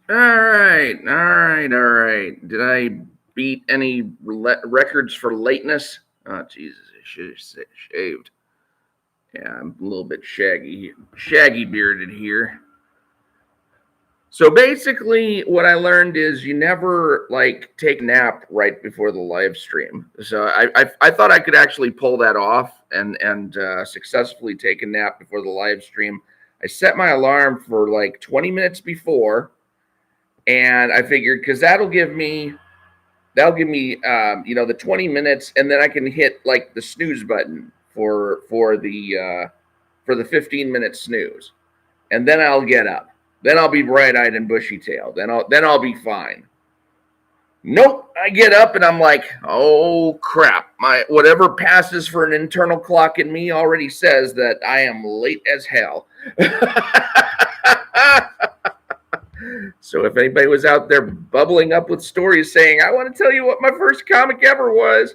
All right. Did I beat any records for lateness? Oh, Jesus, I should have shaved. Yeah, I'm a little bit shaggy bearded here. So basically, what I learned is you never like take a nap right before the live stream. So I thought I could actually pull that off and successfully take a nap before the live stream. I set my alarm for like 20 minutes before, and I figured because that'll give me the 20 minutes, and then I can hit like the snooze button for the 15-minute snooze, and then I'll get up. Then I'll be bright-eyed and bushy-tailed. Then I'll be fine. Nope. I get up and I'm like, oh crap. My whatever passes for an internal clock in me already says that I am late as hell. So if anybody was out there bubbling up with stories saying, I want to tell you what my first comic ever was,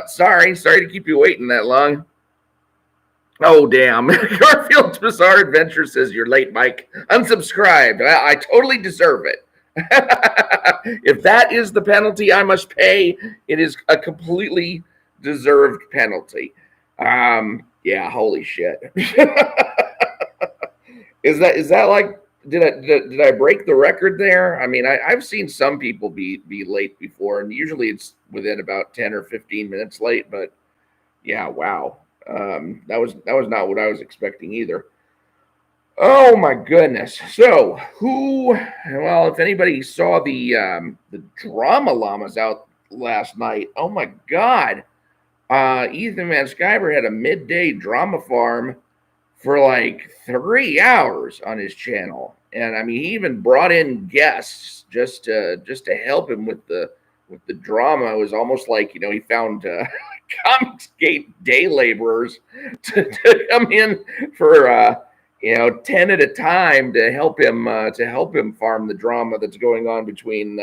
sorry to keep you waiting that long. Oh, damn. Garfield's Bizarre Adventure says you're late, Mike. Unsubscribed. I totally deserve it. If that is the penalty I must pay, it is a completely deserved penalty. Yeah, holy shit. Is that like did I break the record there? I mean, I've seen some people be late before, and usually it's within about 10 or 15 minutes late. But yeah, wow, that was not what I was expecting either. Oh my goodness! So who? Well, if anybody saw the drama llamas out last night, oh my god, Ethan Van Sciver had a midday drama farm for like 3 hours on his channel, and I mean, he even brought in guests just to help him with the drama. It was almost like he found Comicsgate day laborers to come in for 10 at a time to help him farm the drama that's going on between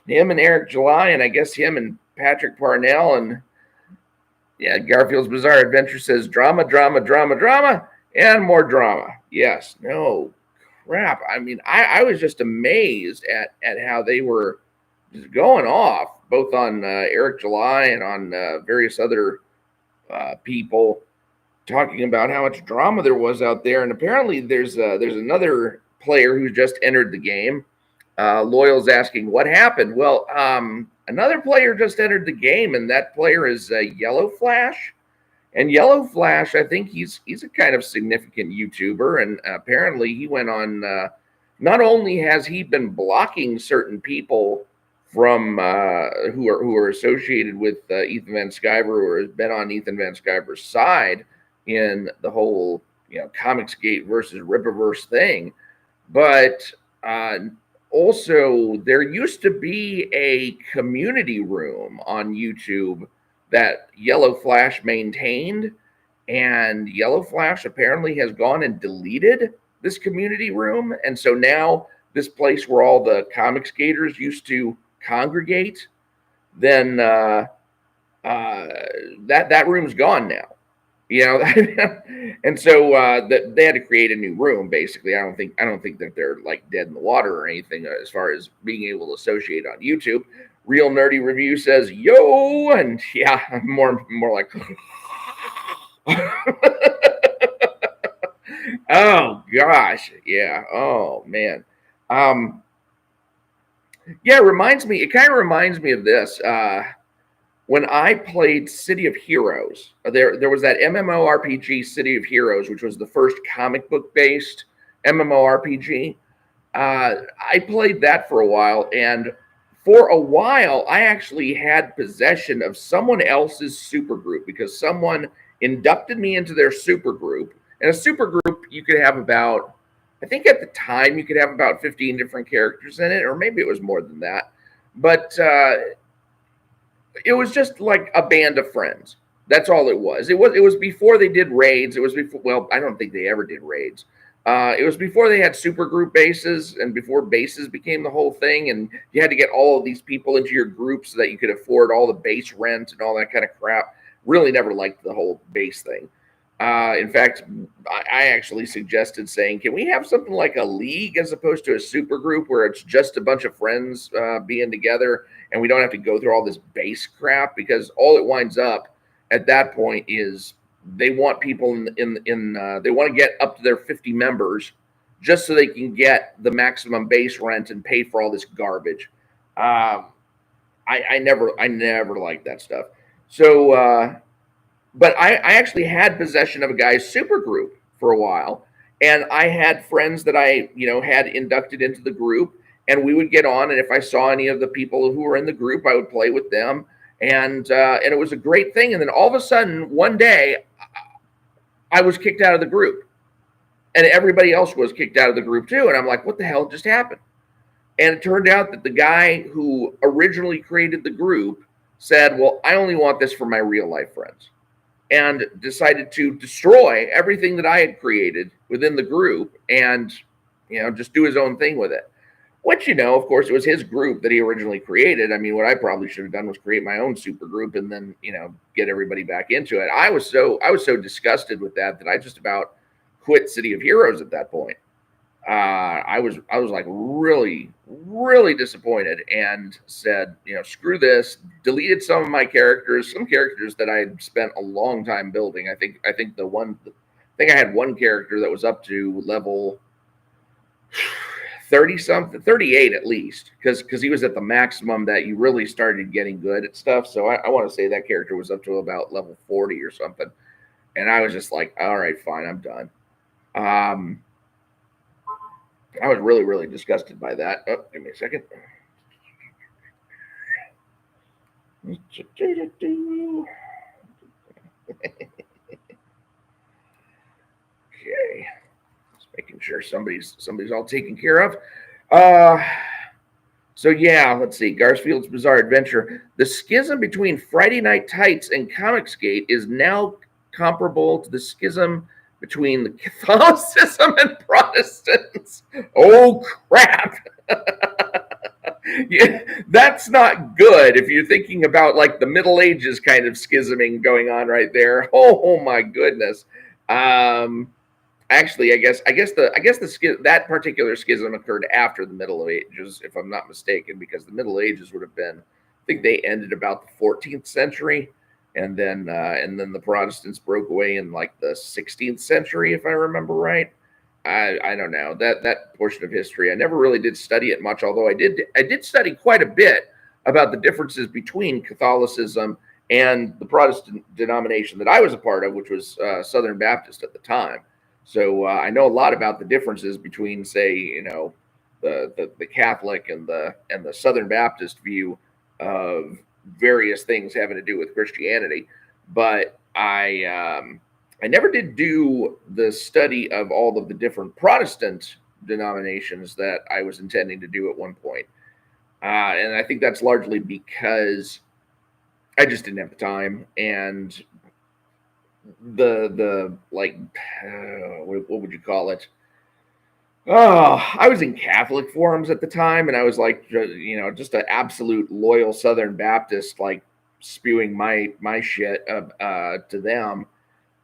him and Eric July, and I guess him and Patrick Parnell. And yeah, Garfield's Bizarre Adventure says drama, drama, drama, drama, and more drama. Yes, no crap. I mean, I was just amazed at how they were just going off, both on Eric July and on various other people, talking about how much drama there was out there. And apparently, there's another player who's just entered the game. Loyal's asking what happened. Well, another player just entered the game, and that player is Yellow Flash. And Yellow Flash, I think he's a kind of significant YouTuber, and apparently he went on. Not only has he been blocking certain people from who are associated with Ethan Van Sciver, or has been on Ethan Van Sciver's side in the whole Comicsgate versus Rippaverse thing, but also there used to be a community room on YouTube that Yellow Flash maintained, and Yellow Flash apparently has gone and deleted this community room, and so now this place where all the comic skaters used to congregate, then that room's gone now. And so they had to create a new room. Basically, I don't think that they're like dead in the water or anything as far as being able to associate on YouTube. Real Nerdy Review says yo, and yeah, more like oh gosh, yeah, oh man, um, yeah, it kind of reminds me of this. When I played City of Heroes, there was that MMORPG City of Heroes, which was the first comic book based MMORPG. I played that for a while, and for a while, I actually had possession of someone else's supergroup because someone inducted me into their supergroup. And a supergroup, you could have about, I think at the time, you could have about 15 different characters in it, or maybe it was more than that. But it was just like a band of friends. That's all it was. It was before they did raids. It was before. Well, I don't think they ever did raids. It was before they had supergroup bases and before bases became the whole thing, and you had to get all of these people into your group so that you could afford all the base rent and all that kind of crap. Really never liked the whole base thing. In fact, I actually suggested saying, can we have something like a league as opposed to a super group where it's just a bunch of friends being together and we don't have to go through all this base crap? Because all it winds up at that point is they want people they want to get up to their 50 members just so they can get the maximum base rent and pay for all this garbage. Um, I never liked that stuff. So, but I actually had possession of a guy's super group for a while, and I had friends that I had inducted into the group, and we would get on, and if I saw any of the people who were in the group, I would play with them, and it was a great thing. And then all of a sudden, one day, I was kicked out of the group, and everybody else was kicked out of the group too, and I'm like, what the hell just happened? And it turned out that the guy who originally created the group said, well, I only want this for my real life friends, and decided to destroy everything that I had created within the group and, just do his own thing with it. Which, of course, it was his group that he originally created. I mean, what I probably should have done was create my own super group and then, get everybody back into it. I was so disgusted with that I just about quit City of Heroes at that point. I was like really, really disappointed and said, screw this. Deleted some of my characters, some characters that I had spent a long time building. I think I had one character that was up to level 30 something, 38 at least, because he was at the maximum that you really started getting good at stuff. So I want to say that character was up to about level 40 or something. And I was just like, all right, fine, I'm done. I was really, really disgusted by that. Oh, give me a second. Okay, just making sure somebody's all taken care of. So yeah, let's see. Garfield's Bizarre Adventure. The schism between Friday Night Tights and Comicsgate is now comparable to the schism between the Catholicism and Protestants. Oh crap! Yeah, that's not good if you're thinking about like the Middle Ages kind of schisming going on right there. Oh my goodness. Um, Actually, I guess that particular schism occurred after the Middle Ages, if I'm not mistaken, because the Middle Ages would have been, I think they ended about the 14th century, and then the Protestants broke away in like the 16th century, if I remember right. I don't know that portion of history. I never really did study it much, although I did study quite a bit about the differences between Catholicism and the Protestant denomination that I was a part of, which was Southern Baptist at the time. So I know a lot about the differences between, say, the Catholic and the Southern Baptist view of various things having to do with Christianity. But I never did do the study of all of the different Protestant denominations that I was intending to do at one point. And I think that's largely because I just didn't have the time, and the like what would you call it? Oh, I was in Catholic forums at the time, and I was like, just an absolute loyal Southern Baptist, like spewing my shit to them,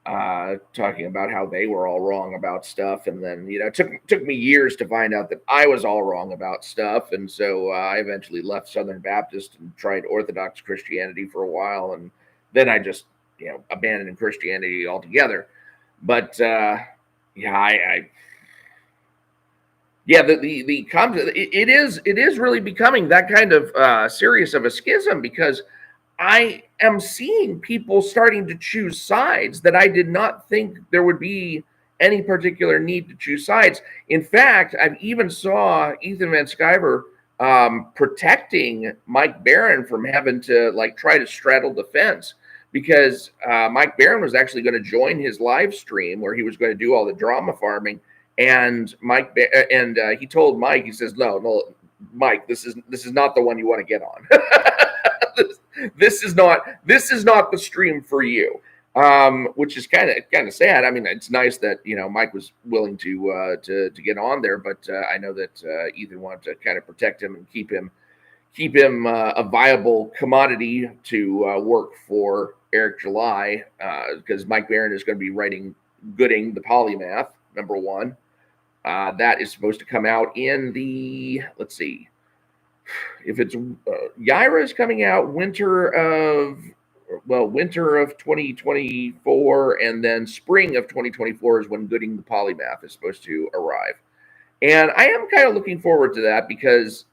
talking about how they were all wrong about stuff, and then it took me years to find out that I was all wrong about stuff, and so I eventually left Southern Baptist and tried Orthodox Christianity for a while, and then I just abandoned Christianity altogether. But yeah, I yeah, it is really becoming that kind of serious of a schism, because I am seeing people starting to choose sides that I did not think there would be any particular need to choose sides. In fact, I've even saw Ethan Van Sciver protecting Mike Barron from having to like try to straddle the fence, because Mike Barron was actually going to join his live stream where he was going to do all the drama farming, and he told Mike, he says, no, Mike, this is not the one you want to get on. this is not the stream for you. Which is kind of sad. I mean, it's nice that Mike was willing to get on there, but I know that Ethan wanted to kind of protect him and keep him a viable commodity to work for Eric July, because Mike Baron is going to be writing Gooding the Polymath, #1. That is supposed to come out in the, let's see, if it's Yaira is coming out winter of 2024, and then spring of 2024 is when Gooding the Polymath is supposed to arrive. And I am kind of looking forward to that because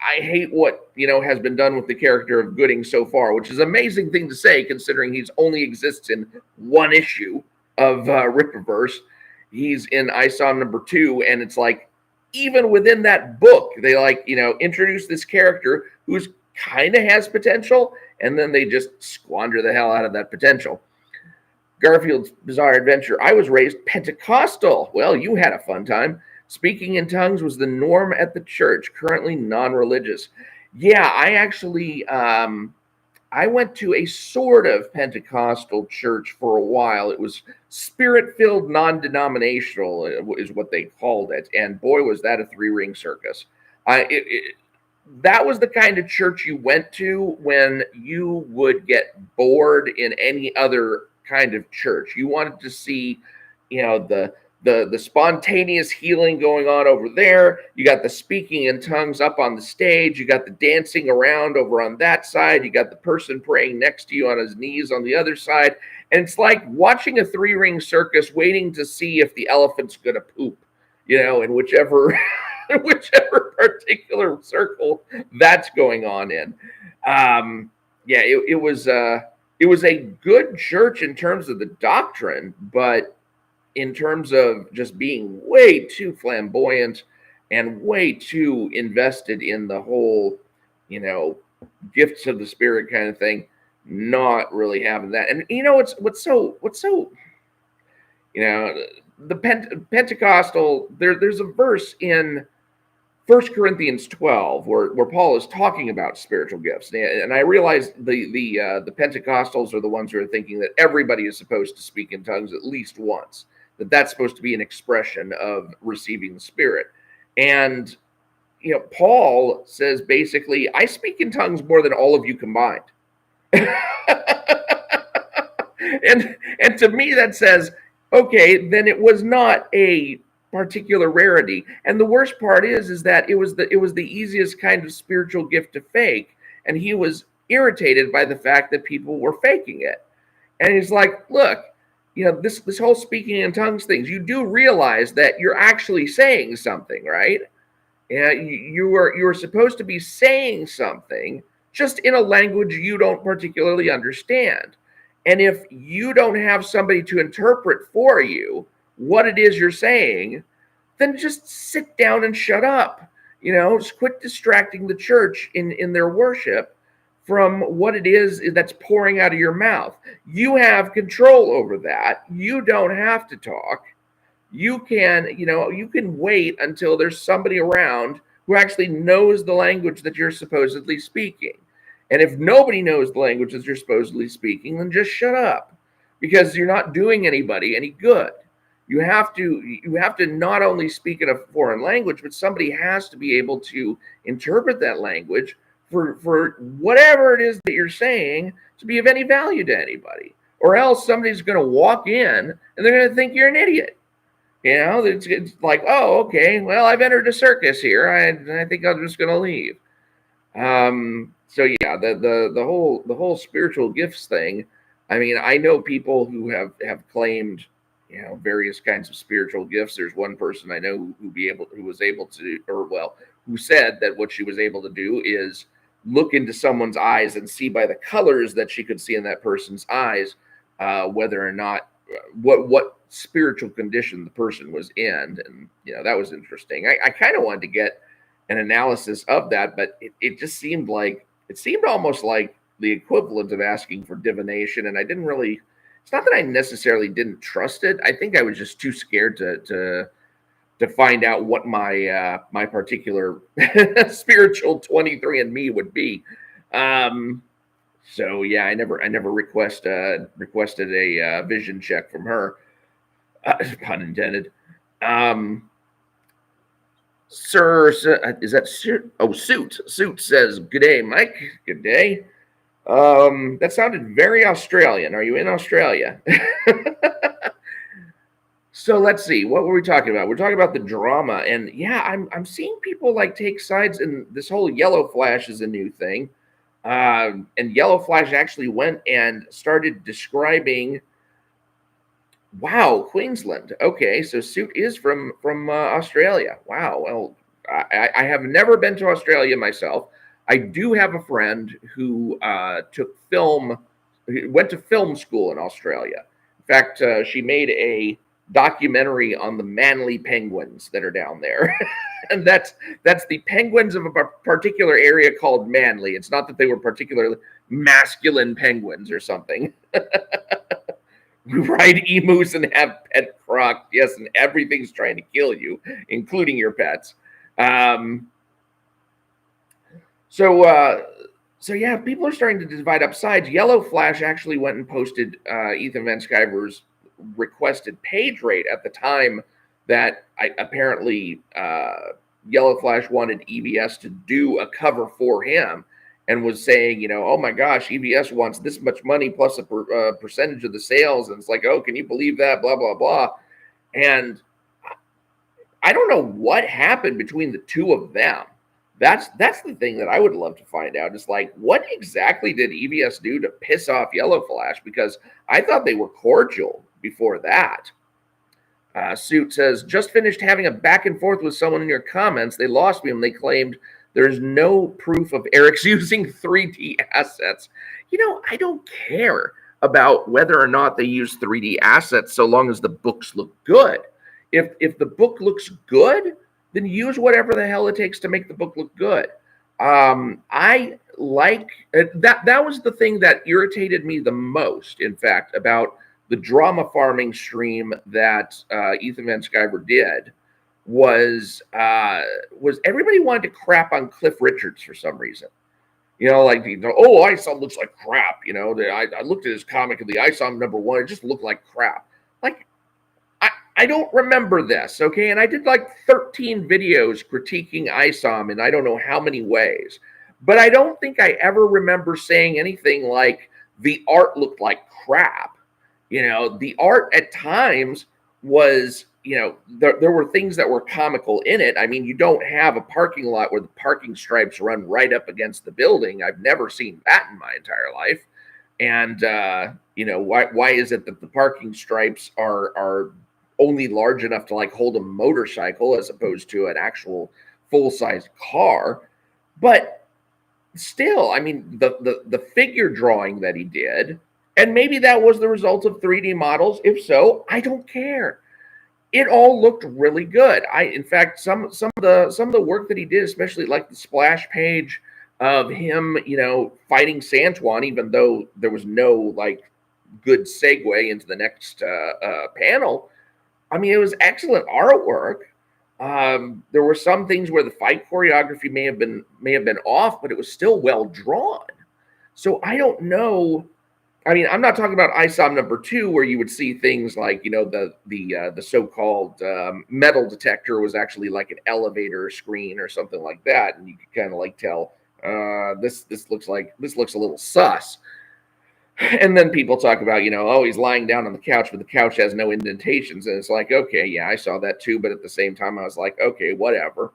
I hate what has been done with the character of Gooding so far, which is an amazing thing to say considering he's only exists in one issue of Rippaverse. He's in ISOM #2, and it's like even within that book, they introduce this character who's kind of has potential, and then they just squander the hell out of that potential. Garfield's Bizarre Adventure. I was raised Pentecostal. Well, you had a fun time. Speaking in tongues was the norm at the church, currently non-religious. Yeah, I actually, I went to a sort of Pentecostal church for a while. It was spirit-filled, non-denominational is what they called it. And boy, was that a three-ring circus. That was the kind of church you went to when you would get bored in any other kind of church. You wanted to see, the spontaneous healing going on over there. You got the speaking in tongues up on the stage. You got the dancing around over on that side. You got the person praying next to you on his knees on the other side. And it's like watching a three-ring circus waiting to see if the elephant's going to poop, in whichever whichever particular circle that's going on in. It was a good church in terms of the doctrine, but in terms of just being way too flamboyant and way too invested in the whole, gifts of the spirit kind of thing, not really having that. And what's so the Pentecostal, there's a verse in 1 Corinthians 12 where Paul is talking about spiritual gifts. And I realize the Pentecostals are the ones who are thinking that everybody is supposed to speak in tongues at least once, that's supposed to be an expression of receiving the Spirit. And, Paul says basically, I speak in tongues more than all of you combined. and to me, that says, okay, then it was not a particular rarity. And the worst part is that it was the easiest kind of spiritual gift to fake. And he was irritated by the fact that people were faking it. And he's like, look, this whole speaking in tongues things, you do realize that you're actually saying something, right? Yeah, you are supposed to be saying something just in a language you don't particularly understand. And if you don't have somebody to interpret for you what it is you're saying, then just sit down and shut up. Just quit distracting the church in their worship from what it is that's pouring out of your mouth. You have control over that. You don't have to talk. You can wait until there's somebody around who actually knows the language that you're supposedly speaking. And if nobody knows the language that you're supposedly speaking, then just shut up, because you're not doing anybody any good. You have to not only speak in a foreign language, but somebody has to be able to interpret that language for whatever it is that you're saying to be of any value to anybody. Or else somebody's going to walk in and they're going to think you're an idiot. It's like, oh, okay, well, I've entered a circus here. I think I'm just going to leave. So yeah, the whole spiritual gifts thing. I mean, I know people who have claimed, various kinds of spiritual gifts. There's one person I know who said that what she was able to do is look into someone's eyes and see by the colors that she could see in that person's eyes, whether or not what spiritual condition the person was in. And, that was interesting. I kind of wanted to get an analysis of that, but it just seemed almost like the equivalent of asking for divination. And I didn't really, it's not that I necessarily didn't trust it. I think I was just too scared to find out what my my particular spiritual 23andMe would be. So yeah, I never requested a vision check from her, pun intended. Sir, is that Suit? Oh, Suit says, "Good day, Mike. Good day. That sounded very Australian. Are you in Australia? So let's see. What were we talking about? We're talking about the drama, and yeah, I'm seeing people like take sides, and this whole Yellow Flash is a new thing. And Yellow Flash actually went and started describing. Wow, Queensland. Okay, so Suit is from Australia. Wow. Well, I have never been to Australia myself. I do have a friend who went to film school in Australia. In fact, she made a documentary on the Manly penguins that are down there, and that's the penguins of a particular area called Manly. It's not that they were particularly masculine penguins or something. We ride emus and have pet crocs. Yes, and everything's trying to kill you, including your pets. Um, so, uh, so yeah, people are starting to divide up sides. Yellow Flash actually went and posted Ethan Van Sciver's requested page rate at the time that apparently Yellow Flash wanted EVS to do a cover for him, and was saying, oh my gosh, EVS wants this much money plus a percentage of the sales. And it's like, oh, can you believe that? Blah, blah, blah. And I don't know what happened between the two of them. That's the thing that I would love to find out. Is like, what exactly did EVS do to piss off Yellow Flash? Because I thought they were cordial before that. Suit says, just finished having a back and forth with someone in your comments. They lost me when they claimed there's no proof of Eric's using 3D assets. I don't care about whether or not they use 3D assets so long as the books look good. If the book looks good, then use whatever the hell it takes to make the book look good. I like that. That was the thing that irritated me the most, in fact, about the drama farming stream that Ethan Van Sciver did. Was everybody wanted to crap on Cliff Richards for some reason. Oh, ISOM looks like crap. I looked at his comic and the ISOM #1, it just looked like crap. Like, I don't remember this, okay? And I did like 13 videos critiquing ISOM in I don't know how many ways. But I don't think I ever remember saying anything like the art looked like crap. The art at times was, there were things that were comical in it. I mean, you don't have a parking lot where the parking stripes run right up against the building. I've never seen that in my entire life. And, why is it that the parking stripes are only large enough to like hold a motorcycle as opposed to an actual full-size car? But still, I mean, the figure drawing that he did, and maybe that was the result of 3D models. If so, I don't care. It all looked really good. In fact, some of the work that he did, especially like the splash page of him, fighting Santuan, even though there was no like good segue into the next panel. I mean, it was excellent artwork. There were some things where the fight choreography may have been off, but it was still well drawn. So I don't know. I mean, I'm not talking about ISOM #2, where you would see things like, the so-called metal detector was actually like an elevator screen or something like that, and you could kind of like tell this looks a little sus. And then people talk about, oh, he's lying down on the couch, but the couch has no indentations, and it's like, okay, yeah, I saw that too, but at the same time, I was like, okay, whatever.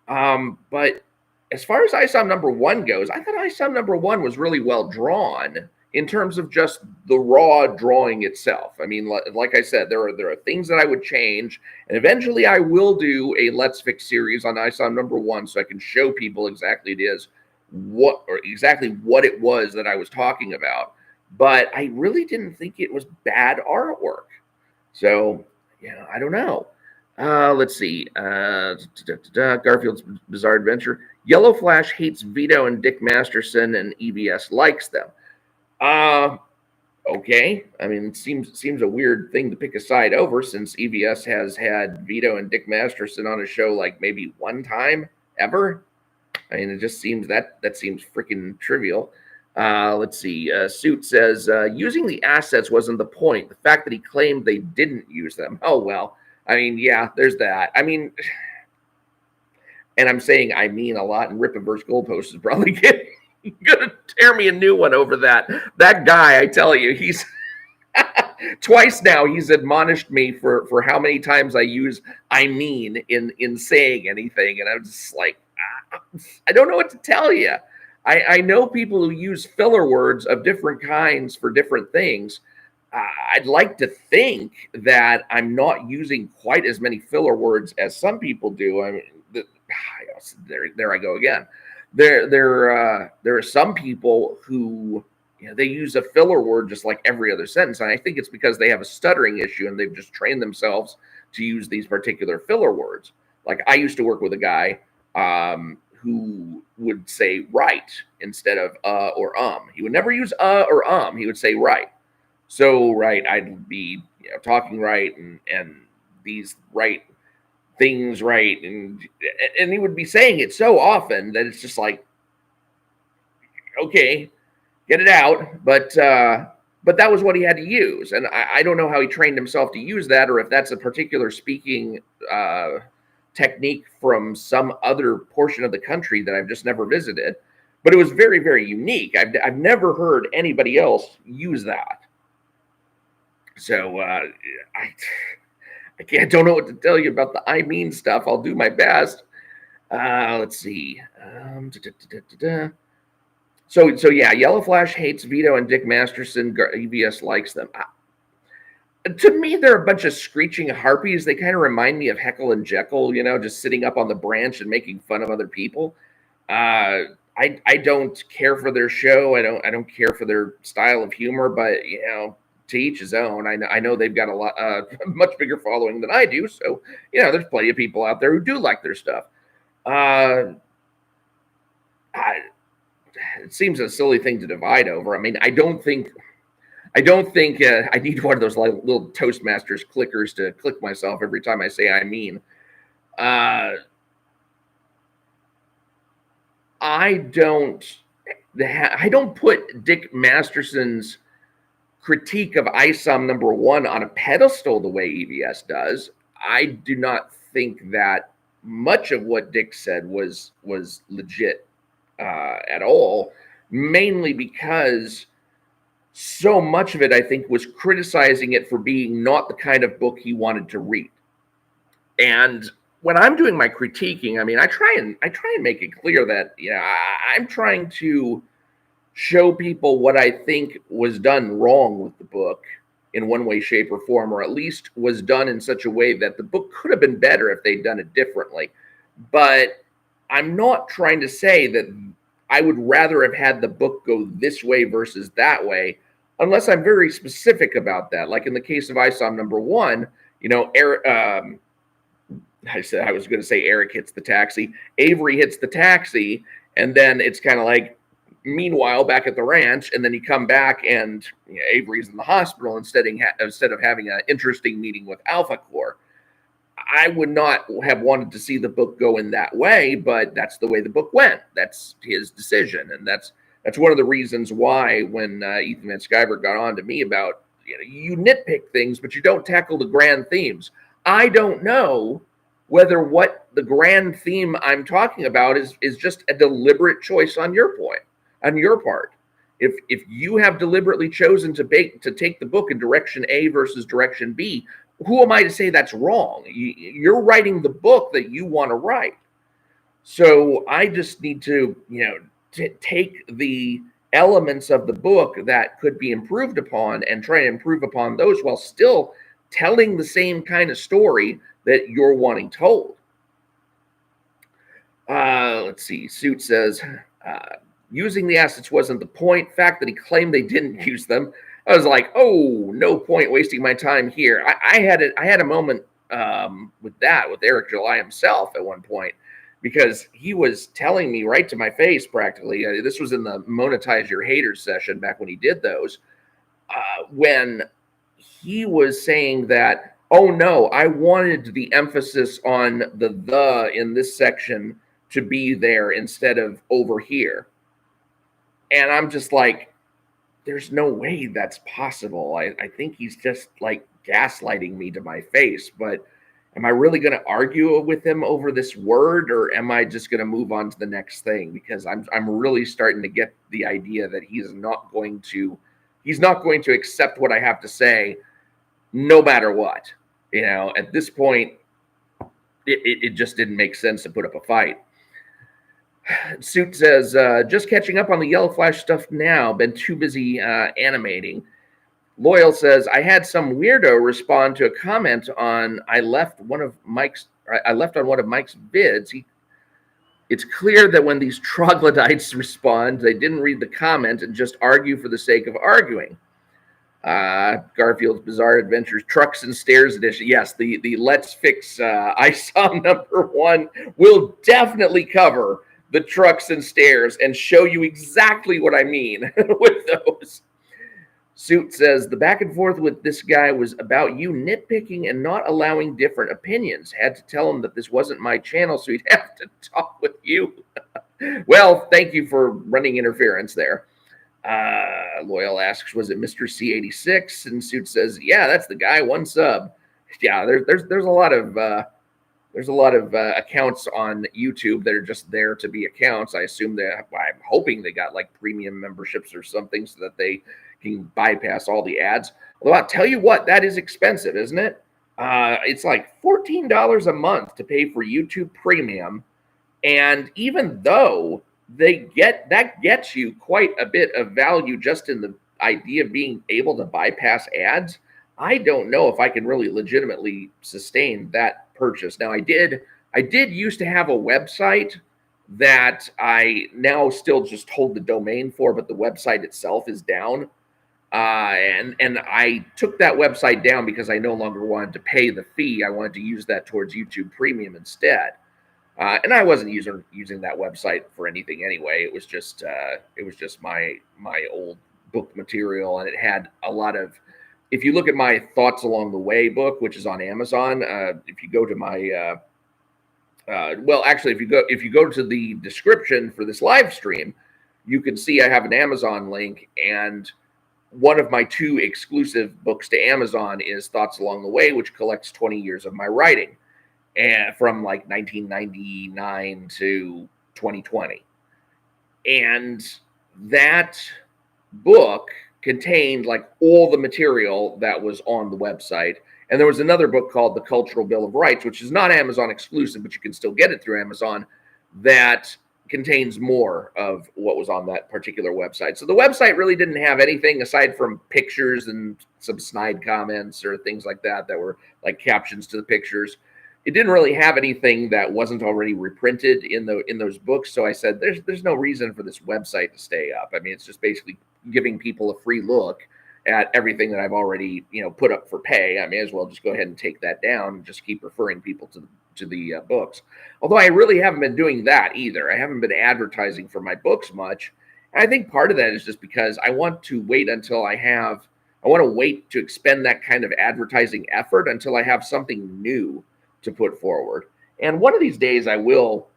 But as far as ISOM #1 goes, I thought ISOM #1 was really well drawn in terms of just the raw drawing itself. I mean, like I said, there are things that I would change, and eventually I will do a Let's Fix series on ISOM #1 so I can show people exactly what it was that I was talking about. But I really didn't think it was bad artwork. So, I don't know. Let's see. Garfield's Bizarre Adventure. Yellow Flash hates Vito and Dick Masterson, and EVS likes them. Okay. I mean, it seems a weird thing to pick a side over, since EVS has had Vito and Dick Masterson on a show like maybe one time ever. I mean, it just seems that seems freaking trivial. Let's see. Suit says using the assets wasn't the point. The fact that he claimed they didn't use them. Oh well. I mean, yeah, there's that. I mean, and I'm saying I mean a lot, and Rip Reverse Goalpost is probably kidding. Gonna tear me a new one over that. That guy, I tell you, he's twice now he's admonished me for how many times I use "I mean" in saying anything, and I'm just like, I don't know what to tell you. I know people who use filler words of different kinds for different things. I'd like to think that I'm not using quite as many filler words as some people do. I mean, there I go again. There are some people who, they use a filler word just like every other sentence, and I think it's because they have a stuttering issue and they've just trained themselves to use these particular filler words. Like I used to work with a guy who would say right instead of or He would never use or He would say right. So right, I'd be talking right and these right things right, and he would be saying it so often that it's just like, okay, get it out. But that was what he had to use, and I don't know how he trained himself to use that, or if that's a particular speaking technique from some other portion of the country that I've just never visited. But it was very, very unique. I've never heard anybody else use that. So I don't know what to tell you about the "I mean" stuff. I'll do my best. Let's see. So yeah, Yellow Flash hates Vito and Dick Masterson. EVS likes them. To me, they're a bunch of screeching harpies. They kind of remind me of Heckle and Jekyll, just sitting up on the branch and making fun of other people. I don't care for their show. I don't care for their style of humor, but to each his own. I know they've got a much bigger following than I do, so there's plenty of people out there who do like their stuff. It seems a silly thing to divide over. I mean, I don't think I need one of those little Toastmasters clickers to click myself every time I say "I mean." I don't put Dick Masterson's critique of ISOM #1 on a pedestal the way EVS does. I do not think that much of what Dick said was legit at all, mainly because so much of it, I think, was criticizing it for being not the kind of book he wanted to read. And when I'm doing my critiquing, I mean, I try and make it clear that I'm trying to show people what I think was done wrong with the book in one way, shape, or form, or at least was done in such a way that the book could have been better if they'd done it differently. But I'm not trying to say that I would rather have had the book go this way versus that way, unless I'm very specific about that. Like in the case of ISOM #1, Eric, I was going to say Eric hits the taxi. Avery hits the taxi, and then it's kind of like, meanwhile, back at the ranch, and then you come back and Avery's in the hospital instead of having an interesting meeting with Alpha Core. I would not have wanted to see the book go in that way, but that's the way the book went. That's his decision, and that's one of the reasons why when Ethan Van Sciver got on to me about you nitpick things, but you don't tackle the grand themes. I don't know whether what the grand theme I'm talking about is just a deliberate choice on your part. If you have deliberately chosen to take the book in direction A versus direction B, who am I to say that's wrong? You're writing the book that you want to write. So I just need to, take the elements of the book that could be improved upon and try to improve upon those while still telling the same kind of story that you're wanting told. Let's see. Suit says, using the assets wasn't the point. Fact that he claimed they didn't use them. I was like, oh, no point wasting my time here. I had a moment with Eric July himself at one point, because he was telling me right to my face practically. This was in the Monetize Your Haters session back when he did those, when he was saying that, oh no, I wanted the emphasis on the in this section to be there instead of over here. And I'm just like, there's no way that's possible. I think he's just like gaslighting me to my face. But am I really going to argue with him over this word, or am I just going to move on to the next thing? Because I'm really starting to get the idea that he's not going to accept what I have to say, no matter what. At this point, it just didn't make sense to put up a fight. Suit says, just catching up on the Yellow Flash stuff now. Been too busy animating. Loyal says, I had some weirdo respond to a comment on I left on one of Mike's vids. It's clear that when these troglodytes respond, they didn't read the comment and just argue for the sake of arguing. Garfield's Bizarre Adventures Trucks and Stairs edition. Yes, the Let's Fix I Saw #1 will definitely cover the trucks and stairs and show you exactly what I mean with those. Suit says, the back and forth with this guy was about you nitpicking and not allowing different opinions. Had to tell him that this wasn't my channel, so he'd have to talk with you. Well, thank you for running interference there. Loyal asks, was it Mr. C86? And Suit says, yeah, that's the guy, 1 sub. Yeah, there's a lot of accounts on YouTube that are just there to be accounts. I assume I'm hoping they got like premium memberships or something so that they can bypass all the ads. Although I'll tell you what, that is expensive, isn't it? It's like $14 a month to pay for YouTube Premium. And even though that gets you quite a bit of value just in the idea of being able to bypass ads, I don't know if I can really legitimately sustain that purchase. Now, I did used to have a website that I now still just hold the domain for, but the website itself is down. And I took that website down because I no longer wanted to pay the fee. I wanted to use that towards YouTube Premium instead. And I wasn't using that website for anything anyway. It was just my old book material, and it had a lot of. If you look at my Thoughts Along the Way book, which is on Amazon, if you go to my if you go to the description for this live stream, you can see I have an Amazon link, and one of my 2 exclusive books to Amazon is Thoughts Along the Way, which collects 20 years of my writing, and from like 1999 to 2020. And that book contained like all the material that was on the website. And there was another book called The Cultural Bill of Rights, which is not Amazon exclusive, but you can still get it through Amazon, that contains more of what was on that particular website. So the website really didn't have anything aside from pictures and some snide comments or things like that were like captions to the pictures. It didn't really have anything that wasn't already reprinted in those books. So I said, there's no reason for this website to stay up. I mean, it's just basically giving people a free look at everything that I've already, put up for pay. I may as well just go ahead and take that down and just keep referring people to the books. Although I really haven't been doing that either. I haven't been advertising for my books much. And I think part of that is just because I want to wait until I want to wait to expend that kind of advertising effort until I have something new to put forward. And one of these days I will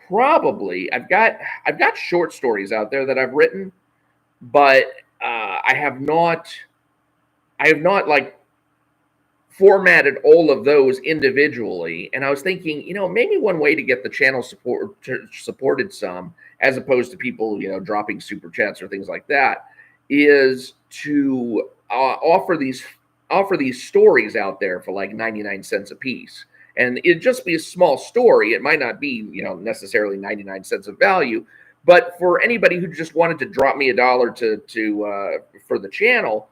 probably, I've got short stories out there that I've written, but I have not like formatted all of those individually. And I was thinking, maybe one way to get the channel supported some, as opposed to people, dropping super chats or things like that, is to offer these stories out there for like 99 cents a piece. And it'd just be a small story. It might not be, necessarily 99 cents of value, but for anybody who just wanted to drop me $1 for the channel,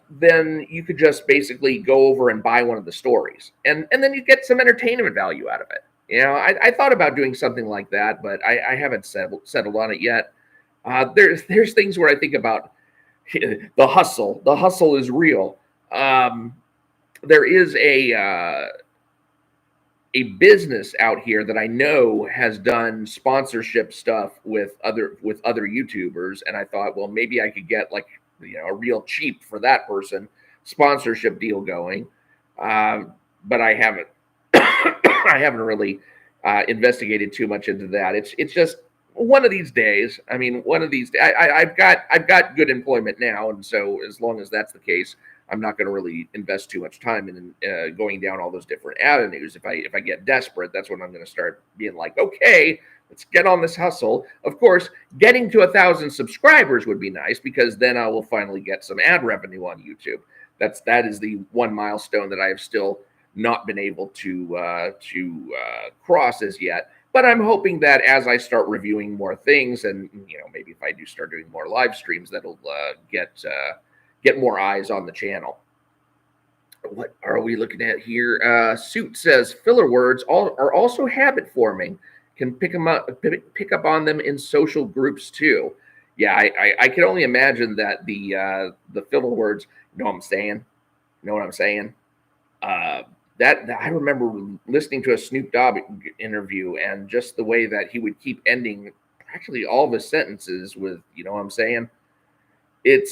then you could just basically go over and buy one of the stories, and then you get some entertainment value out of it. I thought about doing something like that, but I haven't settled on it yet. There's things where I think about the hustle. The hustle is real. There is a business out here that I know has done sponsorship stuff with other YouTubers, and I thought, well, maybe I could get like a real cheap for that person sponsorship deal going, but I haven't I haven't really investigated too much into that. It's just one of these days. I mean, one of these days, I've got good employment now, and so as long as that's the case, I'm not going to really invest too much time in going down all those different avenues. If I get desperate, that's when I'm going to start being like, okay, let's get on this hustle. Of course, getting to 1,000 subscribers would be nice, because then I will finally get some ad revenue on YouTube. That is the one milestone that I have still not been able to cross as yet. But I'm hoping that as I start reviewing more things, and maybe if I do start doing more live streams, that'll get more eyes on the channel. What are we looking at here? Suit says filler words are also habit forming. Can pick up on them in social groups too. Yeah, I can only imagine that the filler words. You know what I'm saying? You know what I'm saying? That I remember listening to a Snoop Dogg interview, and just the way that he would keep ending actually all of his sentences with, you know what I'm saying? It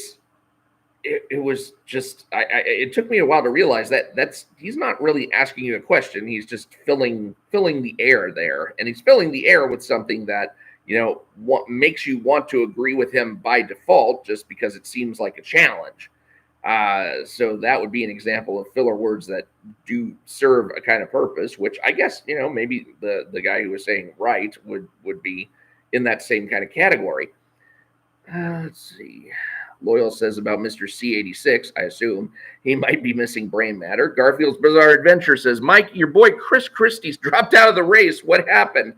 was just it took me a while to realize that he's not really asking you a question. He's just filling the air there, and he's filling the air with something that what makes you want to agree with him by default, just because it seems like a challenge. So that would be an example of filler words that do serve a kind of purpose, which I guess maybe the guy who was saying right would be in that same kind of category. Let's see. Loyal says about Mr. C86, I assume he might be missing brain matter. Garfield's Bizarre Adventure says, Mike, your boy Chris Christie's dropped out of the race. What happened?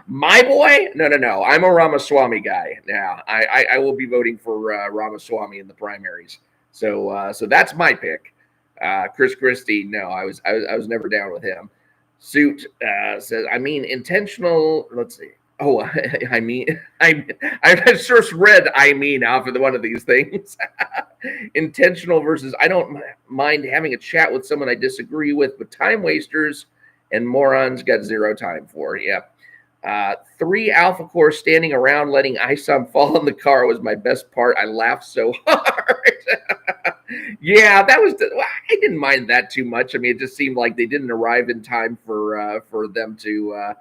My boy? No. I'm a Ramaswamy guy now. I will be voting for Ramaswamy in the primaries. So that's my pick. Chris Christie, no, I was never down with him. Suit says, I mean, intentional. Let's see. Oh, I just read off of one of these things. Intentional versus I don't mind having a chat with someone I disagree with, but time wasters and morons got zero time for. Yeah. 3 Alpha Core standing around letting Isom fall in the car was my best part. I laughed so hard. Yeah, I didn't mind that too much. I mean, it just seemed like they didn't arrive in time for them to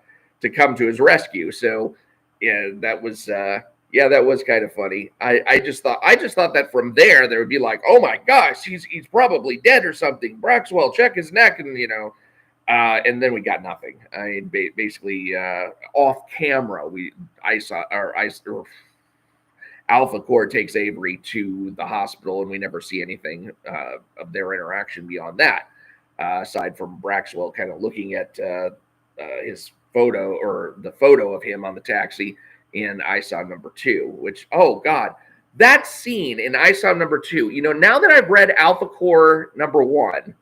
come to his rescue. So yeah, that was kind of funny. I just thought that from there would be like, oh my gosh, he's probably dead or something. Braxwell, check his neck, and and then we got nothing. I mean, basically off camera, Alpha Core takes Avery to the hospital, and we never see anything of their interaction beyond that, aside from Braxwell kind of looking at his photo, or the photo of him on the taxi in ISOM number 2, which, oh God, that scene in ISOM number 2, now that I've read Alpha Core number 1,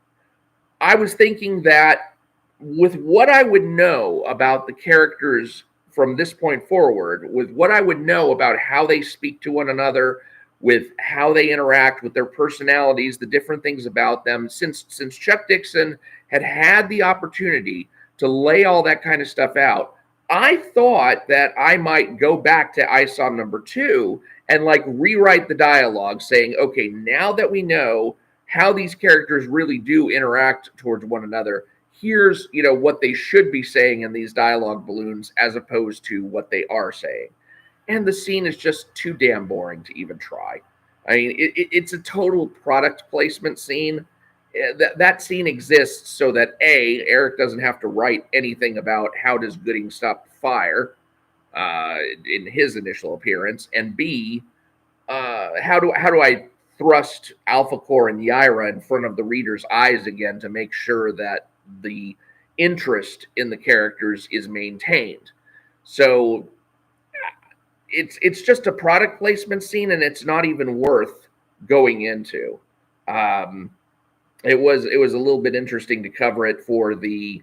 I was thinking that with what I would know about the characters from this point forward, with what I would know about how they speak to one another, with how they interact, with their personalities, the different things about them, since Chuck Dixon had the opportunity to lay all that kind of stuff out, I thought that I might go back to ISOM number 2 and rewrite the dialogue, saying, okay, now that we know how these characters really do interact towards one another, here's what they should be saying in these dialogue balloons as opposed to what they are saying. And the scene is just too damn boring to even try. I mean, it's a total product placement scene. That scene exists so that A, Eric doesn't have to write anything about how does Gooding stop the fire in his initial appearance, and B, how do I thrust Alpha Core and Yaira in front of the reader's eyes again to make sure that the interest in the characters is maintained. So it's just a product placement scene, and it's not even worth going into. It was a little bit interesting to cover it for the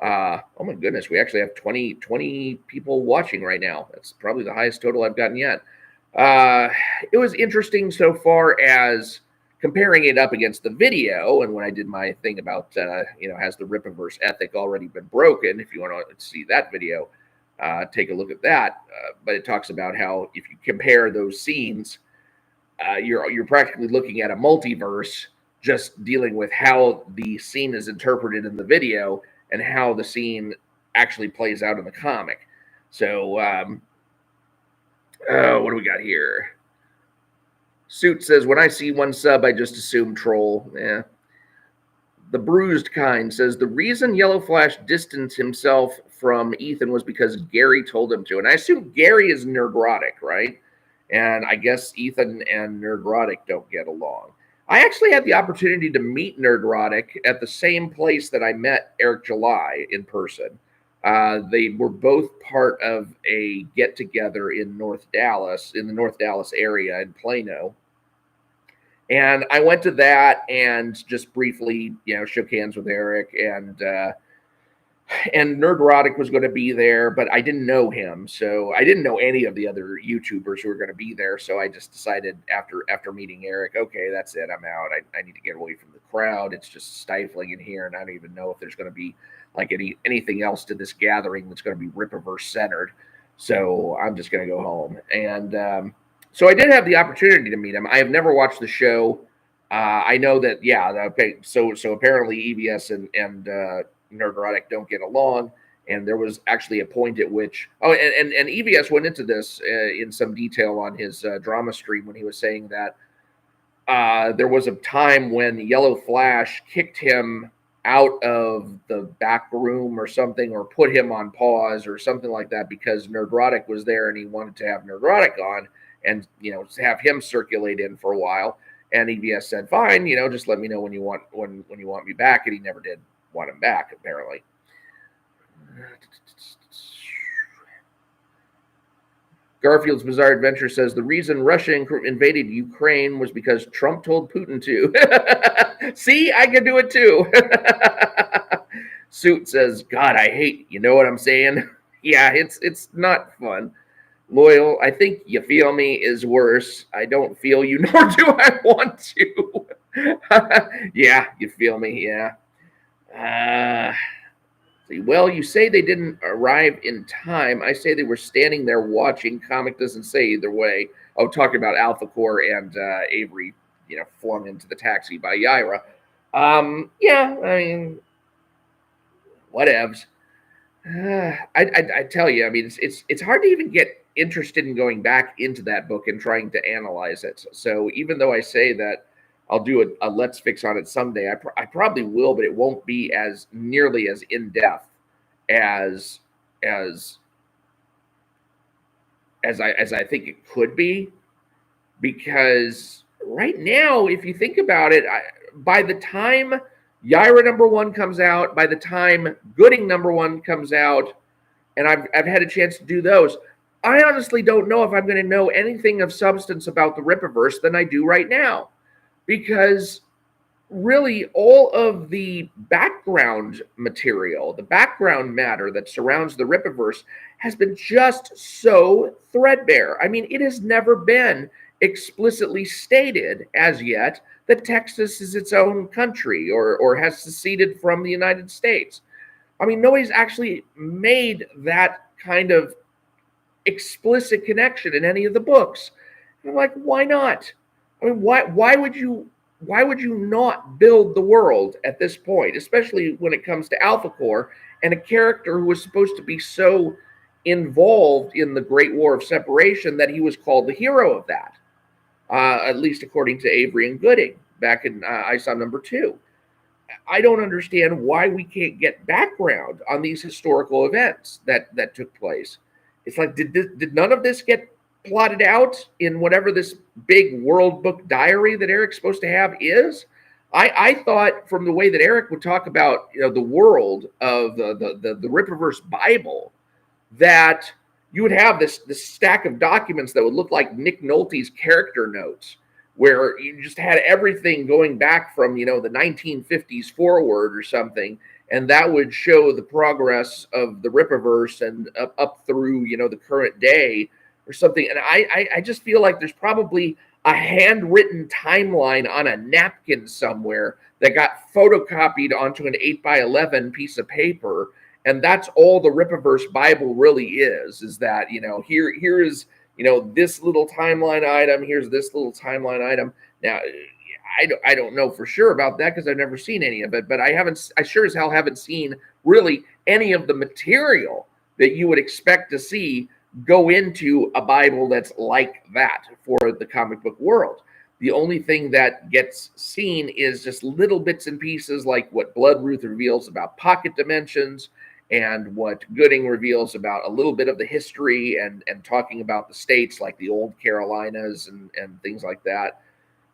oh my goodness, we actually have 20 people watching right now. That's probably the highest total I've gotten yet. It was interesting so far as comparing it up against the video, and when I did my thing about has the Rippaverse ethic already been broken? If you want to see that video, take a look at that. But it talks about how if you compare those scenes, you're practically looking at a multiverse, just dealing with how the scene is interpreted in the video and how the scene actually plays out in the comic. So what do we got here? Suit says, when I see one sub, I just assume troll. Yeah. The Bruised Kind says, the reason Yellow Flash distanced himself from Ethan was because Gary told him to. And I assume Gary is Nerdrotic, right? And I guess Ethan and Nerdrotic don't get along. I actually had the opportunity to meet Nerdrotic at the same place that I met Eric July in person. They were both part of a get-together in North Dallas, in the North Dallas area in Plano. And I went to that and just briefly, shook hands with Eric, and Nerdrotic was going to be there, but I didn't know him, so I didn't know any of the other YouTubers who were going to be there. So I just decided after meeting Eric, okay, that's it, I'm out. I need to get away from the crowd. It's just stifling in here, and I don't even know if there's going to be like anything else to this gathering that's going to be Rippaverse centered. So I'm just going to go home. And so I did have the opportunity to meet him. I have never watched the show. I know that, okay. So apparently EVS and Nerdrotic don't get along, and there was actually a point at which and EVS went into this in some detail on his drama stream when he was saying that there was a time when Yellow Flash kicked him out of the back room or something, or put him on pause or something like that, because Nerdrotic was there and he wanted to have Nerdrotic on and have him circulate in for a while. And EVS said, fine, just let me know when you want me back. And he never did want him back, apparently. Garfield's Bizarre Adventure says the reason Russia invaded Ukraine was because Trump told Putin to. See, I can do it too. Suit says, God, I hate, you know what I'm saying? Yeah, it's not fun. Loyal, I think you feel me is worse. I don't feel you, nor do I want to. Yeah, you feel me, yeah. Well, you say they didn't arrive in time. I say they were standing there watching. Comic doesn't say either way. Oh, talking about Alpha Core and Avery, flung into the taxi by Yaira. Yeah, I mean, whatevs. I tell you, I mean, it's hard to even get interested in going back into that book and trying to analyze it. So even though I say that I'll do a Let's Fix on it someday, I probably will, but it won't be as nearly as in depth as I think it could be, because right now, if you think about it, by the time Yaira #1 comes out, by the time Gooding #1 comes out, and I've had a chance to do those, I honestly don't know if I'm going to know anything of substance about the Rippaverse than I do right now, because really all of the background material, the background matter that surrounds the Rippaverse has been just so threadbare. I mean, it has never been explicitly stated as yet that Texas is its own country or has seceded from the United States. I mean, nobody's actually made that kind of explicit connection in any of the books. And I'm like, why not? I mean, why would you not build the world at this point, especially when it comes to Alpha Core and a character who was supposed to be so involved in the Great War of Separation that he was called the hero of that, at least according to Avery and Gooding back in ISOM #2. I don't understand why we can't get background on these historical events that took place. It's like, did none of this get plotted out in whatever this big world book diary that Eric's supposed to have is? I thought from the way that Eric would talk about the world of the Rippaverse Bible, that you would have this stack of documents that would look like Nick Nolte's character notes, where you just had everything going back from the 1950s forward or something, and that would show the progress of the Rippaverse and up through the current day or something. And I just feel like there's probably a handwritten timeline on a napkin somewhere that got photocopied onto an 8x11 piece of paper, and that's all the Rippaverse Bible really is that here is this little timeline item, here's this little timeline item. Now, I don't know for sure about that because I've never seen any of it, but I sure as hell haven't seen really any of the material that you would expect to see go into a Bible that's like that for the comic book world. The only thing that gets seen is just little bits and pieces, like what Bloodruth reveals about pocket dimensions, and what Gooding reveals about a little bit of the history, and talking about the states like the old Carolinas and things like that.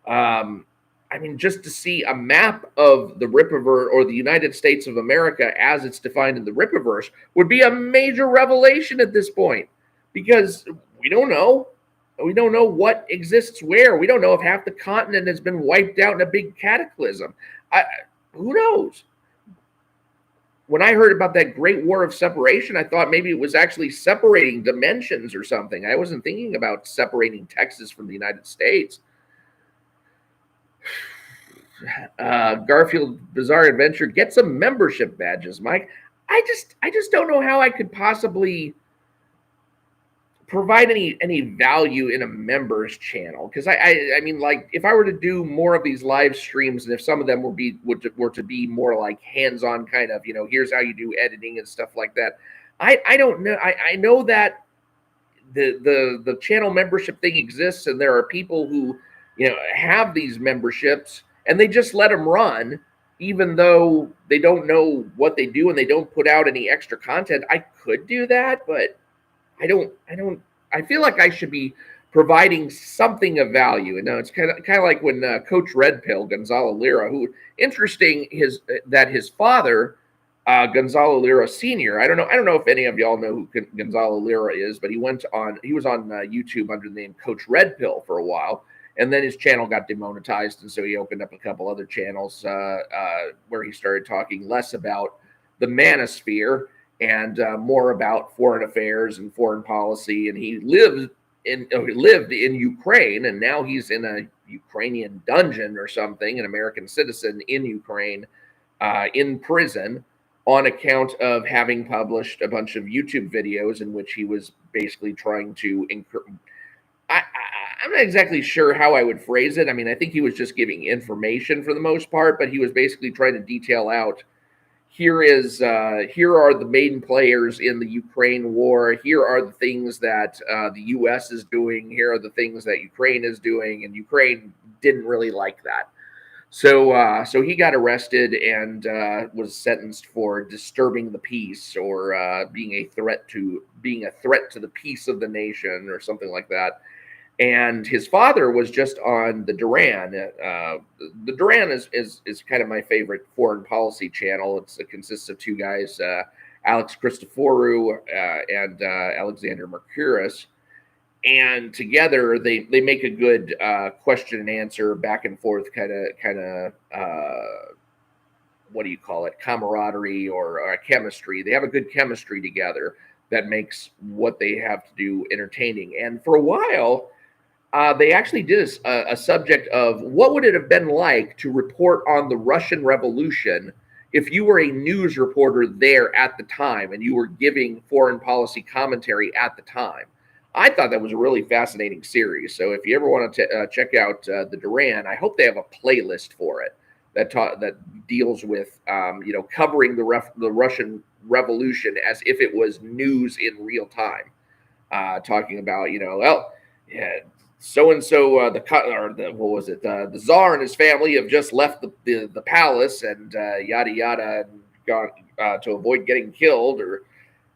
I mean, just to see a map of the Rippaverse or the United States of America as it's defined in the Rippaverse would be a major revelation at this point, because we don't know. We don't know what exists where. We don't know if half the continent has been wiped out in a big cataclysm. Who knows? When I heard about that Great War of Separation, I thought maybe it was actually separating dimensions or something. I wasn't thinking about separating Texas from the United States. Garfield Bizarre Adventure, get some membership badges, Mike. I just don't know how I could possibly provide any value in a members channel, because I mean, like, if I were to do more of these live streams, and if some of them were to be more like hands-on kind of, here's how you do editing and stuff like that. I don't know. I know that the channel membership thing exists, and there are people who have these memberships and they just let them run, even though they don't know what they do and they don't put out any extra content. I could do that, but I feel like I should be providing something of value. And it's kind of like when Coach Red Pill, Gonzalo Lira, who, interesting that his father, Gonzalo Lira Sr., I don't know if any of y'all know who Gonzalo Lira is, but he was on YouTube under the name Coach Red Pill for a while. And then his channel got demonetized, and so he opened up a couple other channels where he started talking less about the manosphere and more about foreign affairs and foreign policy. And he lived in Ukraine, and now he's in a Ukrainian dungeon or something, an American citizen in Ukraine, in prison, on account of having published a bunch of YouTube videos in which he was basically trying to I'm not exactly sure how I would phrase it. I mean, I think he was just giving information for the most part, but he was basically trying to detail out, here are the main players in the Ukraine war. Here are the things that the U.S. is doing. Here are the things that Ukraine is doing, and Ukraine didn't really like that. So he got arrested and was sentenced for disturbing the peace, or being a threat to the peace of the nation, or something like that. And his father was just on the Duran. The Duran is kind of my favorite foreign policy channel. It consists of two guys, Alex Christoforou and Alexander Mercouris. And together they make a good question and answer, back and forth kind of what do you call it, camaraderie or chemistry. They have a good chemistry together that makes what they have to do entertaining. And for a while, they actually did a subject of what would it have been like to report on the Russian Revolution if you were a news reporter there at the time and you were giving foreign policy commentary at the time. I thought that was a really fascinating series. So if you ever want to check out the Duran, I hope they have a playlist for it that deals with covering the Russian Revolution as if it was news in real time, talking about so and so what was it? The Tsar and his family have just left the palace, and yada yada, and gone to avoid getting killed,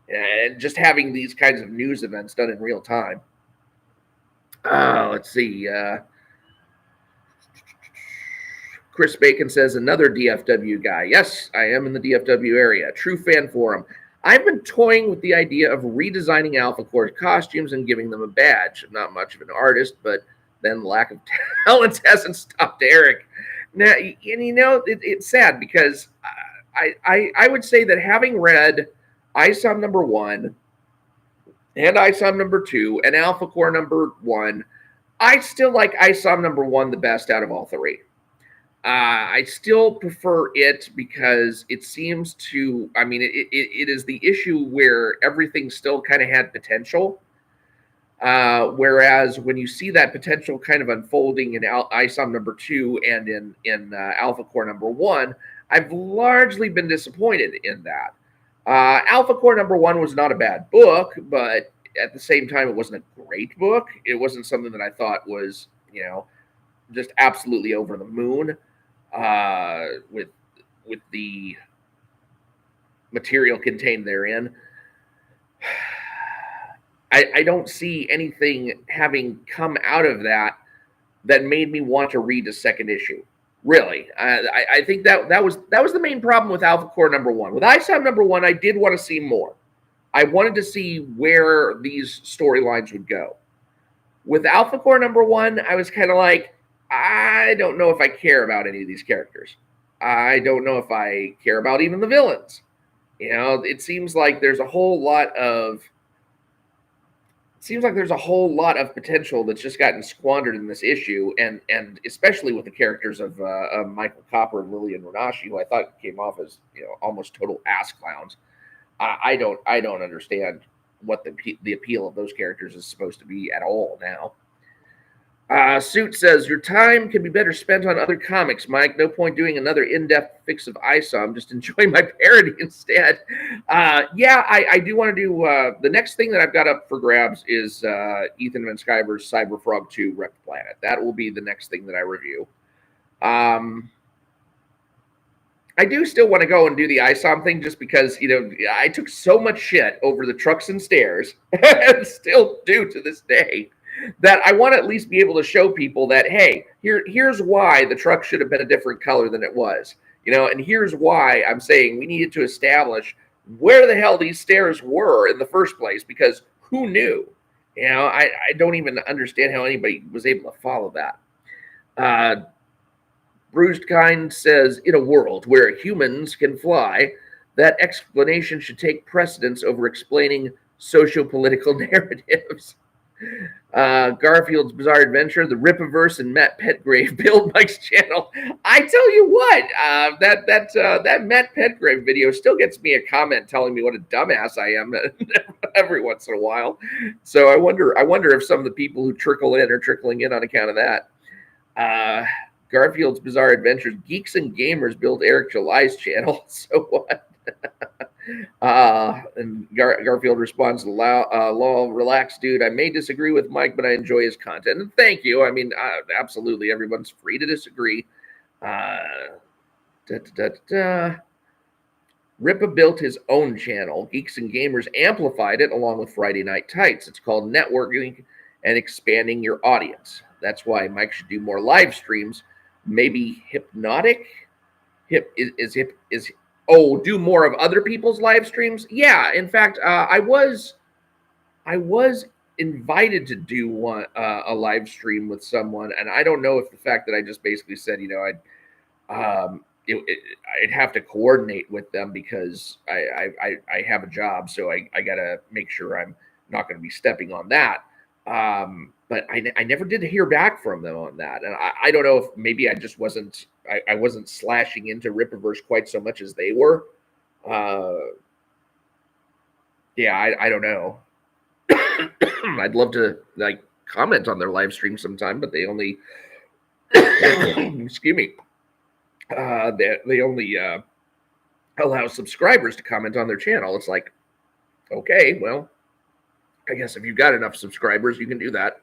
and just having these kinds of news events done in real time. Let's see. Chris Bacon says, another DFW guy. Yes, I am in the DFW area. True fan forum. I've been toying with the idea of redesigning Alpha Core costumes and giving them a badge. I'm not much of an artist, but then lack of talent hasn't stopped Eric. Now, and it's sad, because I would say that having read ISOM number 1 and ISOM number 2 and Alpha Core number 1, I still like ISOM number 1 the best out of all three. I still prefer it because it seems to, I mean, it is the issue where everything still kind of had potential. Whereas when you see that potential kind of unfolding in ISOM number 2 and in Alpha Core number 1, I've largely been disappointed in that. Alpha Core number 1 was not a bad book, but at the same time, it wasn't a great book. It wasn't something that I thought was, just absolutely over the moon with the material contained therein. I don't see anything having come out of that made me want to read the second issue. Really, I think that was the main problem with Alpha Core #1. With ISOM #1, I did want to see more. I wanted to see where these storylines would go. With Alpha Core #1, I was kind of like, I don't know if I care about any of these characters. I don't know if I care about even the villains. You know, it seems like there's a whole lot of potential that's just gotten squandered in this issue, and especially with the characters of Michael Copper and Lillian Renashi, who I thought came off as almost total ass clowns. I don't understand what the appeal of those characters is supposed to be at all now. Suit says, your time can be better spent on other comics, Mike. No point doing another in-depth fix of ISOM. Just enjoy my parody instead. Yeah, I do want to do... the next thing that I've got up for grabs is Ethan Van Sciver's Cyberfrog 2 Wrecked Planet. That will be the next thing that I review. I do still want to go and do the ISOM thing just because, I took so much shit over the trucks and stairs, and still do to this day, that I want to at least be able to show people that, hey, here's why the truck should have been a different color than it was. And here's why I'm saying we needed to establish where the hell these stairs were in the first place, because who knew? I don't even understand how anybody was able to follow that. Bruised Kind says, in a world where humans can fly, that explanation should take precedence over explaining socio-political narratives. Garfield's Bizarre Adventure, the Ripiverse, and Matt Petgrave build Mike's channel. I tell you what, that Matt Petgrave video still gets me a comment telling me what a dumbass I am every once in a while. So I wonder if some of the people who trickle in are trickling in on account of that. Garfield's Bizarre Adventures, Geeks and Gamers build Eric July's channel. So what? And Garfield responds to Law, relax, dude. I may disagree with Mike, but I enjoy his content. And thank you. I mean, absolutely, everyone's free to disagree. Ripa built his own channel. Geeks and Gamers amplified it along with Friday Night Tights. It's called networking and expanding your audience. That's why Mike should do more live streams. Maybe Hypnotic. Do more of other people's live streams? Yeah, in fact, I was invited to do a live stream with someone, and I don't know if the fact that I just basically said, I'd have to coordinate with them because I have a job, so I gotta make sure I'm not going to be stepping on that. But I never did hear back from them on that, and I don't know if maybe I just wasn't slashing into Ripiverse quite so much as they were. Yeah, I don't know. I'd love to comment on their live stream sometime, but they only excuse me. They only allow subscribers to comment on their channel. It's like, okay, well, I guess if you've got enough subscribers, you can do that.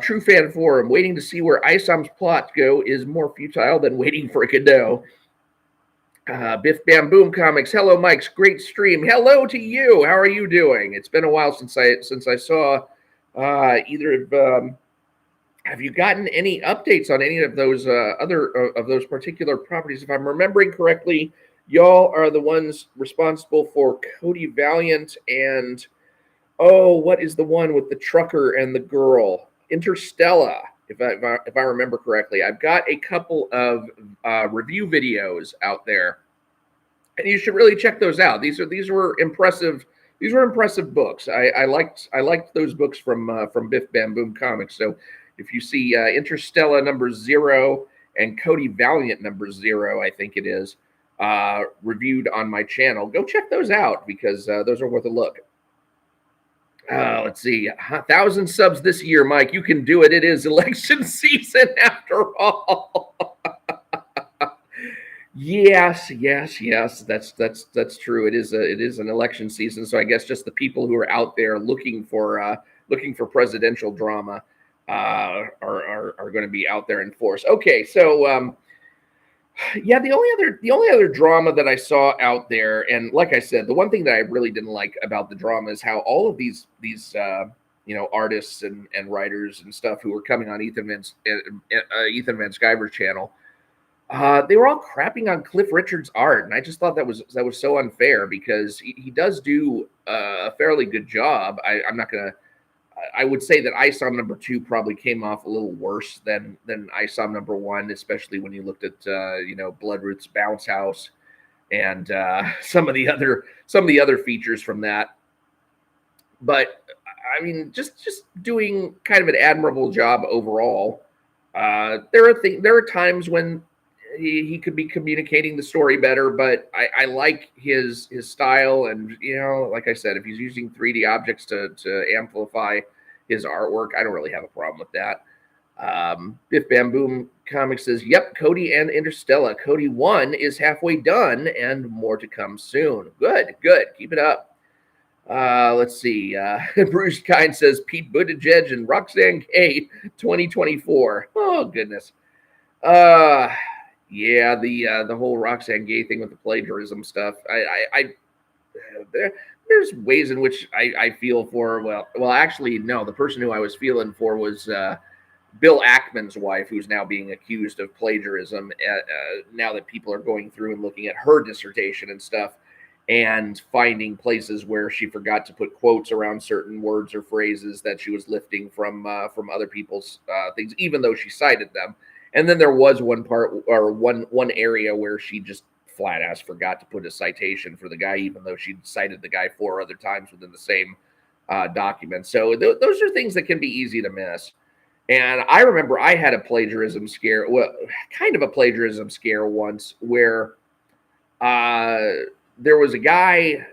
True Fan Forum, waiting to see where ISOM's plot go is more futile than waiting for a Godot. Biff Bam Boom Comics, hello Mike's great stream. Hello to you. How are you doing? It's been a while since I saw either of. Have you gotten any updates on any of those other of those particular properties? If I'm remembering correctly, y'all are the ones responsible for Cody Valiant and what is the one with the trucker and the girl? Interstellar, if I remember correctly. I've got a couple of review videos out there, and you should really check those out. These were impressive. These were impressive books. I liked those books from Biff Bam Boom Comics. So if you see Interstellar #0 and Cody Valiant #0, I think it is, reviewed on my channel, go check those out because those are worth a look. Let's see, 1,000 subs this year, Mike. You can do it. It is election season after all. Yes. That's true. It is an election season. So I guess just the people who are out there looking for presidential drama. are going to be out there in force. Okay, so yeah, the only other drama that I saw out there, and like I said, the one thing that I really didn't like about the drama is how all of these artists and writers and stuff who were coming on Ethan Van Sciver's channel, they were all crapping on Cliff Richard's art, and I just thought that was so unfair because he does do a fairly good job. I'm not gonna. I would say that ISOM number 2 probably came off a little worse than ISOM number 1, especially when you looked at Bloodroot's Bounce House and some of the other features from that. But I mean, just doing kind of an admirable job overall. There are times when he could be communicating the story better, but I like his style, and like I said, if he's using 3D objects to amplify his artwork, I don't really have a problem with that. Biff Bam Boom Comics says, "Yep, Cody and Interstellar. Cody 1 is halfway done, and more to come soon. Good, keep it up." Let's see. Bruce Kind says Pete Buttigieg and Roxanne Gay 2024. Oh goodness. Yeah, the whole Roxanne Gay thing with the plagiarism stuff. There's ways in which I feel for. Well, actually, no. The person who I was feeling for was Bill Ackman's wife, who's now being accused of plagiarism. Now that people are going through and looking at her dissertation and stuff, and finding places where she forgot to put quotes around certain words or phrases that she was lifting from other people's things, even though she cited them. And then there was one part or one area where she just flat ass forgot to put a citation for the guy, even though she cited the guy 4 other times within the same document. So those are things that can be easy to miss. And I remember I had a plagiarism scare, well, kind of a plagiarism scare once, where there was a guy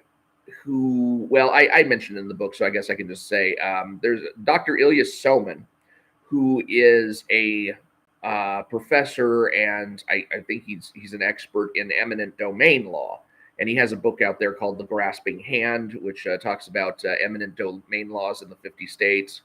who, well, I mentioned in the book, so I guess I can just say there's Dr. Ilya Soman, who is a professor, and I think he's an expert in eminent domain law. And he has a book out there called The Grasping Hand, which talks about eminent domain laws in the 50 states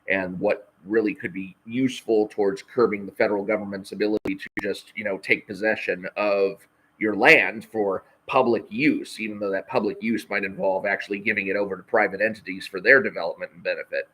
and what really could be useful towards curbing the federal government's ability to just, take possession of your land for public use, even though that public use might involve actually giving it over to private entities for their development and benefit.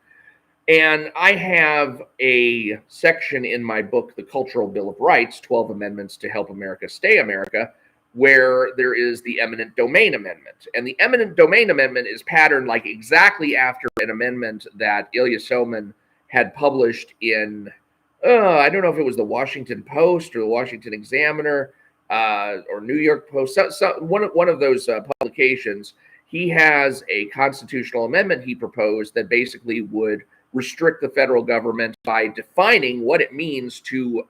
And I have a section in my book, The Cultural Bill of Rights, 12 Amendments to Help America Stay America, where there is the eminent domain amendment. And the eminent domain amendment is patterned like exactly after an amendment that Ilya Soman had published in, I don't know if it was the Washington Post or the Washington Examiner or New York Post, one of those publications. He has a constitutional amendment he proposed that basically would restrict the federal government by defining what it means to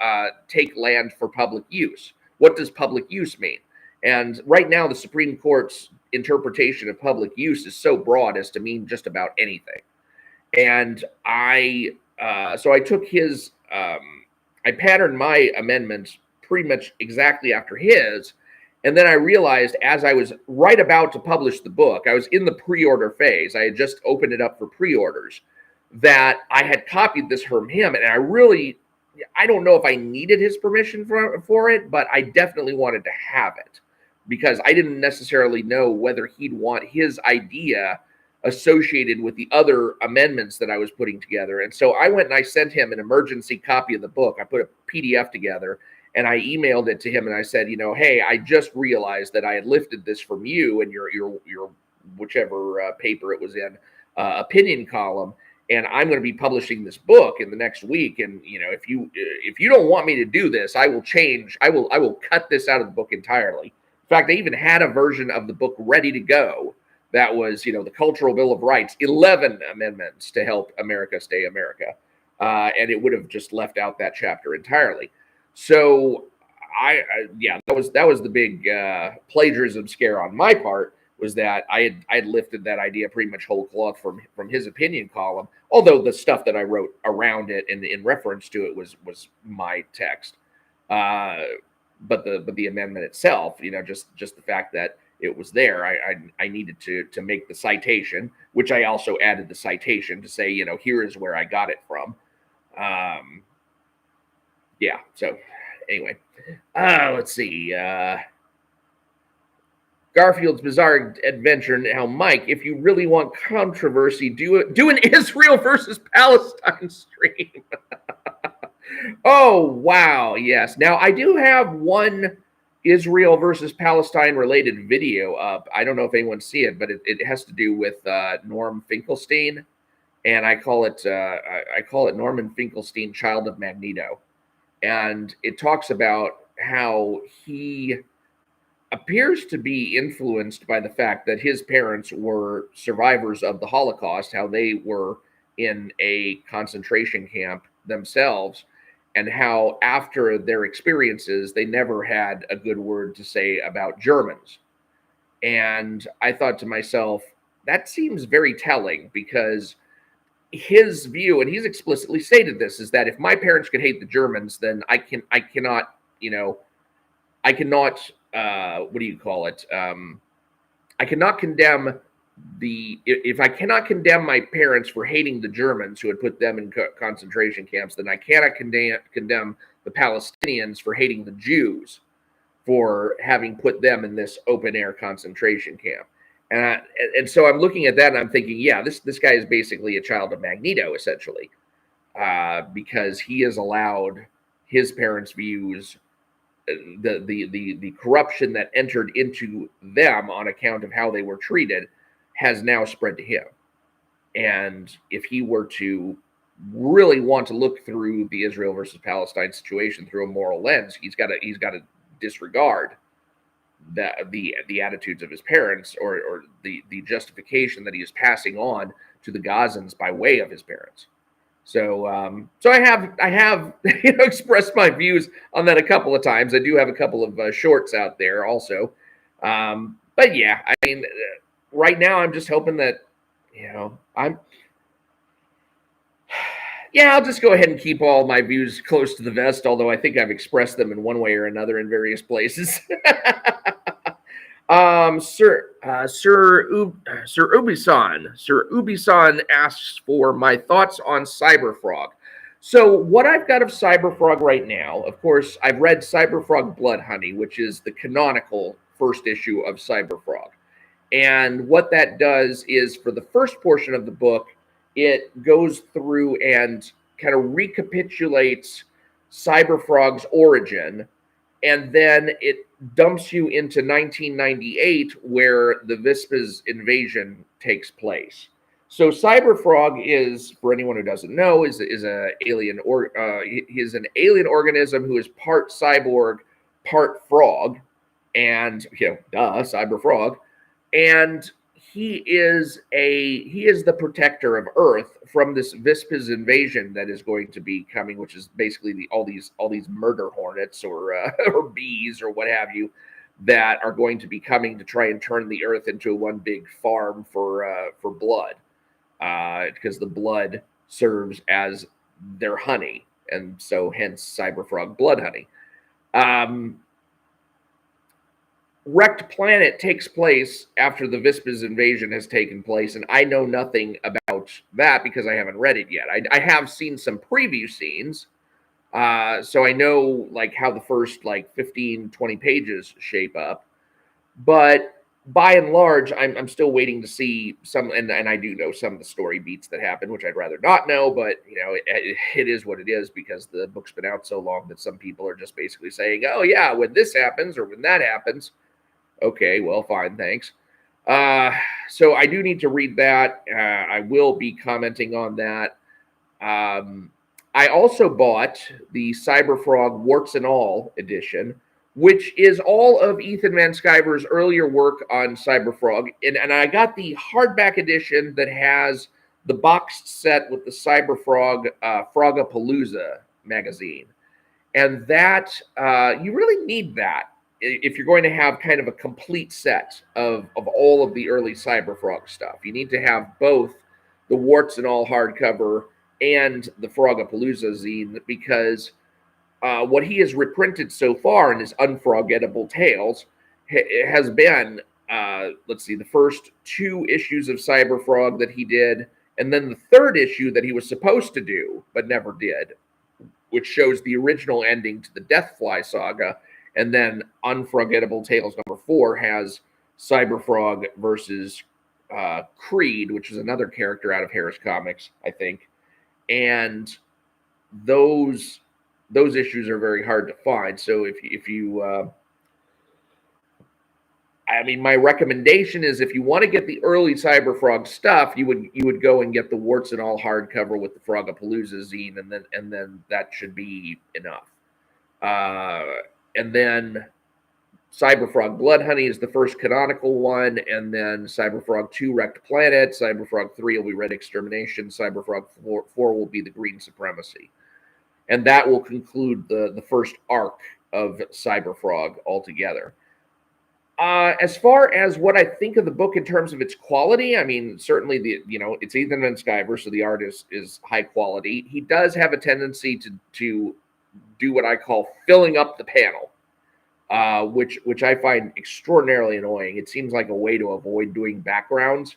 take land for public use. What does public use mean? And right now, the Supreme Court's interpretation of public use is so broad as to mean just about anything. And so I took his, I patterned my amendments pretty much exactly after his. And then I realized as I was right about to publish the book, I was in the pre-order phase. I had just opened it up for pre-orders, that I had copied this from him. And I don't know if I needed his permission for it, but I definitely wanted to have it because I didn't necessarily know whether he'd want his idea associated with the other amendments that I was putting together. And so I went and I sent him an emergency copy of the book. I put a PDF together and I emailed it to him and I said, hey, I just realized that I had lifted this from you and your whichever paper it was in, opinion column. And I'm going to be publishing this book in the next week. And if you don't want me to do this, I will cut this out of the book entirely. In fact, I even had a version of the book ready to go. That was, the Cultural Bill of Rights, 11 amendments to help America stay America. And it would have just left out that chapter entirely. So that was the big plagiarism scare on my part, was that I had lifted that idea pretty much whole cloth from his opinion column, although the stuff that I wrote around it and in reference to it was my text. But the amendment itself, just the fact that it was there, I needed to make the citation, which I also added the citation to say, here is where I got it from. Yeah. So anyway, let's see. Garfield's Bizarre Adventure. Now, Mike, if you really want controversy, do an Israel versus Palestine stream. Oh, wow. Yes. Now, I do have one Israel versus Palestine related video up. I don't know if anyone see it, but it has to do with Norm Finkelstein, and I call it Norman Finkelstein, Child of Magneto, and it talks about how he appears to be influenced by the fact that his parents were survivors of the Holocaust, how they were in a concentration camp themselves, and how after their experiences, they never had a good word to say about Germans. And I thought to myself, that seems very telling, because his view, and he's explicitly stated this, is that if my parents could hate the Germans, then I cannot, what do you call it? I cannot condemn if I cannot condemn my parents for hating the Germans who had put them in concentration camps, then I cannot condemn the Palestinians for hating the Jews for having put them in this open air concentration camp. And so I'm looking at that and I'm thinking, yeah, this guy is basically a child of Magneto, essentially, because he has allowed his parents' views, the corruption that entered into them on account of how they were treated, has now spread to him. And if he were to really want to look through the Israel versus Palestine situation through a moral lens, he's got to disregard the attitudes of his parents, or the justification that he is passing on to the Gazans by way of his parents. So I have expressed my views on that a couple of times. I do have a couple of shorts out there also, but yeah, I mean, right now I'm just hoping that I'll just go ahead and keep all my views close to the vest, although I think I've expressed them in one way or another in various places. Sir Ubisan asks for my thoughts on Cyberfrog. So what I've got of Cyberfrog right now, of course, I've read Cyberfrog Blood Honey, which is the canonical first issue of Cyberfrog. And what that does is, for the first portion of the book, it goes through and kind of recapitulates Cyberfrog's origin, and then it dumps you into 1998, where the Vispas invasion takes place. So Cyberfrog is, for anyone who doesn't know, is an alien organism who is part cyborg, part frog, and Cyberfrog, and he is the protector of Earth from this Vispas invasion that is going to be coming, which is basically all these murder hornets or bees or what have you, that are going to be coming to try and turn the Earth into one big farm for blood, because the blood serves as their honey, and so hence Cyberfrog Blood Honey. Wrecked Planet takes place after the Vispas invasion has taken place, and I know nothing about that because I haven't read it yet. I have seen some preview scenes, so I know how the first 15, 20 pages shape up. But by and large, I'm still waiting to see some, and I do know some of the story beats that happen, which I'd rather not know, but it is what it is, because the book's been out so long that some people are just basically saying, oh yeah, when this happens or when that happens. Okay, well, fine, thanks. So I do need to read that. I will be commenting on that. I also bought the Cyberfrog Warts and All edition, which is all of Ethan Van Sciver's earlier work on Cyberfrog. And I got the hardback edition that has the boxed set with the Cyberfrog Frogapalooza magazine. And that, you really need that if you're going to have kind of a complete set of all of the early Cyberfrog stuff. You need to have both the Warts and All hardcover and the Frogapalooza zine, because what he has reprinted so far in his Unforgettable Tales has been, the first 2 issues of Cyberfrog that he did, And then the third issue that he was supposed to do, but never did, which shows the original ending to the Deathfly saga. And then Unforgettable Tales #4 has Cyberfrog versus Creed, which is another character out of Harris Comics, I think. And those issues are very hard to find. So if you I mean, my recommendation is if you want to get the early Cyberfrog stuff, you would go and get the warts and all hardcover with the Frogapalooza zine, and then that should be enough. And then Cyberfrog Blood Honey is the first canonical one, and then Cyberfrog 2 Wrecked Planet, Cyberfrog 3 will be Red Extermination, Cyberfrog 4 will be the Green Supremacy. And that will conclude the first arc of Cyberfrog altogether. As far as what I think of the book in terms of its quality, I mean, certainly it's Ethan Van Sciver, so the art is high quality. He does have a tendency to do what I call filling up the panel, which I find extraordinarily annoying. It seems like a way to avoid doing backgrounds.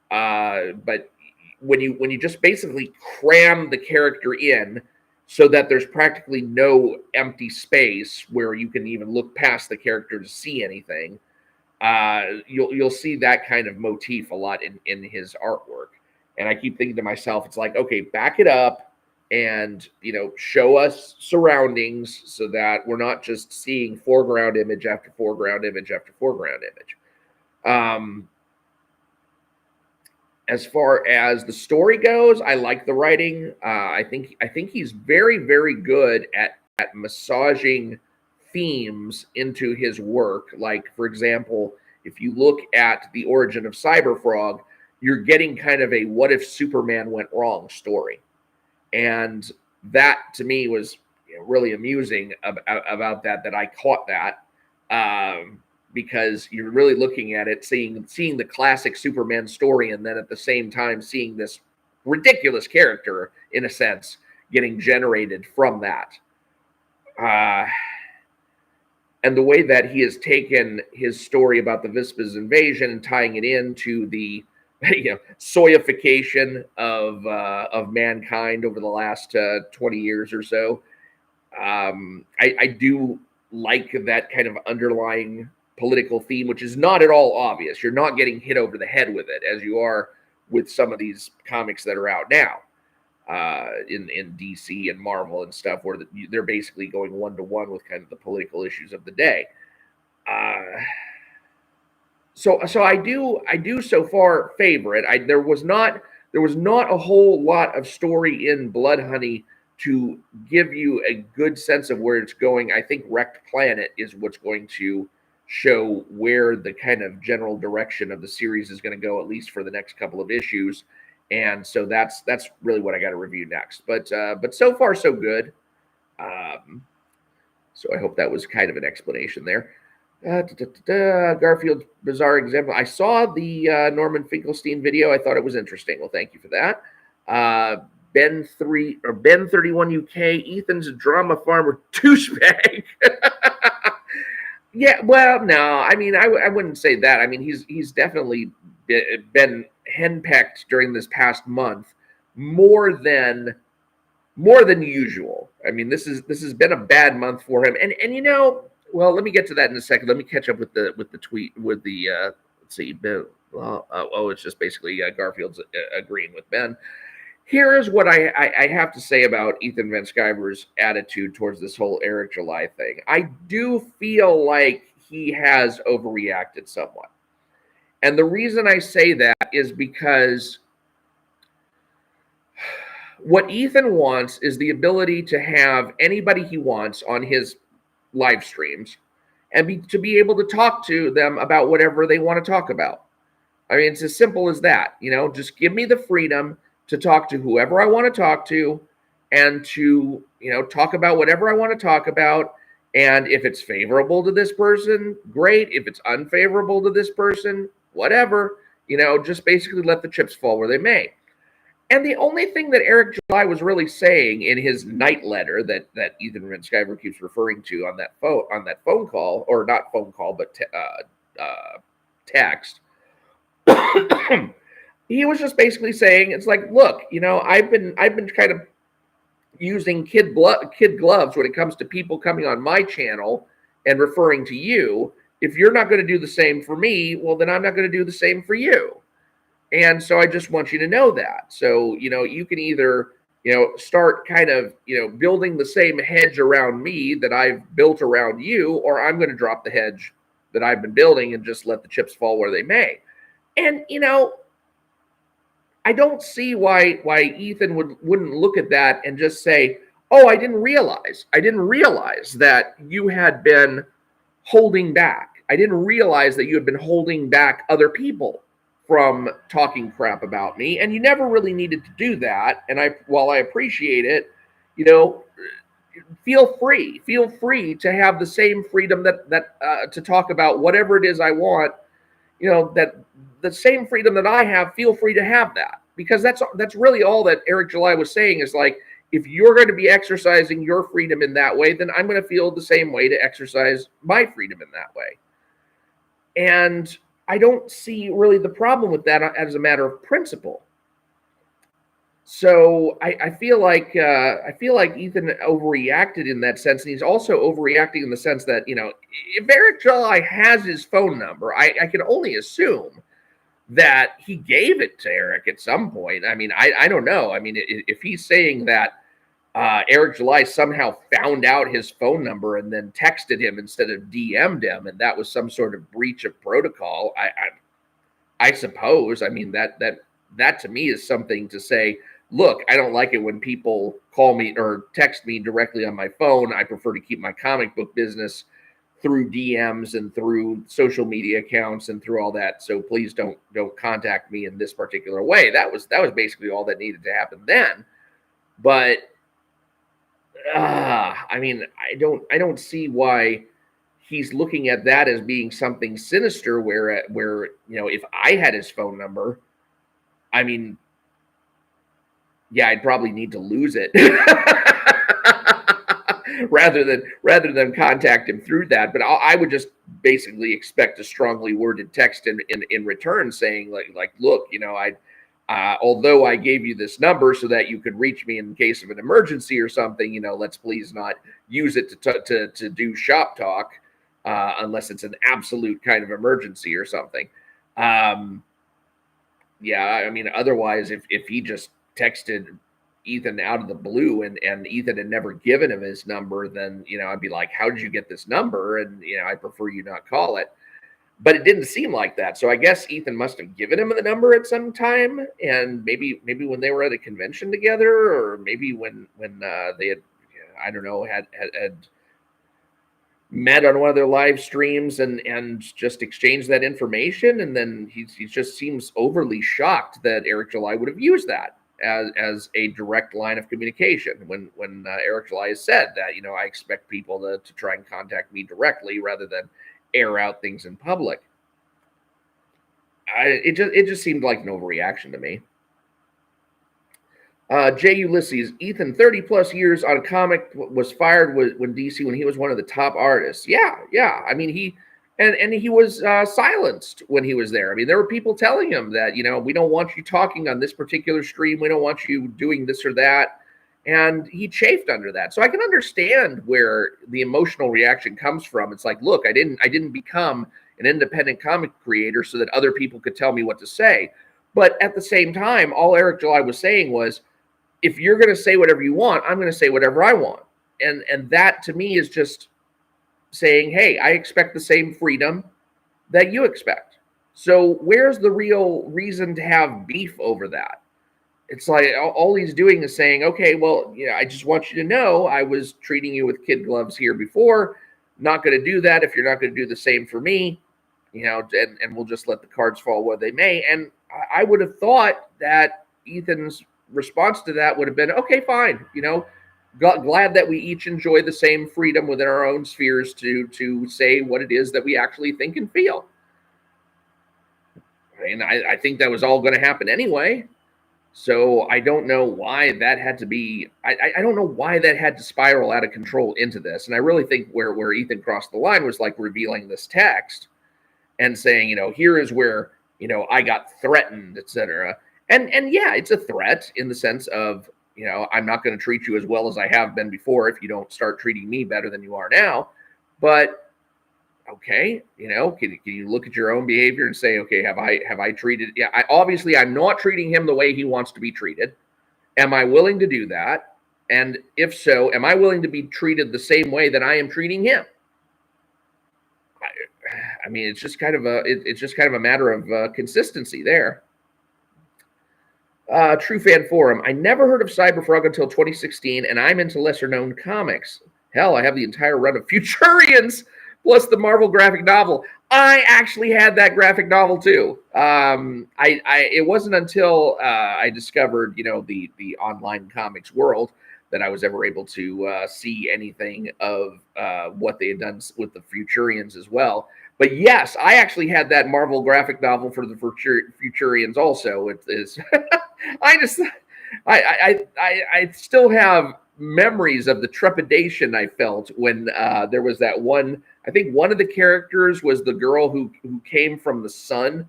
But when you just basically cram the character in so that there's practically no empty space where you can even look past the character to see anything, you'll see that kind of motif a lot in his artwork. And I keep thinking to myself, it's like, okay, back it up and show us surroundings so that we're not just seeing foreground image after foreground image after foreground image. As far as the story goes, I like the writing. I think he's very, very good at massaging themes into his work. Like, for example, if you look at the origin of Cyberfrog, you're getting kind of a what if Superman went wrong story. And that to me was really amusing about that I caught that. Because you're really looking at it, seeing the classic Superman story, and then at the same time seeing this ridiculous character, in a sense, getting generated from that. And the way that he has taken his story about the Vispa's invasion and tying it into the soyification of mankind over the last 20 years or so. I do like that kind of underlying political theme, which is not at all obvious. You're not getting hit over the head with it as you are with some of these comics that are out now in DC and Marvel and stuff, where they're basically going one-to-one with kind of the political issues of the day. So I do so far favor it. There was not a whole lot of story in Blood Honey to give you a good sense of where it's going. I think Wrecked Planet is what's going to show where the kind of general direction of the series is going to go, at least for the next couple of issues. And so that's really what I got to review next. But so far so good. So I hope that was kind of an explanation there. Garfield's bizarre example. I saw the Norman Finkelstein video. I thought it was interesting. Well, thank you for that. Ben 31 UK. Ethan's a drama farmer douchebag. Yeah, well, no, I mean, I wouldn't say that. I mean, he's definitely been henpecked during this past month more than usual. I mean, this has been a bad month for him, and well, let me get to that in a second. Let me catch up with the tweet with the let's see, Ben. It's just basically Garfield's agreeing with Ben. Here is what I have to say about Ethan Van Sciver's attitude towards this whole Eric July thing. I do feel like he has overreacted somewhat. And the reason I say that is because what Ethan wants is the ability to have anybody he wants on his live streams and to be able to talk to them about whatever they want to talk about. I mean, it's as simple as that. Just give me the freedom to talk to whoever I want to talk to and to, talk about whatever I want to talk about. And if it's favorable to this person, great. If it's unfavorable to this person, whatever, just basically let the chips fall where they may. And the only thing that Eric July was really saying in his night letter that Ethan Van Sciver keeps referring to on that phone call, or not phone call, but text, he was just basically saying, it's like, look, I've been kind of using kid gloves when it comes to people coming on my channel and referring to you. If you're not going to do the same for me, well, then I'm not going to do the same for you. And so I just want you to know that. So, you can either, start kind of, building the same hedge around me that I've built around you, or I'm going to drop the hedge that I've been building and just let the chips fall where they may. And, I don't see why Ethan wouldn't look at that and just say, "Oh, I didn't realize that you had been holding back. I didn't realize that you had been holding back other people from talking crap about me, and you never really needed to do that. And while I appreciate it, you know, feel free to have the same freedom that to talk about whatever it is I want. That the same freedom that I have, feel free to have that, because that's really all that Eric July was saying, is like, if you're going to be exercising your freedom in that way, then I'm going to feel the same way to exercise my freedom in that way. And I don't see really the problem with that as a matter of principle. So I feel like Ethan overreacted in that sense, and he's also overreacting in the sense that, if Eric July has his phone number, I can only assume that he gave it to Eric at some point. I mean, I don't know. I mean, if he's saying that Eric July somehow found out his phone number and then texted him instead of DM'd him, and that was some sort of breach of protocol, I suppose. I mean, that to me is something to say, look, I don't like it when people call me or text me directly on my phone. I prefer to keep my comic book business through DMs and through social media accounts and through all that. So please don't contact me in this particular way. That was basically all that needed to happen then. But I mean, I don't see why he's looking at that as being something sinister. Where if I had his phone number, I mean, yeah, I'd probably need to lose it rather than contact him through that. But I would just basically expect a strongly worded text in return saying like, look, although I gave you this number so that you could reach me in case of an emergency or something, let's please not use it to do shop talk unless it's an absolute kind of emergency or something. Yeah, I mean, otherwise, if he just texted Ethan out of the blue and Ethan had never given him his number, then, I'd be like, how did you get this number? And, I prefer you not call it. But it didn't seem like that. So I guess Ethan must have given him the number at some time. And maybe when they were at a convention together, or maybe when they had, I don't know, had met on one of their live streams and just exchanged that information. And then he just seems overly shocked that Eric July would have used that as a direct line of communication when Eric July has said that, I expect people to try and contact me directly rather than air out things in public. It just seemed like an overreaction to me. J. Ulysses, Ethan, 30 plus years on comic, was fired when DC when he was one of the top artists. Yeah. I mean, he was silenced when he was there. I mean, there were people telling him that, we don't want you talking on this particular stream. We don't want you doing this or that. And he chafed under that. So I can understand where the emotional reaction comes from. It's like, look, I didn't become an independent comic creator so that other people could tell me what to say. But at the same time, all Eric July was saying was, if you're going to say whatever you want, I'm going to say whatever I want. And that to me is just saying, hey, I expect the same freedom that you expect. So where's the real reason to have beef over that? It's like all he's doing is saying, okay, well, I just want you to know I was treating you with kid gloves here before. Not going to do that if you're not going to do the same for me, and we'll just let the cards fall where they may. And I would have thought that Ethan's response to that would have been, okay, fine. Glad that we each enjoy the same freedom within our own spheres to say what it is that we actually think and feel. And I think that was all going to happen anyway. So I don't know why that had to be, I don't know why that had to spiral out of control into this. And I really think where Ethan crossed the line was like revealing this text and saying, here is where I got threatened, etc. And yeah, it's a threat in the sense of, I'm not going to treat you as well as I have been before if you don't start treating me better than you are now. But okay, can you look at your own behavior and say, okay, have I treated? Yeah, obviously I'm not treating him the way he wants to be treated. Am I willing to do that? And if so, am I willing to be treated the same way that I am treating him? I mean, it's just kind of a matter of consistency there. True Fan Forum. I never heard of Cyberfrog until 2016, and I'm into lesser known comics. Hell, I have the entire run of Futurians plus the Marvel graphic novel. I actually had that graphic novel too. It wasn't until I discovered, the online comics world that I was ever able to see anything of what they had done with the Futurians as well. But yes, I actually had that Marvel graphic novel for the Futurians also. It is. I still have memories of the trepidation I felt when there was that one. I think one of the characters was the girl who came from the sun,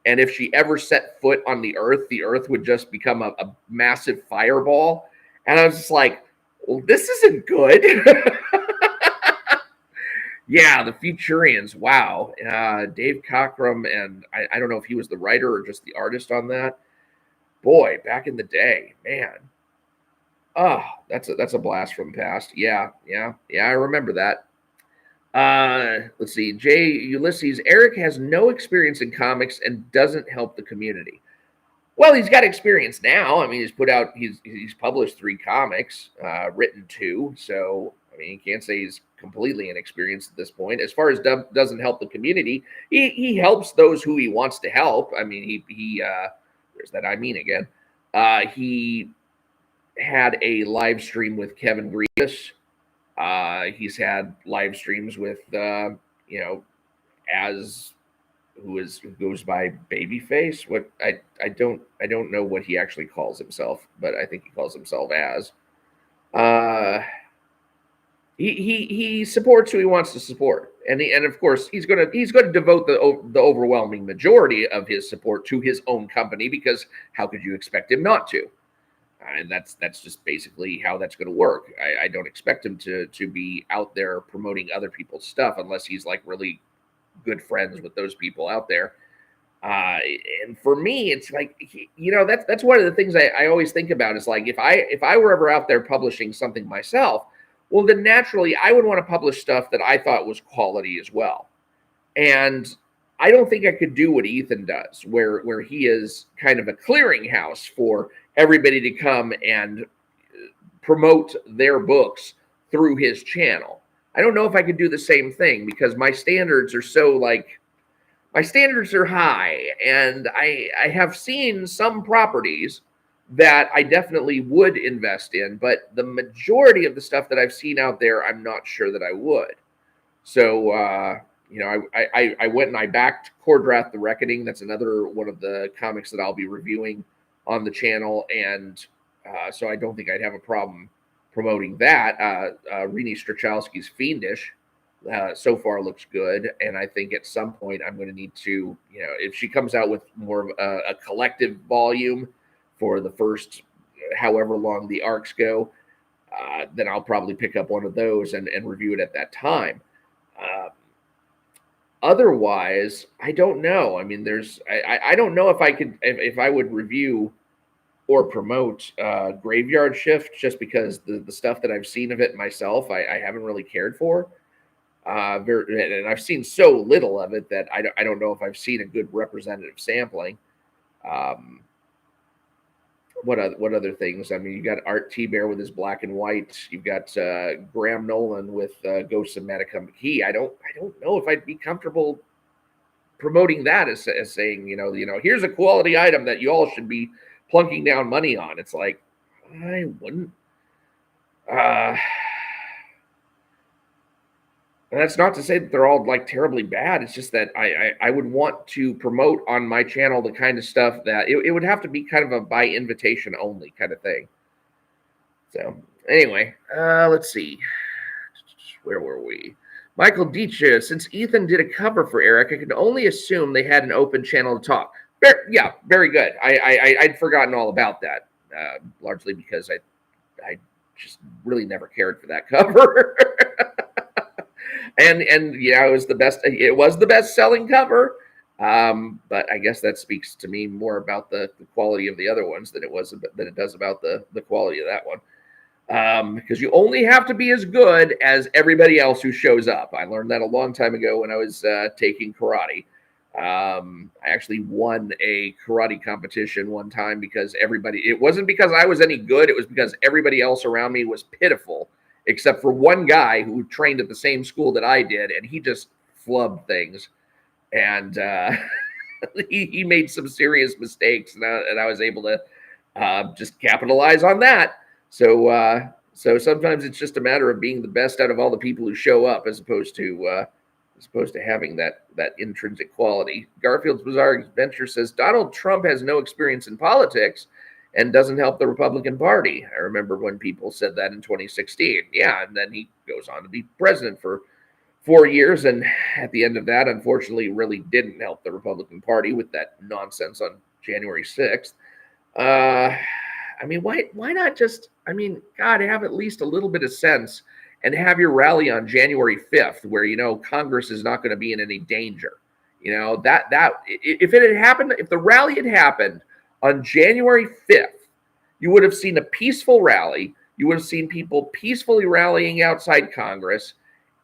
and if she ever set foot on the earth would just become a massive fireball. And I was just like, well, this isn't good. Yeah, the Futurians. Wow. Dave Cockrum, and I don't know if he was the writer or just the artist on that. Boy, back in the day, man. Oh, that's a blast from the past. Yeah, I remember that. Let's see. Jay Ulysses. Eric has no experience in comics and doesn't help the community. Well, he's got experience now. I mean, he's published 3 comics, written 2. So I mean, you can't say he's completely inexperienced at this point. As far as doesn't help the community, he helps those who he wants to help. I mean, he there's that I mean again. He had a live stream with Kevin Grievous. He's had live streams with as who goes by Babyface. What I don't know what he actually calls himself, but I think he calls himself as. He supports who he wants to support, and of course he's gonna devote the overwhelming majority of his support to his own company, because how could you expect him not to? And that's just basically how that's going to work. I don't expect him to be out there promoting other people's stuff unless he's like really good friends with those people out there. And for me, it's like, that's one of the things I always think about is like, if I were ever out there publishing something myself, well, then naturally I would want to publish stuff that I thought was quality as well. And I don't think I could do what Ethan does, where he is kind of a clearinghouse for everybody to come and promote their books through his channel. I don't know if I could do the same thing, because my standards are my standards are high, and I have seen some properties that I definitely would invest in, but the majority of the stuff that I've seen out there, I'm not sure that I would. So, I went and I backed Kordrath the Reckoning. That's another one of the comics that I'll be reviewing on the channel, and so I don't think I'd have a problem promoting that. Rini Strachowski's Fiendish so far looks good, and I think at some point I'm going to need to, if she comes out with more of a collective volume for the first however long the arcs go, then I'll probably pick up one of those and review it at that time. Otherwise, I don't know. I mean, I don't know if I would review or promote Graveyard Shift, just because the stuff that I've seen of it myself, I haven't really cared for. And I've seen so little of it that I don't know if I've seen a good representative sampling. What other things? I mean, you got Art T Bear with his black and white. You've got Graham Nolan with Ghosts of Metacom Key. I don't know if I'd be comfortable promoting that as saying, here's a quality item that you all should be plunking down money on. It's like, I wouldn't. And that's not to say that they're all like terribly bad. It's just that I would want to promote on my channel the kind of stuff that it would have to be kind of a by invitation only kind of thing. So anyway, let's see. Where were we? Michael Deitch, since Ethan did a cover for Eric, I can only assume they had an open channel to talk. Yeah, very good. I'd forgotten all about that, largely because I just really never cared for that cover. and yeah, it was the best. It was the best selling cover. But I guess that speaks to me more about the quality of the other ones than it does about the quality of that one. Because you only have to be as good as everybody else who shows up. I learned that a long time ago when I was taking karate. I actually won a karate competition one time because it wasn't because I was any good, it was because everybody else around me was pitiful, except for one guy who trained at the same school that I did, and he just flubbed things. And he made some serious mistakes, and I was able to just capitalize on that. So sometimes it's just a matter of being the best out of all the people who show up, as opposed to having that intrinsic quality. Garfield's Bizarre Adventure says Donald Trump has no experience in politics and doesn't help the Republican Party. I remember when people said that in 2016. Yeah, and then he goes on to be president for 4 years, and at the end of that, unfortunately, really didn't help the Republican Party with that nonsense on January 6th. I mean, why not just, I mean, God, have at least a little bit of sense and have your rally on January 5th where, Congress is not going to be in any danger. That if it had happened, if the rally had happened on January 5th, you would have seen a peaceful rally. You would have seen people peacefully rallying outside Congress,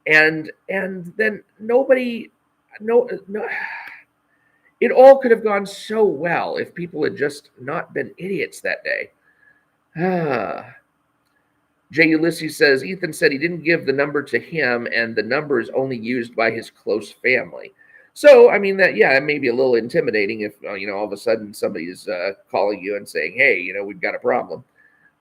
and then nobody, no, it all could have gone so well if people had just not been idiots that day. Jay Ulysses says, Ethan said he didn't give the number to him, and the number is only used by his close family. So, I mean, it may be a little intimidating if, all of a sudden somebody's calling you and saying, hey, we've got a problem.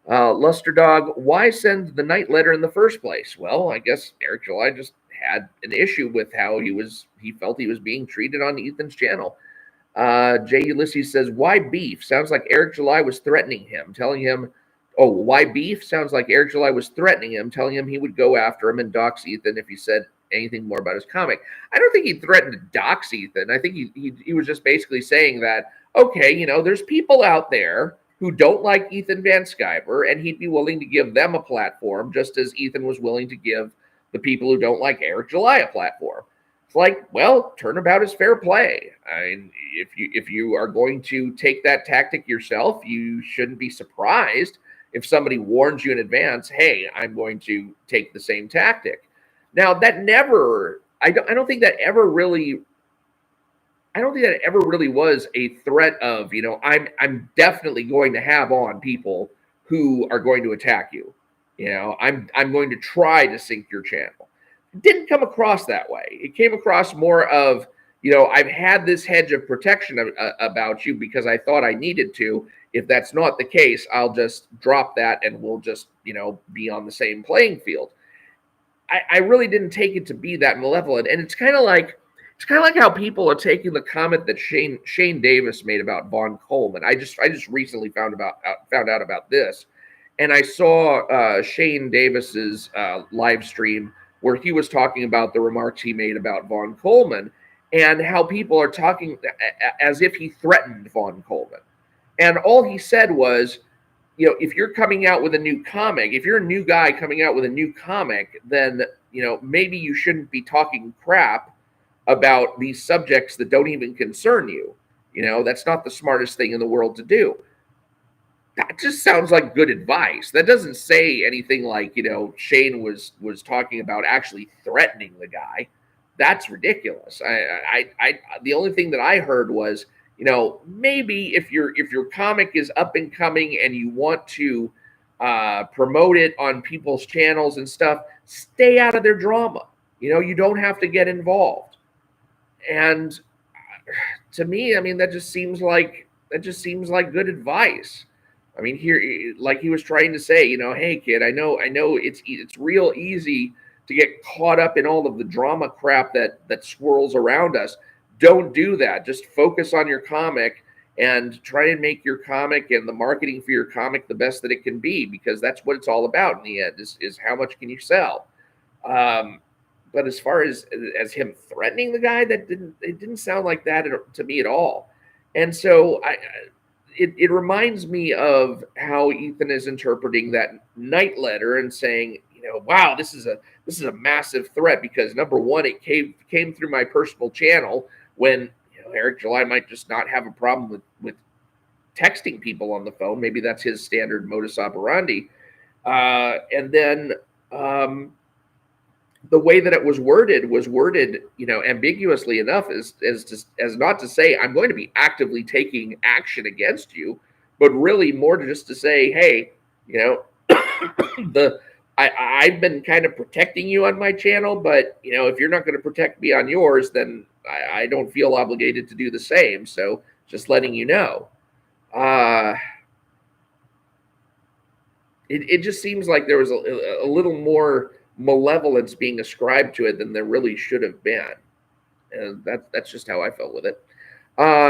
Luster Dog, why send the night letter in the first place? Well, I guess Eric July just had an issue with how he felt he was being treated on Ethan's channel. Jay Ulysses says, why beef? Sounds like Eric July was threatening him, telling him, why beef? Sounds like Eric July was threatening him, telling him he would go after him and dox Ethan if he said anything more about his comic. I don't think he threatened to dox Ethan. I think he was just basically saying that, okay, there's people out there who don't like Ethan Van Sciver, and he'd be willing to give them a platform, just as Ethan was willing to give the people who don't like Eric July a platform. It's like, well, turnabout is fair play. I mean, if you are going to take that tactic yourself, you shouldn't be surprised if somebody warns you in advance, hey, I'm going to take the same tactic. Now, that never, I don't think that ever really was a threat of, I'm definitely going to have on people who are going to attack you. I'm going to try to sink your channel. It didn't come across that way. It came across more of, I've had this hedge of protection about you because I thought I needed to. If that's not the case, I'll just drop that and we'll just, be on the same playing field. I really didn't take it to be that malevolent. And it's kind of like how people are taking the comment that Shane Davis made about Vaughn Coleman. I just recently found out about this, and I saw Shane Davis's live stream where he was talking about the remarks he made about Vaughn Coleman and how people are talking as if he threatened Vaughn Coleman. And all he said was, if you're coming out with a new comic, if you're a new guy coming out with a new comic, then, maybe you shouldn't be talking crap about these subjects that don't even concern you. That's not the smartest thing in the world to do. That just sounds like good advice. That doesn't say anything like, Shane was talking about actually threatening the guy. That's ridiculous. The only thing that I heard was, maybe if your comic is up and coming and you want to promote it on people's channels and stuff, stay out of their drama. You don't have to get involved. And to me, I mean, that just seems like good advice. I mean, here, like he was trying to say, hey kid, I know it's real easy to get caught up in all of the drama crap that swirls around us. Don't do that. Just focus on your comic and try and make your comic and the marketing for your comic the best that it can be, because that's what it's all about in the end is how much can you sell. But but as far as him threatening the guy, it didn't sound like that to me at all. And so it reminds me of how Ethan is interpreting that night letter and saying, wow, this is a massive threat because number one, it came through my personal channel when Eric July might just not have a problem with texting people on the phone. Maybe that's his standard modus operandi. And then the way that it was worded, ambiguously enough as not to say I'm going to be actively taking action against you, but really more just to say, hey, I've been kind of protecting you on my channel, but if you're not going to protect me on yours, then I don't feel obligated to do the same. So just letting you know. It just seems like there was a little more malevolence being ascribed to it than there really should have been. And that's just how I felt with it.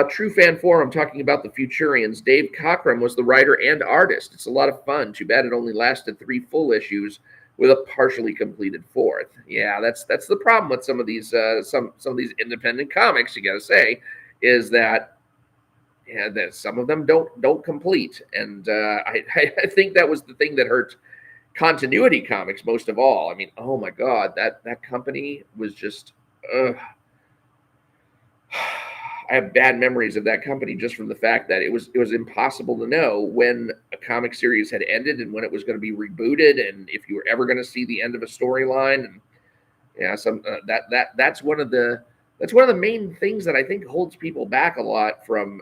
True Fan Forum talking about the Futurians. Dave Cockrum was the writer and artist. It's a lot of fun. Too bad it only lasted 3 full issues with a partially completed 4th. Yeah, that's the problem with some of these some of these independent comics. You got to say is that that some of them don't complete, and I think that was the thing that hurt Continuity Comics most of all. I mean, oh my God, that company was just. I have bad memories of that company just from the fact that it was impossible to know when a comic series had ended and when it was going to be rebooted, and if you were ever going to see the end of a storyline. And yeah, that's one of the main things that I think holds people back a lot from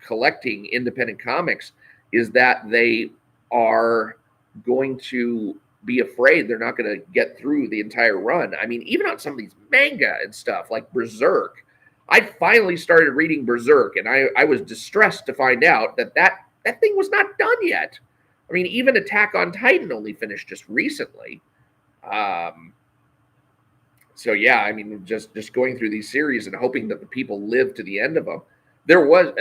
collecting independent comics is that they are going to be afraid they're not going to get through the entire run. I mean, even on some of these manga and stuff like Berserk. I finally started reading Berserk, and I was distressed to find out that thing was not done yet. I mean, even Attack on Titan only finished just recently. So yeah, I mean, just going through these series and hoping that the people live to the end of them. There was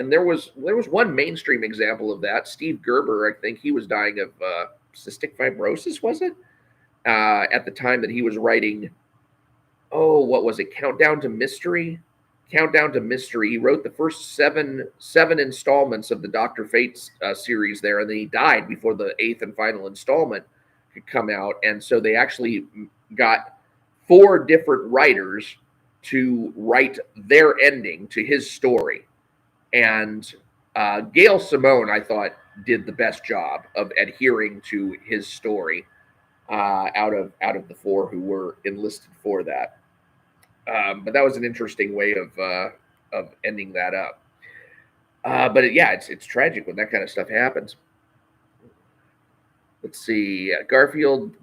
one mainstream example of that. Steve Gerber, I think he was dying of cystic fibrosis, was it? At the time that he was writing, what was it? Countdown to Mystery. He wrote the first seven installments of the Dr. Fate series there, and then he died before the 8th and final installment could come out. And so they actually got 4 different writers to write their ending to his story. And Gail Simone, I thought, did the best job of adhering to his story out of the 4 who were enlisted for that. But that was an interesting way of ending that up. But it's tragic when that kind of stuff happens. Let's see. Garfield's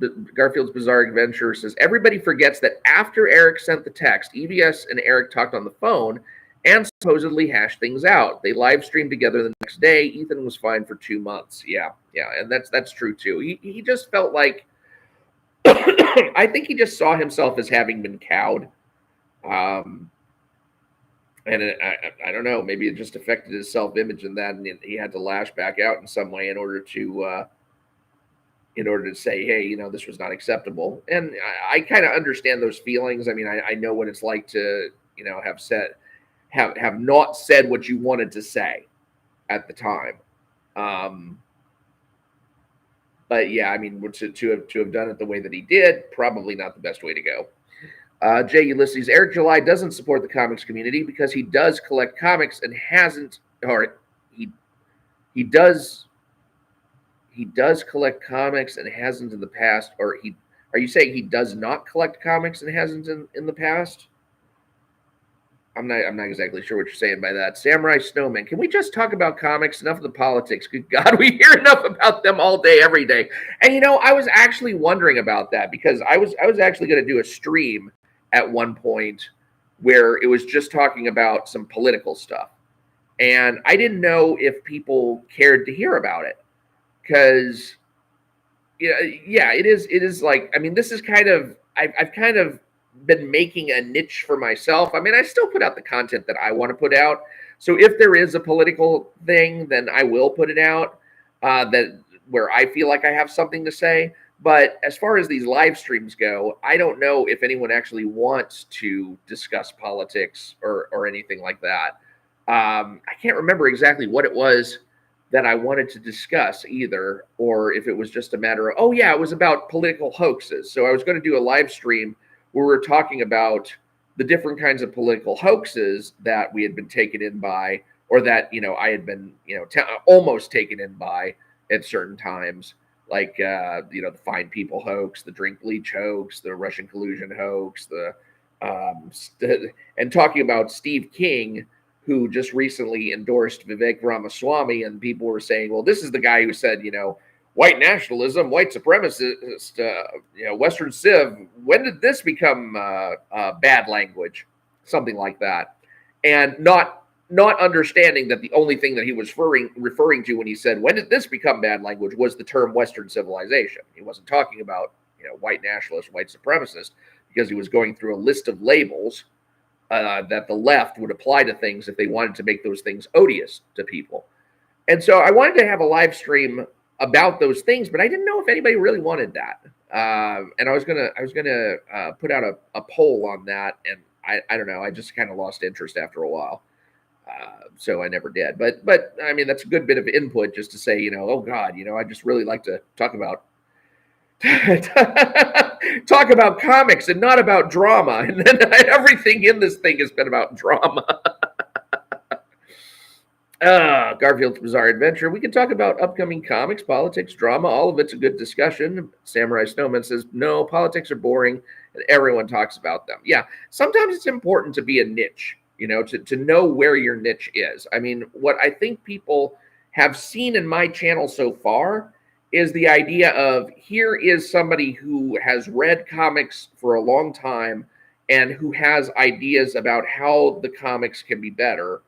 Bizarre Adventure says, everybody forgets that after Eric sent the text, EVS and Eric talked on the phone and supposedly hashed things out. They live streamed together the next day. Ethan was fine for 2 months. Yeah, and that's true too. He just felt like I think he just saw himself as having been cowed. And I don't know, maybe it just affected his self-image in that, and he had to lash back out in some way in order to say, hey, this was not acceptable. And I kind of understand those feelings. I mean, I know what it's like to, have not said what you wanted to say at the time. But yeah, I mean, to have done it the way that he did, probably not the best way to go. Jay Ulysses, Eric July doesn't support the comics community because he does collect comics and hasn't, or he does collect comics and hasn't in the past, or are you saying he does not collect comics and hasn't in the past? I'm not exactly sure what you're saying by that. Samurai Snowman, can we just talk about comics? Enough of the politics. Good God, we hear enough about them all day, every day. And I was actually wondering about that because I was actually going to do a stream at one point where it was just talking about some political stuff. And I didn't know if people cared to hear about it. Because it is like, I mean, this is kind of, I've kind of been making a niche for myself. I mean, I still put out the content that I want to put out. So if there is a political thing, then I will put it out that where I feel like I have something to say. But as far as these live streams go, I don't know if anyone actually wants to discuss politics or anything like that. I can't remember exactly what it was that I wanted to discuss either, or if it was just a matter of, oh, yeah, it was about political hoaxes. So I was going to do a live stream where we were talking about the different kinds of political hoaxes that we had been taken in by, or that, I had been, almost taken in by at certain times, like, the fine people hoax, the drink bleach hoax, the Russian collusion hoax, and talking about Steve King, who just recently endorsed Vivek Ramaswamy, and people were saying, well, this is the guy who said, white nationalism, white supremacist, Western Civ. When did this become bad language? Something like that. And not understanding that the only thing that he was referring to when he said, when did this become bad language, was the term Western civilization. He wasn't talking about, white nationalist, white supremacist, because he was going through a list of labels that the left would apply to things if they wanted to make those things odious to people. And so I wanted to have a live stream about those things, but I didn't know if anybody really wanted that. And I was gonna put out a poll on that, and I don't know. I just kind of lost interest after a while, so I never did. But I mean, that's a good bit of input just to say, oh God, I just really like to talk about talk about comics and not about drama, and then everything in this thing has been about drama. Garfield's Bizarre Adventure. We can talk about upcoming comics, politics, drama. All of it's a good discussion. Samurai Snowman says, no, politics are boring and everyone talks about them. Yeah, sometimes it's important to be a niche, to know where your niche is. I mean, what I think people have seen in my channel so far is the idea of, here is somebody who has read comics for a long time and who has ideas about how the comics can be better,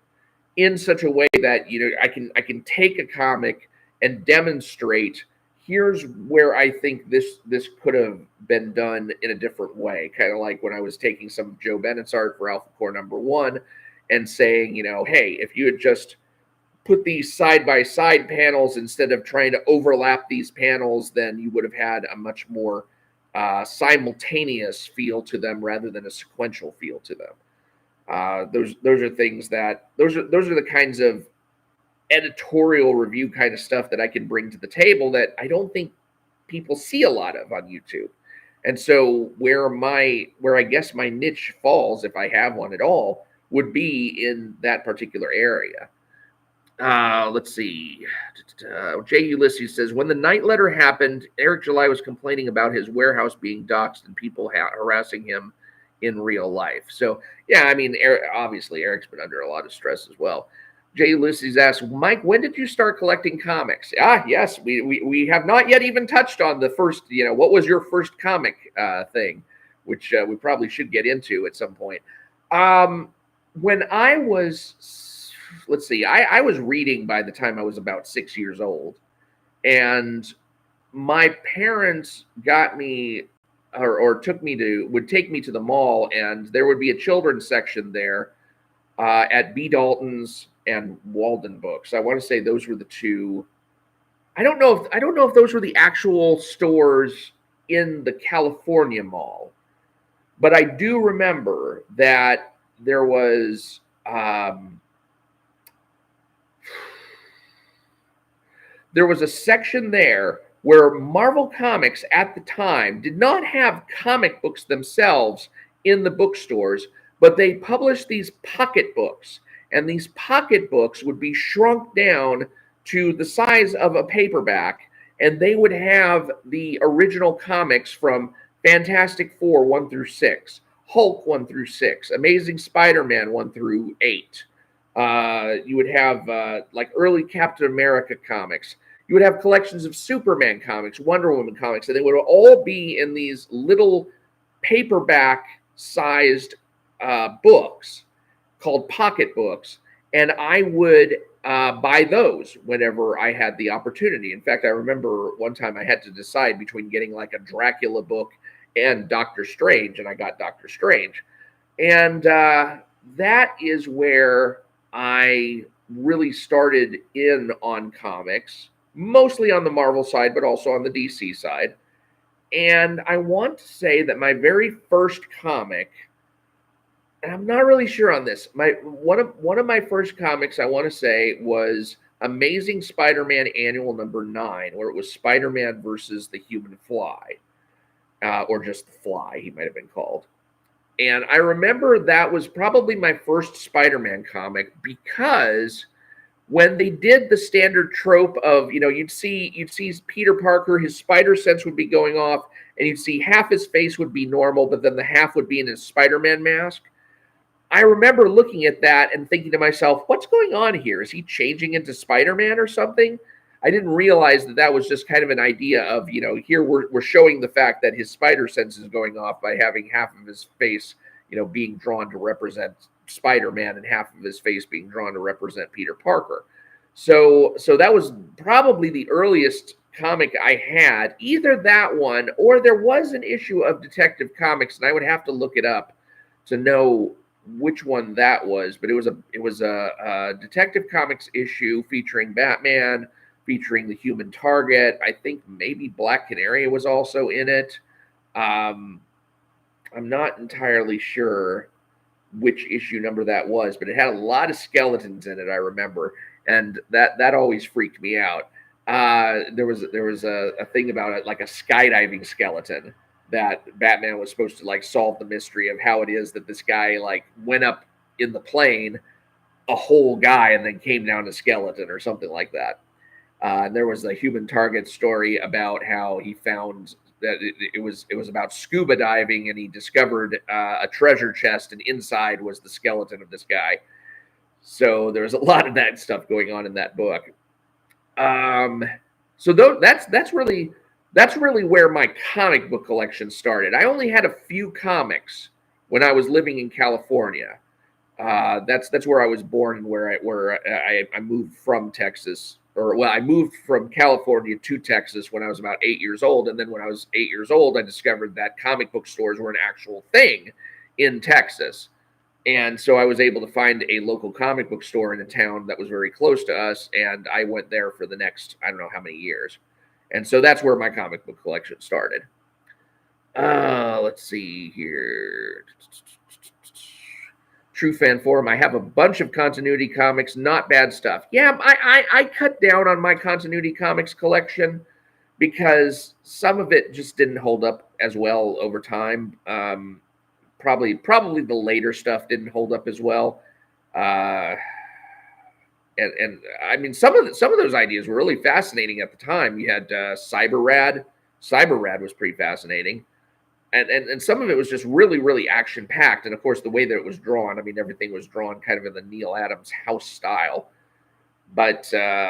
in such a way that I can take a comic and demonstrate, here's where I think this could have been done in a different way. Kind of like when I was taking some of Joe Bennett's art for Alpha Core #1 and saying, hey, if you had just put these side by side panels instead of trying to overlap these panels, then you would have had a much more simultaneous feel to them rather than a sequential feel to them. Those are things that those are the kinds of editorial review kind of stuff that I can bring to the table that I don't think people see a lot of on YouTube. And so where I guess my niche falls, if I have one at all, would be in that particular area. Let's see. Jay Ulysses says, when the Night Letter happened, Eric July was complaining about his warehouse being doxxed and people harassing him in real life. So, yeah, I mean, obviously Eric's been under a lot of stress as well. Jay Ulysses asks, Mike, when did you start collecting comics? Yes, we have not yet even touched on the first, what was your first comic thing, which we probably should get into at some point. When I was, let's see, I was reading by the time I was about 6 years old, and my parents got me or would take me to the mall, and there would be a children's section there at B. Dalton's and Walden Books. I want to say those were the two. I don't know if those were the actual stores in the California mall, but I do remember that there was a section there where Marvel Comics at the time did not have comic books themselves in the bookstores, but they published these pocket books. And these pocket books would be shrunk down to the size of a paperback, and they would have the original comics from Fantastic Four 1 through 6, Hulk 1 through 6, Amazing Spider-Man 1 through 8. You would have like early Captain America comics. You would have collections of Superman comics, Wonder Woman comics, and they would all be in these little paperback-sized books called pocket books, and I would buy those whenever I had the opportunity. In fact, I remember one time I had to decide between getting like a Dracula book and Doctor Strange, and I got Doctor Strange. And that is where I really started in on comics, mostly on the Marvel side, but also on the DC side. And I want to say that my very first comic, and I'm not really sure on this. One of my first comics I want to say was Amazing Spider-Man Annual Number 9, where it was Spider-Man versus the Human Fly, or just the Fly, he might have been called. And I remember that was probably my first Spider-Man comic because when they did the standard trope of, you'd see Peter Parker, his spider sense would be going off, and you'd see half his face would be normal, but then the half would be in his Spider-Man mask. I remember looking at that and thinking to myself, what's going on here? Is he changing into Spider-Man or something? I didn't realize that that was just kind of an idea of, here we're showing the fact that his spider sense is going off by having half of his face, being drawn to represent Spider-Man and half of his face being drawn to represent Peter Parker. So that was probably the earliest comic I had, either that one or there was an issue of Detective Comics, and I would have to look it up to know which one that was, but it was a Detective Comics issue featuring Batman, featuring the Human Target. I think maybe Black Canary was also in it. I'm not entirely sure which issue number that was, but it had a lot of skeletons in it, I remember, and that always freaked me out. There was a thing about it, like a skydiving skeleton, that Batman was supposed to like solve the mystery of how it is that this guy like went up in the plane, a whole guy, and then came down a skeleton or something like that. And there was a Human Target story about how he found that it was about scuba diving, and he discovered a treasure chest, and inside was the skeleton of this guy. So there was a lot of that stuff going on in that book. So that's really where my comic book collection started. I only had a few comics when I was living in California. That's where I was born and where I moved from Texas, I moved from California to Texas when I was about 8 years old. And then when I was 8 years old, I discovered that comic book stores were an actual thing in Texas. And so I was able to find a local comic book store in a town that was very close to us. And I went there for the next, I don't know how many years. And so that's where my comic book collection started. Let's see here. True Fan Forum. I have a bunch of continuity comics, not bad stuff. Yeah, I cut down on my continuity comics collection because some of it just didn't hold up as well over time. Probably the later stuff didn't hold up as well. And I mean, some of those ideas were really fascinating at the time. You had Cyber Rad. Cyber Rad was pretty fascinating. And some of it was just really, really action packed. And of course, the way that it was drawn, I mean, everything was drawn kind of in the Neil Adams house style. But yeah,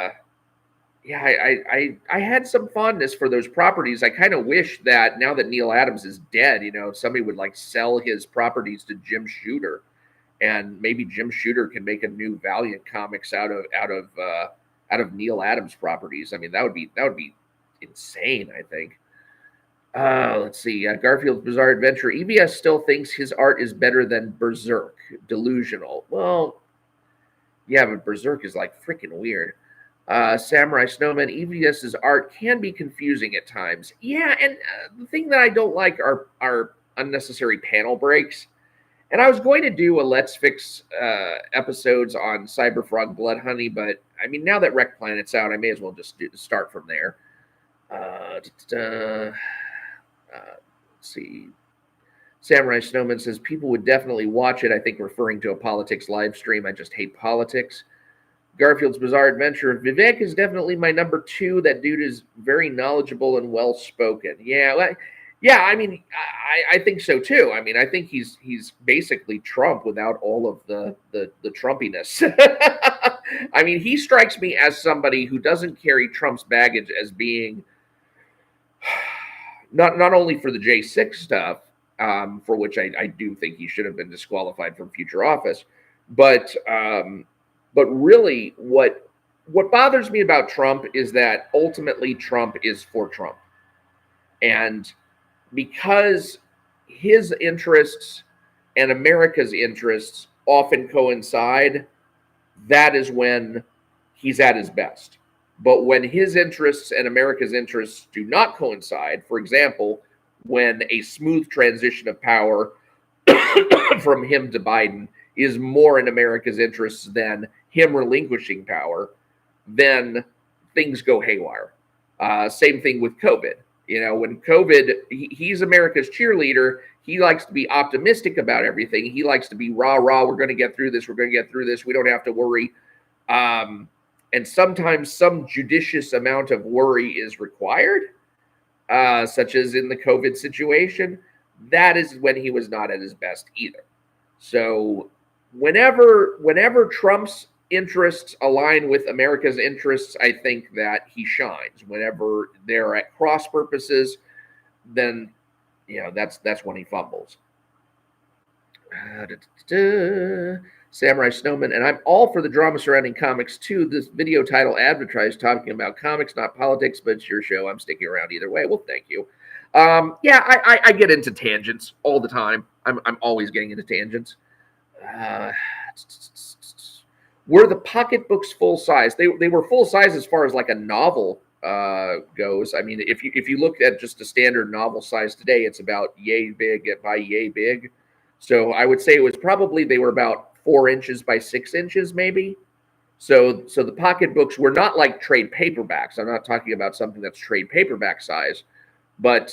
I had some fondness for those properties. I kind of wish that now that Neil Adams is dead, somebody would like sell his properties to Jim Shooter, and maybe Jim Shooter can make a new Valiant Comics out of Neil Adams properties. I mean, that would be insane, I think. Let's see. Garfield's Bizarre Adventure. EBS still thinks his art is better than Berserk. Delusional. Well, yeah, but Berserk is like freaking weird. Samurai Snowman. EBS's art can be confusing at times. Yeah, and the thing that I don't like are unnecessary panel breaks. And I was going to do a Let's Fix episodes on Cyberfrog Blood Honey, but I mean, now that Wreck Planet's out, I may as well just start from there. Let's see. Samurai Snowman says people would definitely watch it. I think referring to a politics live stream. I just hate politics. Garfield's Bizarre Adventure. Vivek is definitely my number 2. That dude is very knowledgeable and well spoken. Yeah, I mean, I think so too. I mean, I think he's basically Trump without all of the Trumpiness. I mean, he strikes me as somebody who doesn't carry Trump's baggage as being not only for the J6 stuff, for which I do think he should have been disqualified from future office, but really what bothers me about Trump is that ultimately Trump is for Trump. And because his interests and America's interests often coincide, that is when he's at his best. But when his interests and America's interests do not coincide, for example, when a smooth transition of power from him to Biden is more in America's interests than him relinquishing power, then things go haywire. Same thing with COVID. When COVID, he's America's cheerleader. He likes to be optimistic about everything. He likes to be rah, rah, we're going to get through this. We're going to get through this. We don't have to worry. And sometimes some judicious amount of worry is required, such as in the COVID situation. That is when he was not at his best either. So whenever Trump's interests align with America's interests, I think that he shines. Whenever they're at cross purposes, then that's when he fumbles. Samurai Snowman, and I'm all for the drama surrounding comics too. This video title advertised talking about comics, not politics, but it's your show. I'm sticking around either way. Well, thank you. I get into tangents all the time. I'm always getting into tangents. Were the pocketbooks full size? They were full size as far as like a novel goes. I mean, if you look at just a standard novel size today, it's about yay big by yay big. So I would say it was probably, they were about 4 inches by 6 inches, maybe. So the pocketbooks were not like trade paperbacks. I'm not talking about something that's trade paperback size, but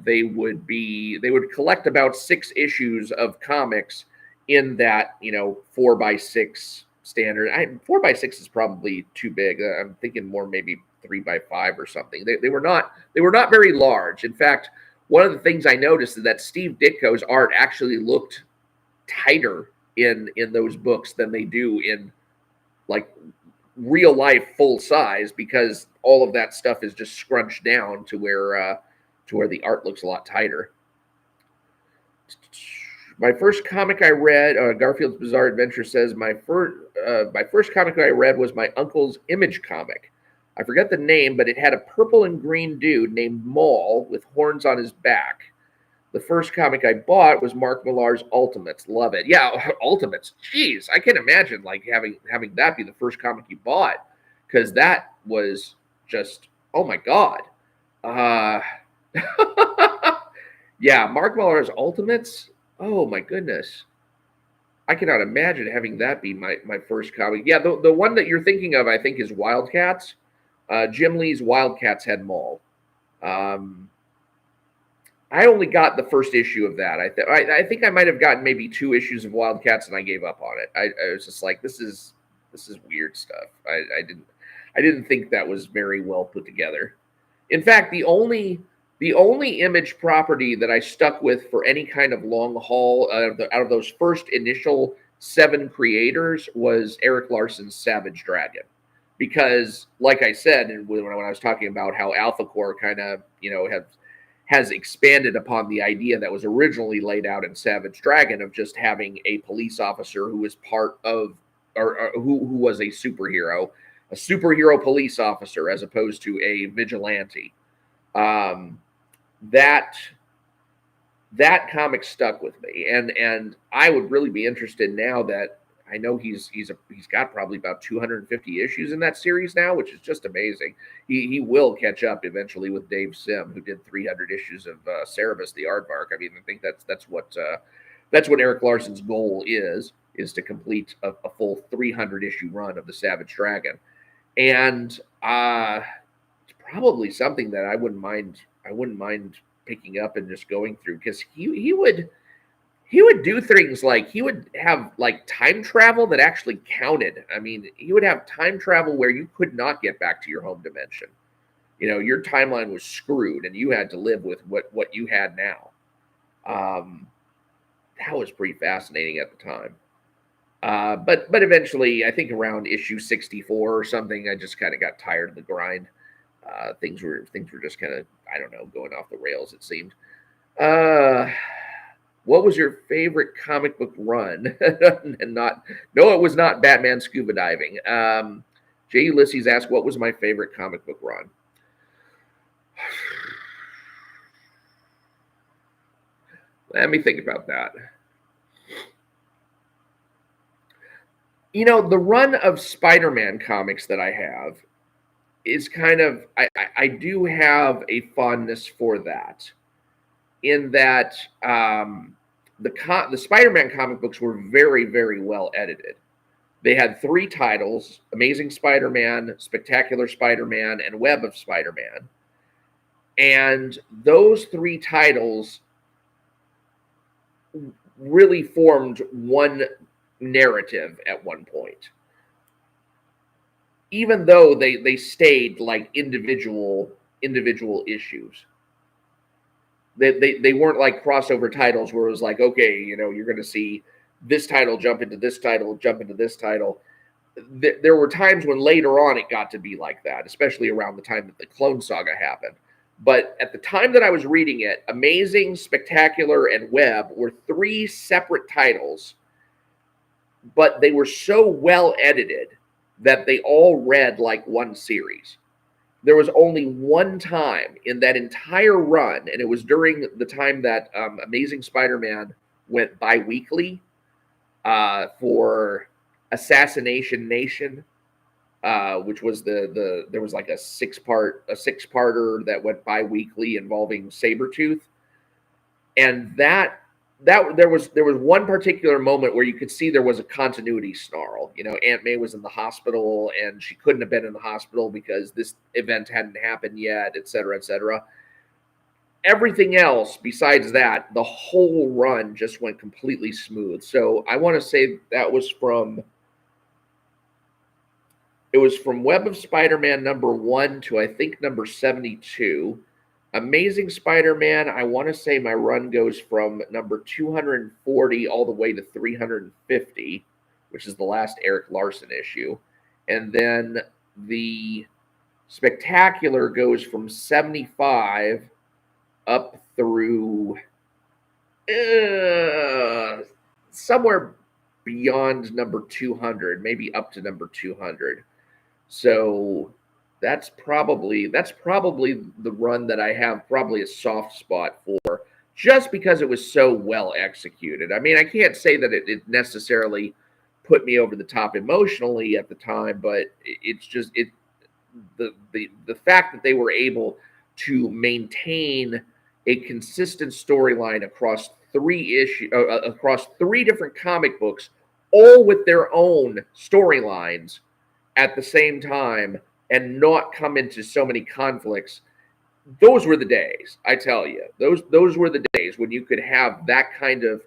they would collect about 6 issues of comics in that 4 by 6 standard. 4 by 6 is probably too big. I'm thinking more maybe 3 by 5 or something. They were not very large. In fact, one of the things I noticed is that Steve Ditko's art actually looked tighter in those books than they do in like real life full size, because all of that stuff is just scrunched down to where the art looks a lot tighter. My first comic I read, Garfield's Bizarre Adventure says, my first comic I read was my uncle's Image comic. I forget the name, but it had a purple and green dude named Maul with horns on his back. The first comic I bought was Mark Millar's Ultimates. Love it. Yeah, Ultimates. Jeez, I can't imagine like having that be the first comic you bought, because that was just, oh my God. Yeah, Mark Millar's Ultimates. Oh my goodness. I cannot imagine having that be my first comic. Yeah, the one that you're thinking of, I think, is Wildcats. Jim Lee's Wildcats had Maul. I only got the first issue of that. I think I might have gotten maybe 2 issues of Wildcats, and I gave up on it. I was just like, this is weird stuff. I didn't think that was very well put together. In fact, the only Image property that I stuck with for any kind of long haul out of those first initial 7 creators was Eric Larson's Savage Dragon. Because, like I said, and when I was talking about how Alpha Core kind of, has expanded upon the idea that was originally laid out in Savage Dragon of just having a police officer who was part of, or who was a superhero police officer as opposed to a vigilante. That comic stuck with me, and I would really be interested now that I know he's got probably about 250 issues in that series now, which is just amazing. He will catch up eventually with Dave Sim, who did 300 issues of Cerebus the Aardvark. I mean, I think that's what Eric Larson's goal is to complete a full 300 issue run of the Savage Dragon, and it's probably something that I wouldn't mind picking up and just going through, because he would do things like he would have like time travel that actually counted. I mean, he would have time travel where you could not get back to your home dimension. Your timeline was screwed and you had to live with what you had now. That was pretty fascinating at the time. But eventually, I think around issue 64 or something, I just kind of got tired of the grind. Things were just kind of, I don't know, going off the rails, it seemed. What was your favorite comic book run? No, it was not Batman Scuba Diving. J. Ulysses asked, what was my favorite comic book run? Let me think about that. The run of Spider-Man comics that I have is kind of I do have a fondness for that, in that the Spider-Man comic books were very, very well edited. They had 3 titles: Amazing Spider-Man, Spectacular Spider-Man, and Web of Spider-Man. And those 3 titles really formed one narrative at one point, even though they stayed like individual issues. They weren't like crossover titles where it was like, okay, you know, you're going to see this title jump into this title, jump into this title. There were times when later on it got to be like that, especially around the time that the Clone Saga happened. But at the time that I was reading it, Amazing, Spectacular, and Web were 3 separate titles, but they were so well edited that they all read like one series. There was only one time in that entire run, and it was during the time that Amazing Spider-Man went bi-weekly for Assassination Nation, which was there was like a six-parter that went bi-weekly involving Sabretooth. And that there was one particular moment where you could see there was a continuity snarl. You know, Aunt May was in the hospital and she couldn't have been in the hospital because this event hadn't happened yet, et cetera, et cetera. Everything else besides that, the whole run just went completely smooth. So I want to say that was from Web of Spider-Man number 1 to I think number 72. Amazing Spider-Man, I want to say my run goes from number 240 all the way to 350, which is the last Eric Larson issue. And then the Spectacular goes from 75 up through somewhere beyond number 200, maybe up to number 200. So that's probably the run that I have probably a soft spot for, just because it was so well executed. I mean, I can't say that it necessarily put me over the top emotionally at the time, but it's just the fact that they were able to maintain a consistent storyline across 3 different comic books, all with their own storylines at the same time, and not come into so many conflicts. Those were the days, I tell you. Those were the days when you could have that kind of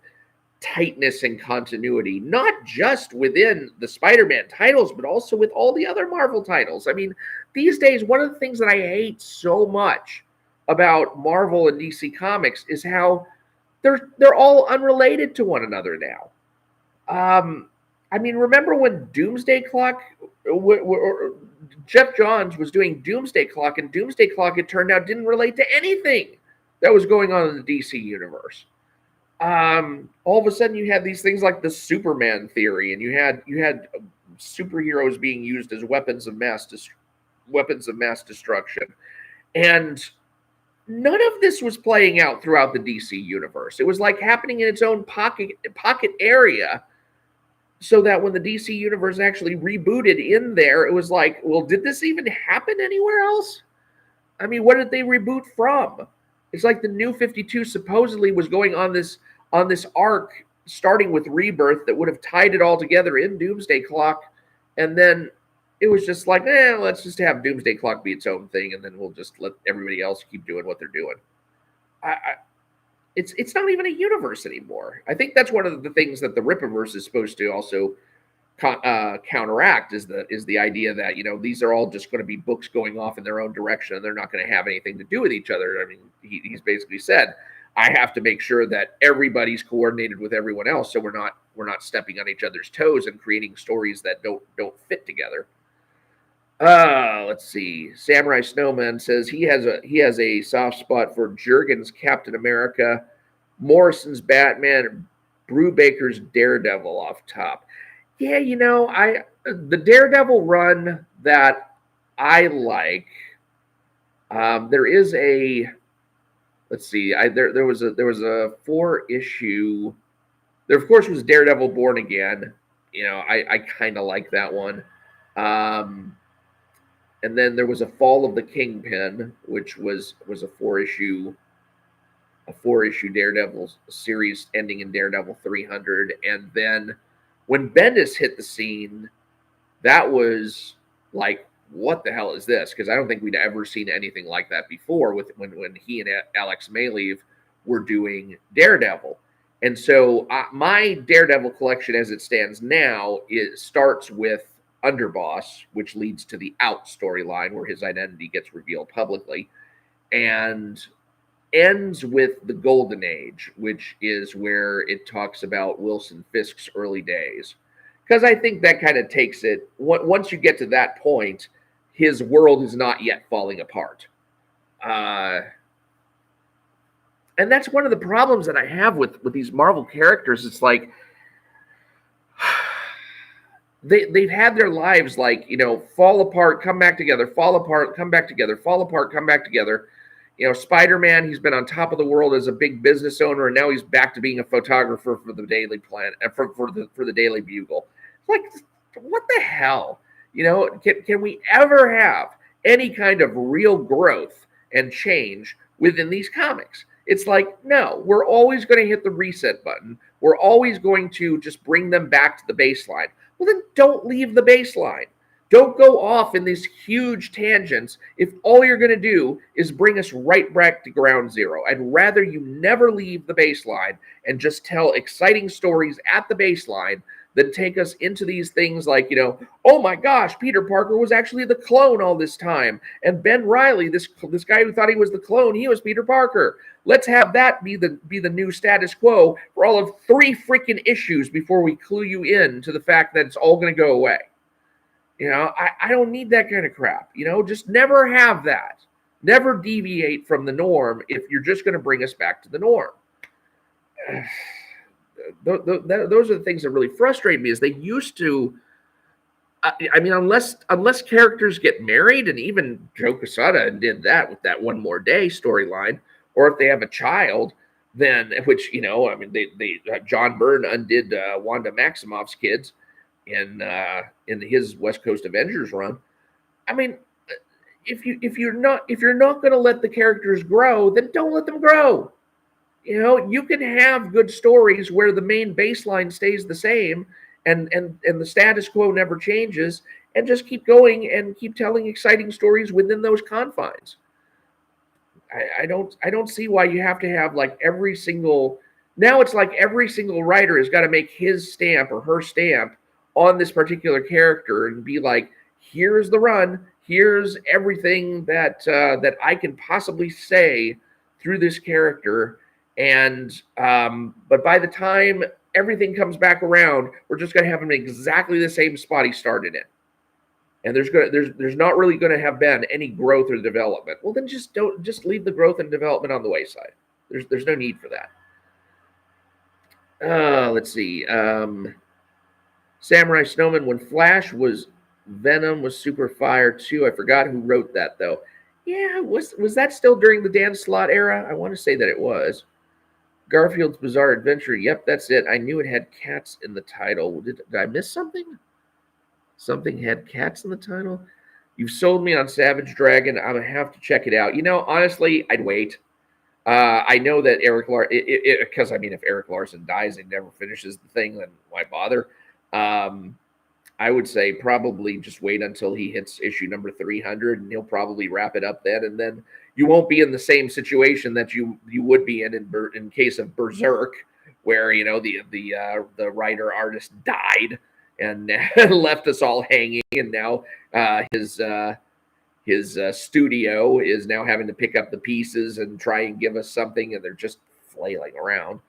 tightness and continuity, not just within the Spider-Man titles, but also with all the other Marvel titles. I mean, these days, one of the things that I hate so much about Marvel and DC Comics is how they're all unrelated to one another now. I mean, remember when Doomsday Clock, Jeff Johns was doing Doomsday Clock, and Doomsday Clock, it turned out, didn't relate to anything that was going on in the DC universe. All of a sudden, you had these things like the Superman theory, and you had superheroes being used as weapons of mass destruction, and none of this was playing out throughout the DC universe. It was like happening in its own pocket area. So that when the DC universe actually rebooted in there, it was like, well, did this even happen anywhere else? I mean, what did they reboot from? It's like the New 52 supposedly was going on this arc, starting with Rebirth, that would have tied it all together in Doomsday Clock, and then it was just like, let's just have Doomsday Clock be its own thing, and then we'll just let everybody else keep doing what they're doing. It's not even a universe anymore. I think that's one of the things that the Rippaverse is supposed to also counteract, is the idea that, you know, these are all just going to be books going off in their own direction, and they're not going to have anything to do with each other. I mean, he's basically said, I have to make sure that everybody's coordinated with everyone else, so we're not stepping on each other's toes and creating stories that don't fit together. Let's see. Samurai Snowman says he has a soft spot for Jurgen's Captain America, Morrison's Batman, and Brubaker's Daredevil off top. Yeah, you know, the Daredevil run that I like. There is a, let's see. There was a 4-issue. There of course was Daredevil Born Again. You know, I kind of like that one. And then there was a Fall of the Kingpin, which was a four issue Daredevil series ending in Daredevil 300. And then when Bendis hit the scene, that was like, what the hell is this? Because I don't think we'd ever seen anything like that before with when he and Alex Maleev were doing Daredevil. And so my Daredevil collection as it stands now starts with Underboss, which leads to the Out storyline where his identity gets revealed publicly, and ends with the Golden Age, which is where it talks about Wilson Fisk's early days. Because I think that kind of takes it, once you get to that point, his world is not yet falling apart. And that's one of the problems that I have with these Marvel characters. It's like, they've had their lives like, fall apart, come back together, fall apart, come back together, fall apart, come back together. Spider-Man, he's been on top of the world as a big business owner, and now he's back to being a photographer for the Daily Planet, for the Daily Bugle. Like, what the hell? Can we ever have any kind of real growth and change within these comics? It's like, no, we're always going to hit the reset button. We're always going to just bring them back to the baseline. Well, then don't leave the baseline. Don't go off in these huge tangents if all you're going to do is bring us right back to ground zero. I'd rather you never leave the baseline and just tell exciting stories at the baseline than take us into these things like, oh my gosh, Peter Parker was actually the clone all this time. And Ben Reilly, this guy who thought he was the clone, he was Peter Parker. Let's have that be the new status quo for all of 3 freaking issues before we clue you in to the fact that it's all going to go away. I don't need that kind of crap. Just never have that. Never deviate from the norm if you're just going to bring us back to the norm. Those are the things that really frustrate me. Is they used to. I mean, unless characters get married, and even Joe Quesada did that with that One More Day storyline, or if they have a child, then which they John Byrne undid Wanda Maximoff's kids in his West Coast Avengers run. I mean, if you're not going to let the characters grow, then don't let them grow. You can have good stories where the main baseline stays the same and the status quo never changes, and just keep going and keep telling exciting stories within those confines. I don't see why you have to have like every single writer has got to make his stamp or her stamp on this particular character and be like, here's the run, here's everything that I can possibly say through this character, and but by the time everything comes back around, we're just going to have him in exactly the same spot he started in, and there's not really going to have been any growth or development. Well, then just leave the growth and development on the wayside. There's no need for that. Let's see. Samurai Snowman, when Flash was Venom was super fire too. I forgot who wrote that though. Yeah, was that still during the Dan Slott era? I want to say that it was. Garfield's Bizarre Adventure. Yep, that's it. I knew it had cats in the title. Did I miss something? Something had cats in the title? You've sold me on Savage Dragon. I'm going to have to check it out. Honestly, I'd wait. I know that Eric Larson, because if Eric Larson dies and never finishes the thing, then why bother? I would say probably just wait until he hits issue number 300, and he'll probably wrap it up then. And then you won't be in the same situation that you would be in case of Berserk, where the writer artist died and left us all hanging, and now his studio is now having to pick up the pieces and try and give us something, and they're just flailing around.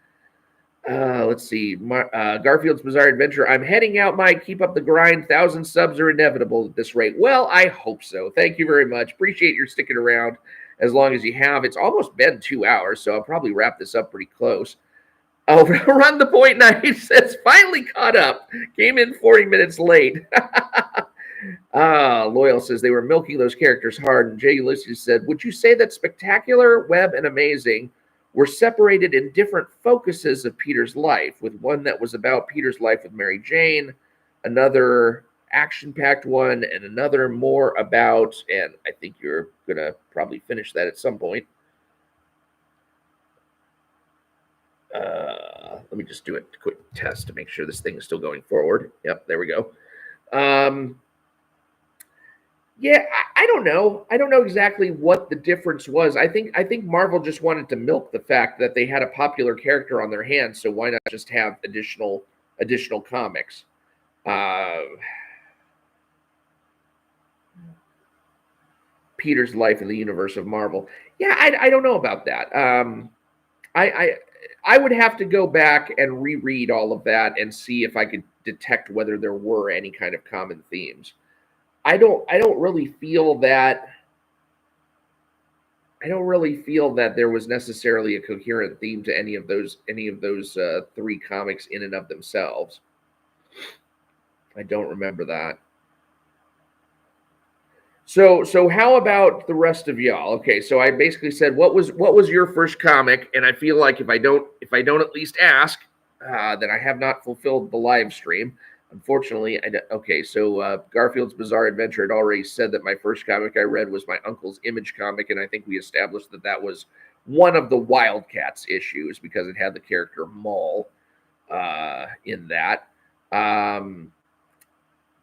Let's see. Garfield's Bizarre Adventure. I'm heading out, Mike. Keep up the grind. 1,000 subs are inevitable at this rate. Well, I hope so. Thank you very much. Appreciate your sticking around as long as you have. It's almost been 2 hours, so I'll probably wrap this up pretty close. Oh, Run the Point Night says, finally caught up. Came in 40 minutes late. Loyal says, they were milking those characters hard. And Jay Ulysses said, would you say that Spectacular, Web, and Amazing were separated in different focuses of Peter's life, with one that was about Peter's life with Mary Jane, another action-packed one, and another more about, and I think you're going to probably finish that at some point. Let me just do a quick test to make sure this thing is still going forward. Yep, there we go. Yeah, I don't know. I don't know exactly what the difference was. I think Marvel just wanted to milk the fact that they had a popular character on their hands, so why not just have additional comics? Peter's life in the universe of Marvel. Yeah, I don't know about that. I would have to go back and reread all of that and see if I could detect whether there were any kind of common themes. I don't really feel that. I don't really feel that there was necessarily a coherent theme to any of those three comics in and of themselves. I don't remember that. So how about the rest of y'all? Okay, so I basically said what was your first comic, and I feel like if I don't at least ask, then I have not fulfilled the live stream. Unfortunately, okay. So Garfield's Bizarre Adventure had already said that my first comic I read was my uncle's Image comic, and I think we established that was one of the Wildcats issues because it had the character Maul in that.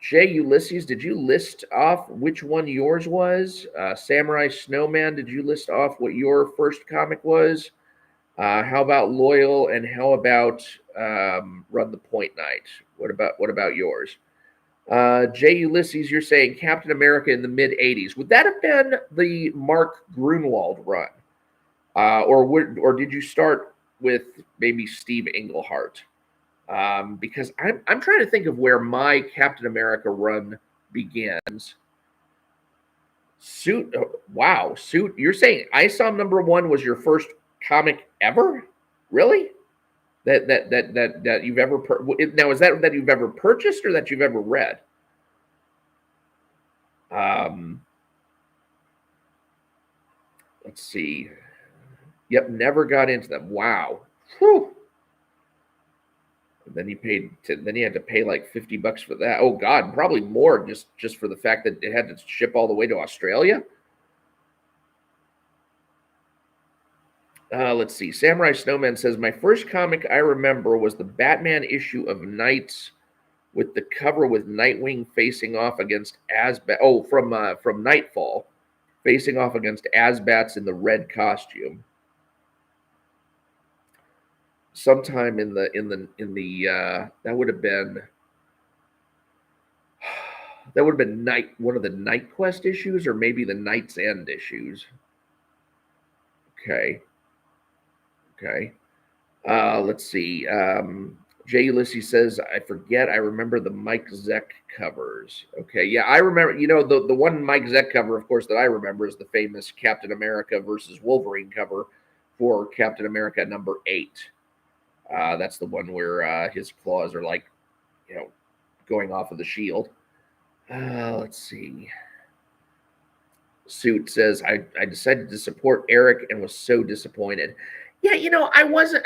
Jay Ulysses, did you list off which one yours was? Samurai Snowman, did you list off what your first comic was? How about Loyal, and how about Run the Point Night? What about yours? Jay Ulysses, you're saying Captain America in the mid '80s. Would that have been the Mark Grunwald run, or did you start with maybe Steve Englehart? Because I'm trying to think of where my Captain America run begins. Suit, wow, Suit. You're saying ISOM #1 was your first comic ever? Really? That you've ever now, is that you've ever purchased or that you've ever read? Let's see. Yep, never got into them. Wow. Whew. Then he had to pay like $50 for that. Oh God, probably more just for the fact that it had to ship all the way to Australia. Let's see. Samurai Snowman says my first comic I remember was the Batman issue of Knights, with the cover with Nightwing facing off against Asbat. Oh, from Nightfall, facing off against Asbats in the red costume. Sometime in the that would have been one of the Night Quest issues, or maybe the Night's End issues. Okay. Let's see. Jay Ulysses says, I forget. I remember the Mike Zeck covers. Okay. Yeah, I remember. You know, the one Mike Zeck cover, of course, that I remember is the famous Captain America versus Wolverine cover for Captain America #8. That's the one where his claws are like, going off of the shield. Let's see. Suit says, I decided to support Eric and was so disappointed. Yeah, I wasn't.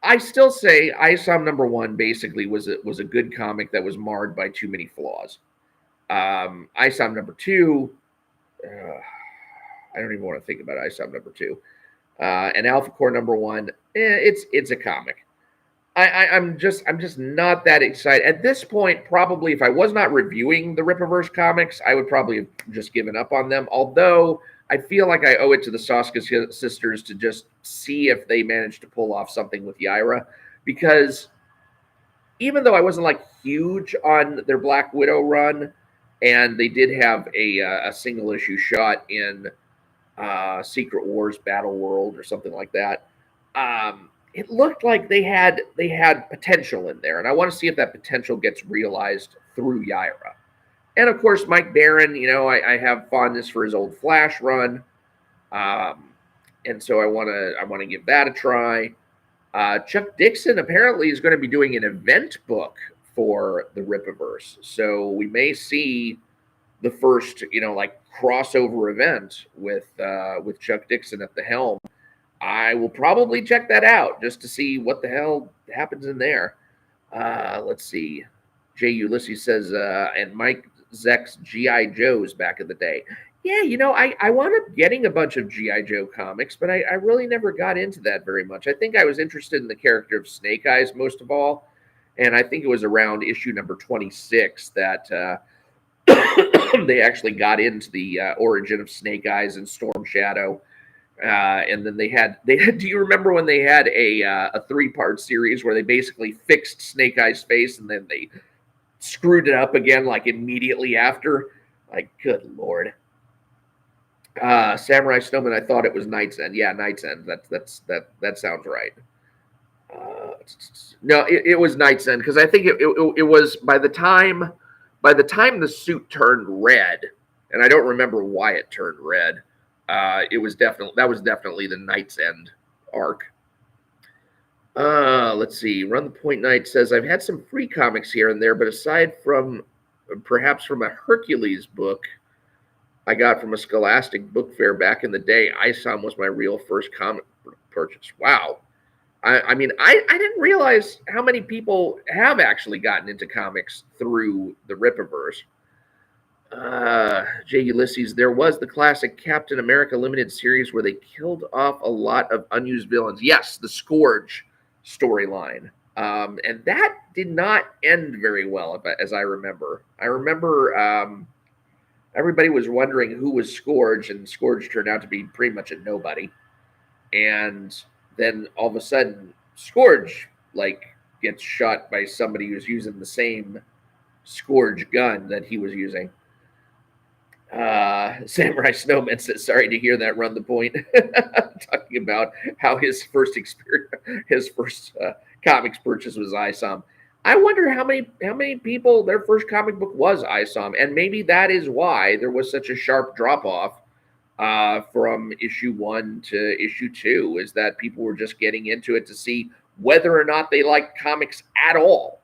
I still say ISOM #1 basically was a good comic that was marred by too many flaws. ISOM #2, I don't even want to think about ISOM #2. And Alpha Core #1, it's a comic. I'm just not that excited at this point. Probably, if I was not reviewing the Rippaverse comics, I would probably have just given up on them. Although I feel like I owe it to the Soska sisters to just see if they managed to pull off something with Yaira, because even though I wasn't like huge on their Black Widow run, and they did have a single issue shot in Secret Wars Battle World or something like that. It looked like they had potential in there, and I want to see if that potential gets realized through Yaira. And of course, Mike Barron, I have fondness for his old Flash run, and so I want to give that a try. Chuck Dixon apparently is going to be doing an event book for the Rippaverse, so we may see the first, crossover event with Chuck Dixon at the helm. I will probably check that out just to see what the hell happens in there. Let's see. Jay Ulysses says, and Mike Zeck's G.I. Joes back in the day. Yeah, I wound up getting a bunch of G.I. Joe comics, but I really never got into that very much. I think I was interested in the character of Snake Eyes most of all. And I think it was around issue number 26 that they actually got into the origin of Snake Eyes and Storm Shadow. And then they had. Do you remember when they had a 3-part series where they basically fixed Snake Eyes' face and then they screwed it up again like immediately after? Like, good lord. Samurai Snowman. I thought it was Night's End. Yeah, Night's End. That sounds right. No, it was Night's End because I think it was by the time the suit turned red, and I don't remember why it turned red. It was definitely the Night's End arc. Let's see. Run the Point Knight says I've had some free comics here and there, but aside from perhaps from a Hercules book I got from a Scholastic book fair back in the day, ISOM was my real first comic purchase. Wow. I mean, I didn't realize how many people have actually gotten into comics through the Rippaverse. Jay Ulysses, there was the classic Captain America limited series where they killed off a lot of unused villains. Yes, the Scourge storyline. And that did not end very well, as I remember. I remember everybody was wondering who was Scourge, and Scourge turned out to be pretty much a nobody. And then all of a sudden, Scourge gets shot by somebody who's using the same Scourge gun that he was using. Samurai Snowman says, "Sorry to hear that. Run the Point." Talking about how his first comics purchase was ISOM. I wonder how many people their first comic book was ISOM, and maybe that is why there was such a sharp drop off from issue 1 to issue 2, is that people were just getting into it to see whether or not they liked comics at all.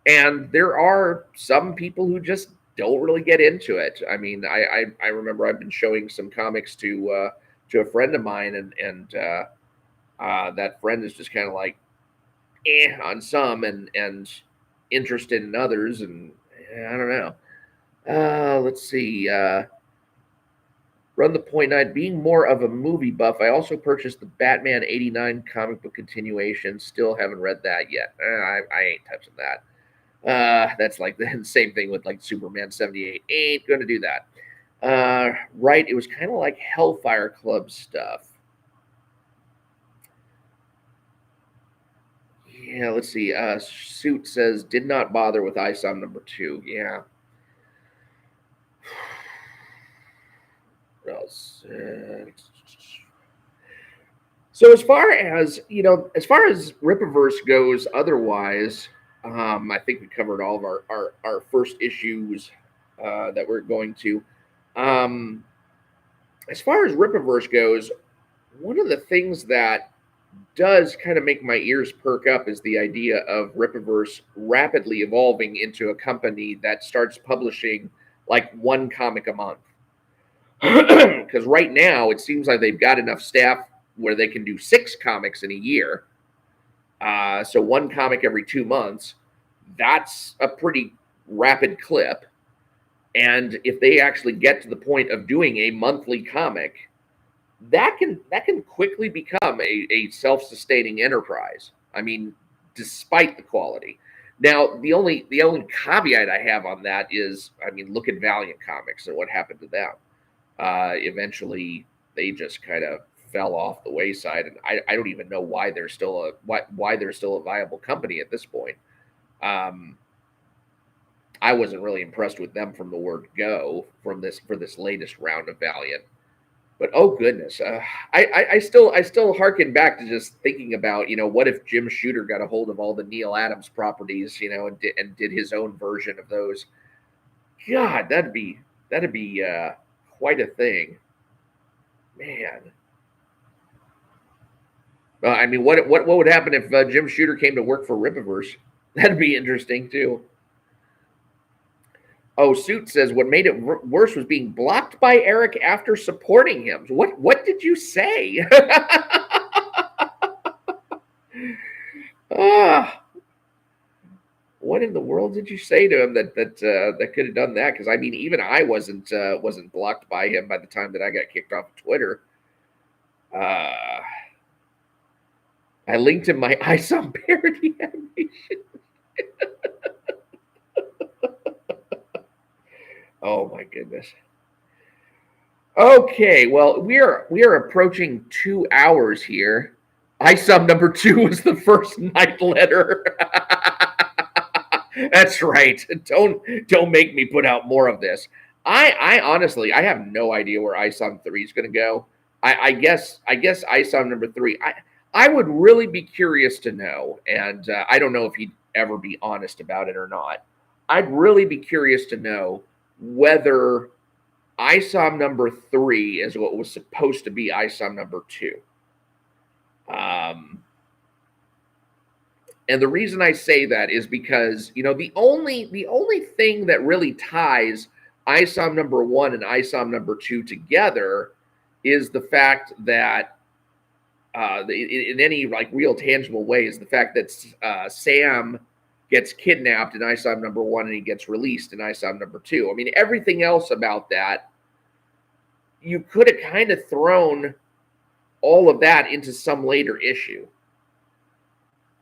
And there are some people who just don't really get into it. I mean, I remember I've been showing some comics to a friend of mine, and that friend is just kind of like on some and interested in others, and I don't know. Let's see. Run the Point Knight, being more of a movie buff, I also purchased the Batman 89 comic book continuation. Still haven't read that yet. I ain't touching that. That's like the same thing with like Superman 78. Ain't going to do that. Right, it was kind of like Hellfire Club stuff. Yeah, let's see. Suit says, did not bother with ISOM number 2. Yeah. What else? So as far as Rippaverse goes, otherwise, I think we covered all of our first issues that we're going to. As far as Rippaverse goes, one of the things that does kind of make my ears perk up is the idea of Rippaverse rapidly evolving into a company that starts publishing like one comic a month. Because right now it seems like they've got enough staff where they can do 6 comics in a year. So one comic every 2 months. That's a pretty rapid clip. And if they actually get to the point of doing a monthly comic, that can quickly become a self-sustaining enterprise. I mean, despite the quality. Now, the only caveat I have on that is, I mean, look at Valiant Comics and what happened to them. Eventually, they just kind of fell off the wayside, and I don't even know why they're still a viable company at this point. I wasn't really impressed with them from the word go for this latest round of Valiant. But oh goodness, I still harken back to just thinking about, what if Jim Shooter got a hold of all the Neil Adams properties, and did his own version of those. God, that'd be quite a thing, man. I mean, what would happen if Jim Shooter came to work for Rippaverse? That'd be interesting too. Oh, Suit says what made it worse was being blocked by Eric after supporting him. What did you say? what in the world did you say to him that could have done that? Because I mean, even I wasn't blocked by him by the time that I got kicked off of Twitter. I linked him my ISOM parody animation. Oh my goodness. Okay, well we are approaching 2 hours here. ISOM number 2 was the first night letter. That's right. Don't make me put out more of this. I honestly I have no idea where ISOM 3 is going to go. I guess ISOM number 3. I would really be curious to know, and I don't know if he'd ever be honest about it or not. I'd really be curious to know whether ISOM number 3 is what was supposed to be ISOM number 2. And the reason I say that is because the only thing that really ties ISOM number 1 and ISOM number 2 together is the fact that in any like real tangible way is the fact that Sam gets kidnapped in ISOM number 1 and he gets released in ISOM number 2. I mean, everything else about that, you could have kind of thrown all of that into some later issue.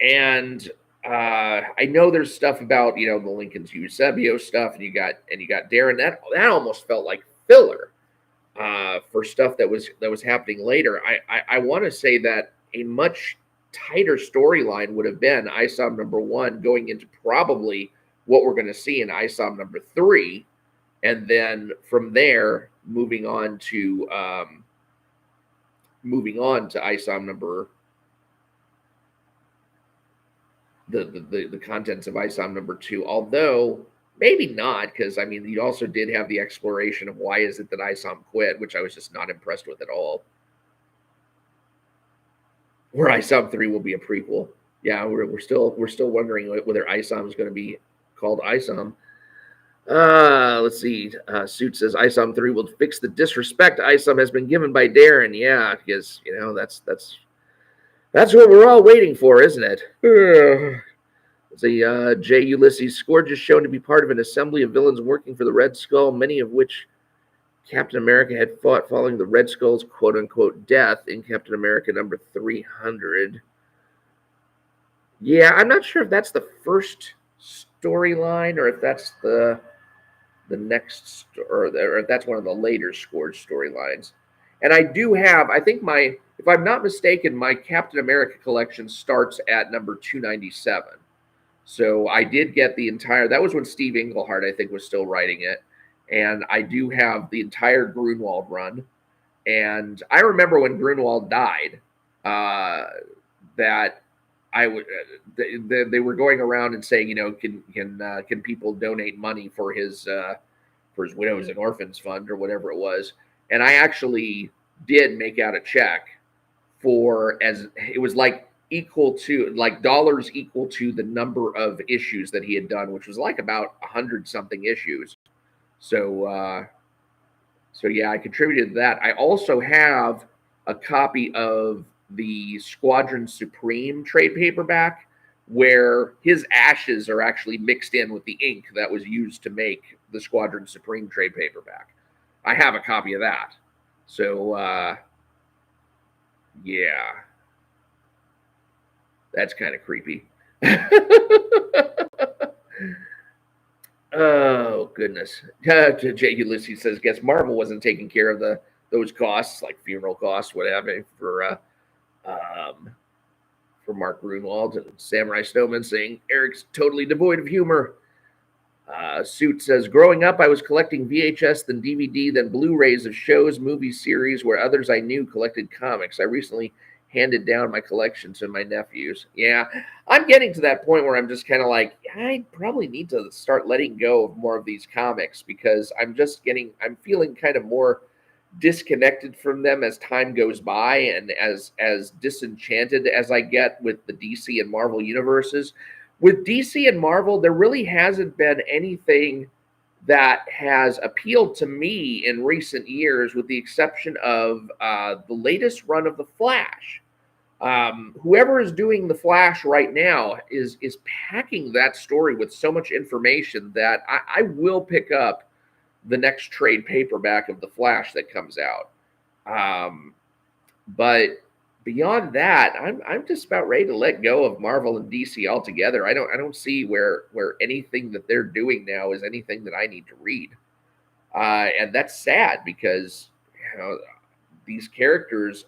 And I know there's stuff about the Lincoln's Eusebio stuff, and you got Darren. That almost felt like filler for stuff that was happening later. I want to say that a much tighter storyline would have been ISOM number 1 going into probably what we're going to see in ISOM number 3, and then from there moving on to ISOM number the contents of ISOM number 2, although maybe not, because I mean you also did have the exploration of why is it that ISOM quit, which I was just not impressed with at all. Where ISOM 3 will be a prequel. Yeah, we're still wondering whether ISOM is going to be called ISOM. Let's see. Suit says ISOM 3 will fix the disrespect ISOM has been given by Darren. Yeah, because that's what we're all waiting for, isn't it? The J. Ulysses Scourge is shown to be part of an assembly of villains working for the Red Skull, many of which Captain America had fought following the Red Skull's quote-unquote death in Captain America number 300. Yeah, I'm not sure if that's the first storyline or if that's the next, or if that's one of the later Scourge storylines. And I do have, I think if I'm not mistaken, my Captain America collection starts at number 297. So I did get the entire, that was when Steve Englehart, I think, was still writing it. And I do have the entire Grunwald run. And I remember when Grunwald died, that they were going around and saying, can people donate money for his Widows and Orphans Fund or whatever it was. And I actually did make out a check it was like equal to like dollars equal to the number of issues that he had done, which was like about 100 something issues. So yeah, I contributed to that. I also have a copy of the Squadron Supreme trade paperback where his ashes are actually mixed in with the ink that was used to make the Squadron Supreme trade paperback. I have a copy of that. So, yeah. That's kind of creepy. Oh, goodness. J. Ulysses says, guess Marvel wasn't taking care of those costs, like funeral costs, whatever, for Mark Grunwald. And Samurai Snowman saying, Eric's totally devoid of humor. Suit says, growing up, I was collecting VHS, then DVD, then Blu-rays of shows, movies, series, where others I knew collected comics. I recently handed down my collection to my nephews. Yeah, I'm getting to that point where I'm just kind of like, I probably need to start letting go of more of these comics because I'm feeling kind of more disconnected from them as time goes by, and as disenchanted as I get with the DC and Marvel universes. With DC and Marvel, there really hasn't been anything that has appealed to me in recent years, with the exception of the latest run of The Flash. Whoever is doing the Flash right now is packing that story with so much information that I will pick up the next trade paperback of the Flash that comes out. But beyond that, I'm just about ready to let go of Marvel and DC altogether. I don't see where anything that they're doing now is anything that I need to read, and that's sad because these characters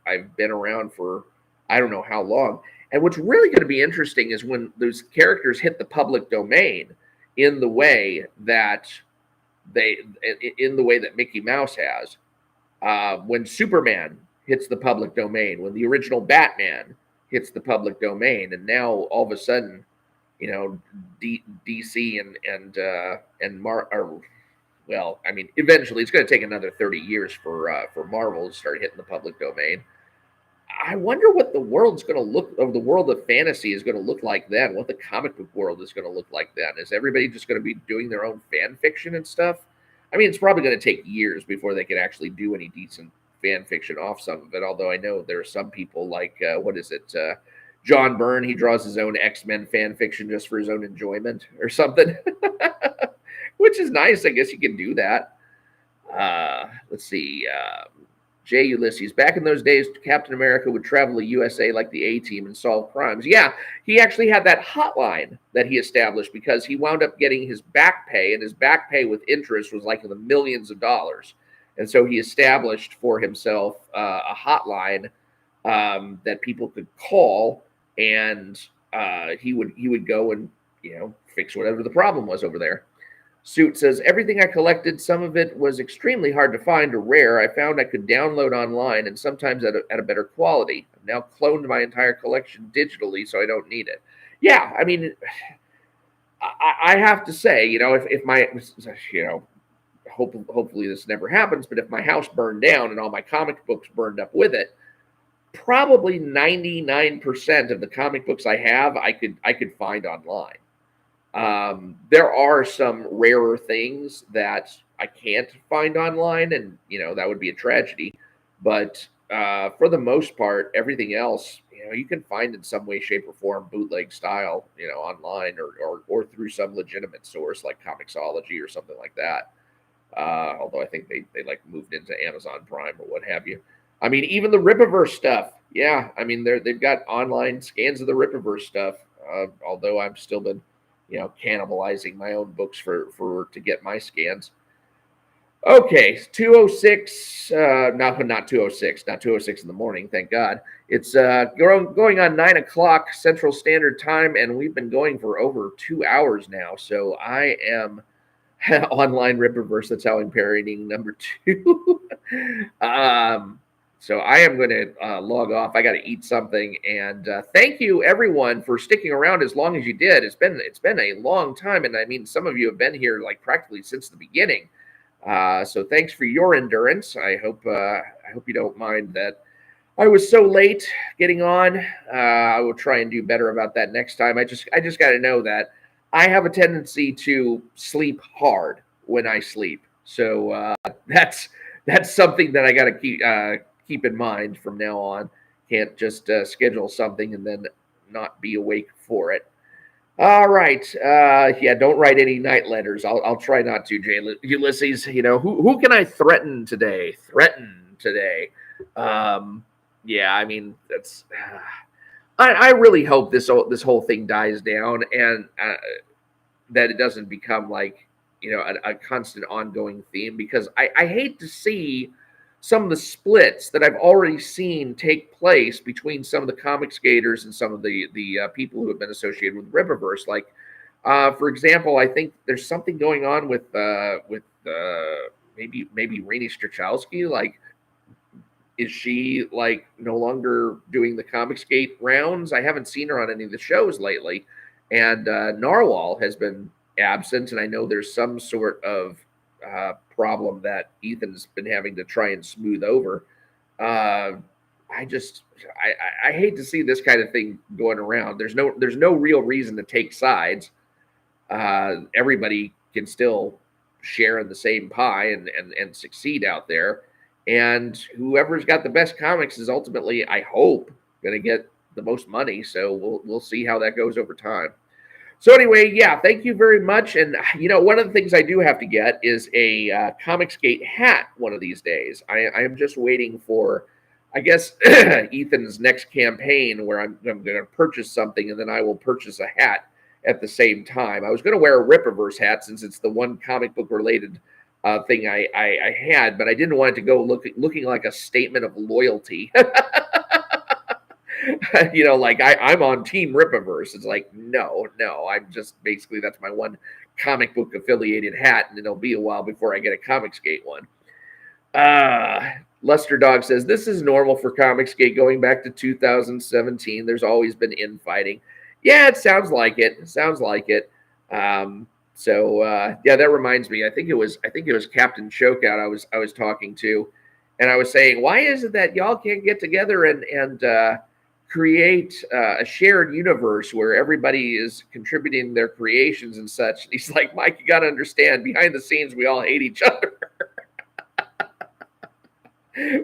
I've been around for I don't know how long. And what's really going to be interesting is when those characters hit the public domain in the way that Mickey Mouse has. When Superman hits the public domain, when the original Batman hits the public domain, and now all of a sudden, DC eventually it's going to take another 30 years for Marvel to start hitting the public domain. I wonder what the world's going to look, or the world of fantasy is going to look like then. What the comic book world is going to look like then? Is everybody just going to be doing their own fan fiction and stuff? I mean, it's probably going to take years before they can actually do any decent fan fiction off some of it. Although I know there are some people like John Byrne. He draws his own X-Men fan fiction just for his own enjoyment or something, which is nice. I guess you can do that. Let's see. J. Ulysses. Back in those days, Captain America would travel the USA like the A-Team and solve crimes. Yeah, he actually had that hotline that he established because he wound up getting his back pay, and his back pay with interest was like in the millions of dollars. And so he established for himself a hotline that people could call, and he would go and fix whatever the problem was over there. Suit says, everything I collected, some of it was extremely hard to find or rare. I found I could download online and sometimes at a better quality. I've now cloned my entire collection digitally, so I don't need it. Yeah, I mean, I have to say, if my, hopefully this never happens, but if my house burned down and all my comic books burned up with it, probably 99% of the comic books I have, I could find online. There are some rarer things that I can't find online, and that would be a tragedy. But for the most part, everything else, you can find in some way, shape, or form, bootleg style, online or through some legitimate source like Comicsology or something like that. Although I think they like moved into Amazon Prime or what have you. I mean, even the Rippaverse stuff. Yeah, I mean they've got online scans of the Rippaverse stuff. Although I've still been cannibalizing my own books to get my scans. Okay, 2:06. Not 2:06. Not 2:06 in the morning. Thank God. It's going on 9 o'clock Central Standard Time, and we've been going for over 2 hours now. So I am online Rippaverse. That's how I'm parodying number 2. So I am going to log off. I got to eat something, and thank you everyone for sticking around as long as you did. It's been a long time, and I mean some of you have been here like practically since the beginning. So thanks for your endurance. I hope you don't mind that I was so late getting on. I will try and do better about that next time. I just got to know that I have a tendency to sleep hard when I sleep. So that's something that I got to keep in mind from now on. Can't just schedule something and then not be awake for it. All right. Yeah, don't write any night letters. I'll try not to, Jay Ulysses. Who can I threaten today? Yeah, I mean, that's. I really hope this whole thing dies down and that it doesn't become like a constant ongoing theme, because I hate to see some of the splits that I've already seen take place between some of the Comicsgaters and some of the people who have been associated with Rippaverse. Like, for example, I think there's something going on with maybe Rainey Strachowski. Like, is she like no longer doing the Comicsgate rounds? I haven't seen her on any of the shows lately, and Narwhal has been absent, and I know there's some sort of problem that Ethan's been having to try and smooth over. I hate to see this kind of thing going around. There's no real reason to take sides. Everybody can still share in the same pie and succeed out there. And whoever's got the best comics is ultimately, I hope, going to get the most money. So we'll see how that goes over time. So anyway, yeah, thank you very much. And one of the things I do have to get is a Comicsgate hat one of these days. I am just waiting for, I guess, Ethan's next campaign where I'm going to purchase something and then I will purchase a hat at the same time. I was going to wear a Rippaverse hat since it's the one comic book related thing I had, but I didn't want it to go looking like a statement of loyalty. Like I'm on Team Rippaverse. It's like, no, I'm just basically that's my one comic book affiliated hat, and it'll be a while before I get a Comicsgate one. Lester Dog says this is normal for Comicsgate going back to 2017. There's always been infighting. Yeah, it sounds like it. Yeah, that reminds me. I think it was Captain Chokeout I was talking to, and I was saying, why is it that y'all can't get together and create a shared universe where everybody is contributing their creations and such? And he's like, Mike, you got to understand, behind the scenes, we all hate each other.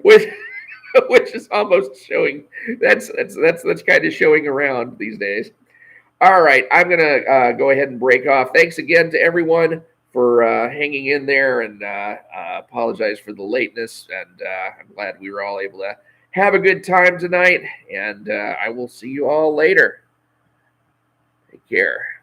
which is almost showing that's kind of showing around these days. All right, I'm gonna go ahead and break off. Thanks again to everyone for hanging in there, and apologize for the lateness. And I'm glad we were all able to have a good time tonight. And I will see you all later. Take care.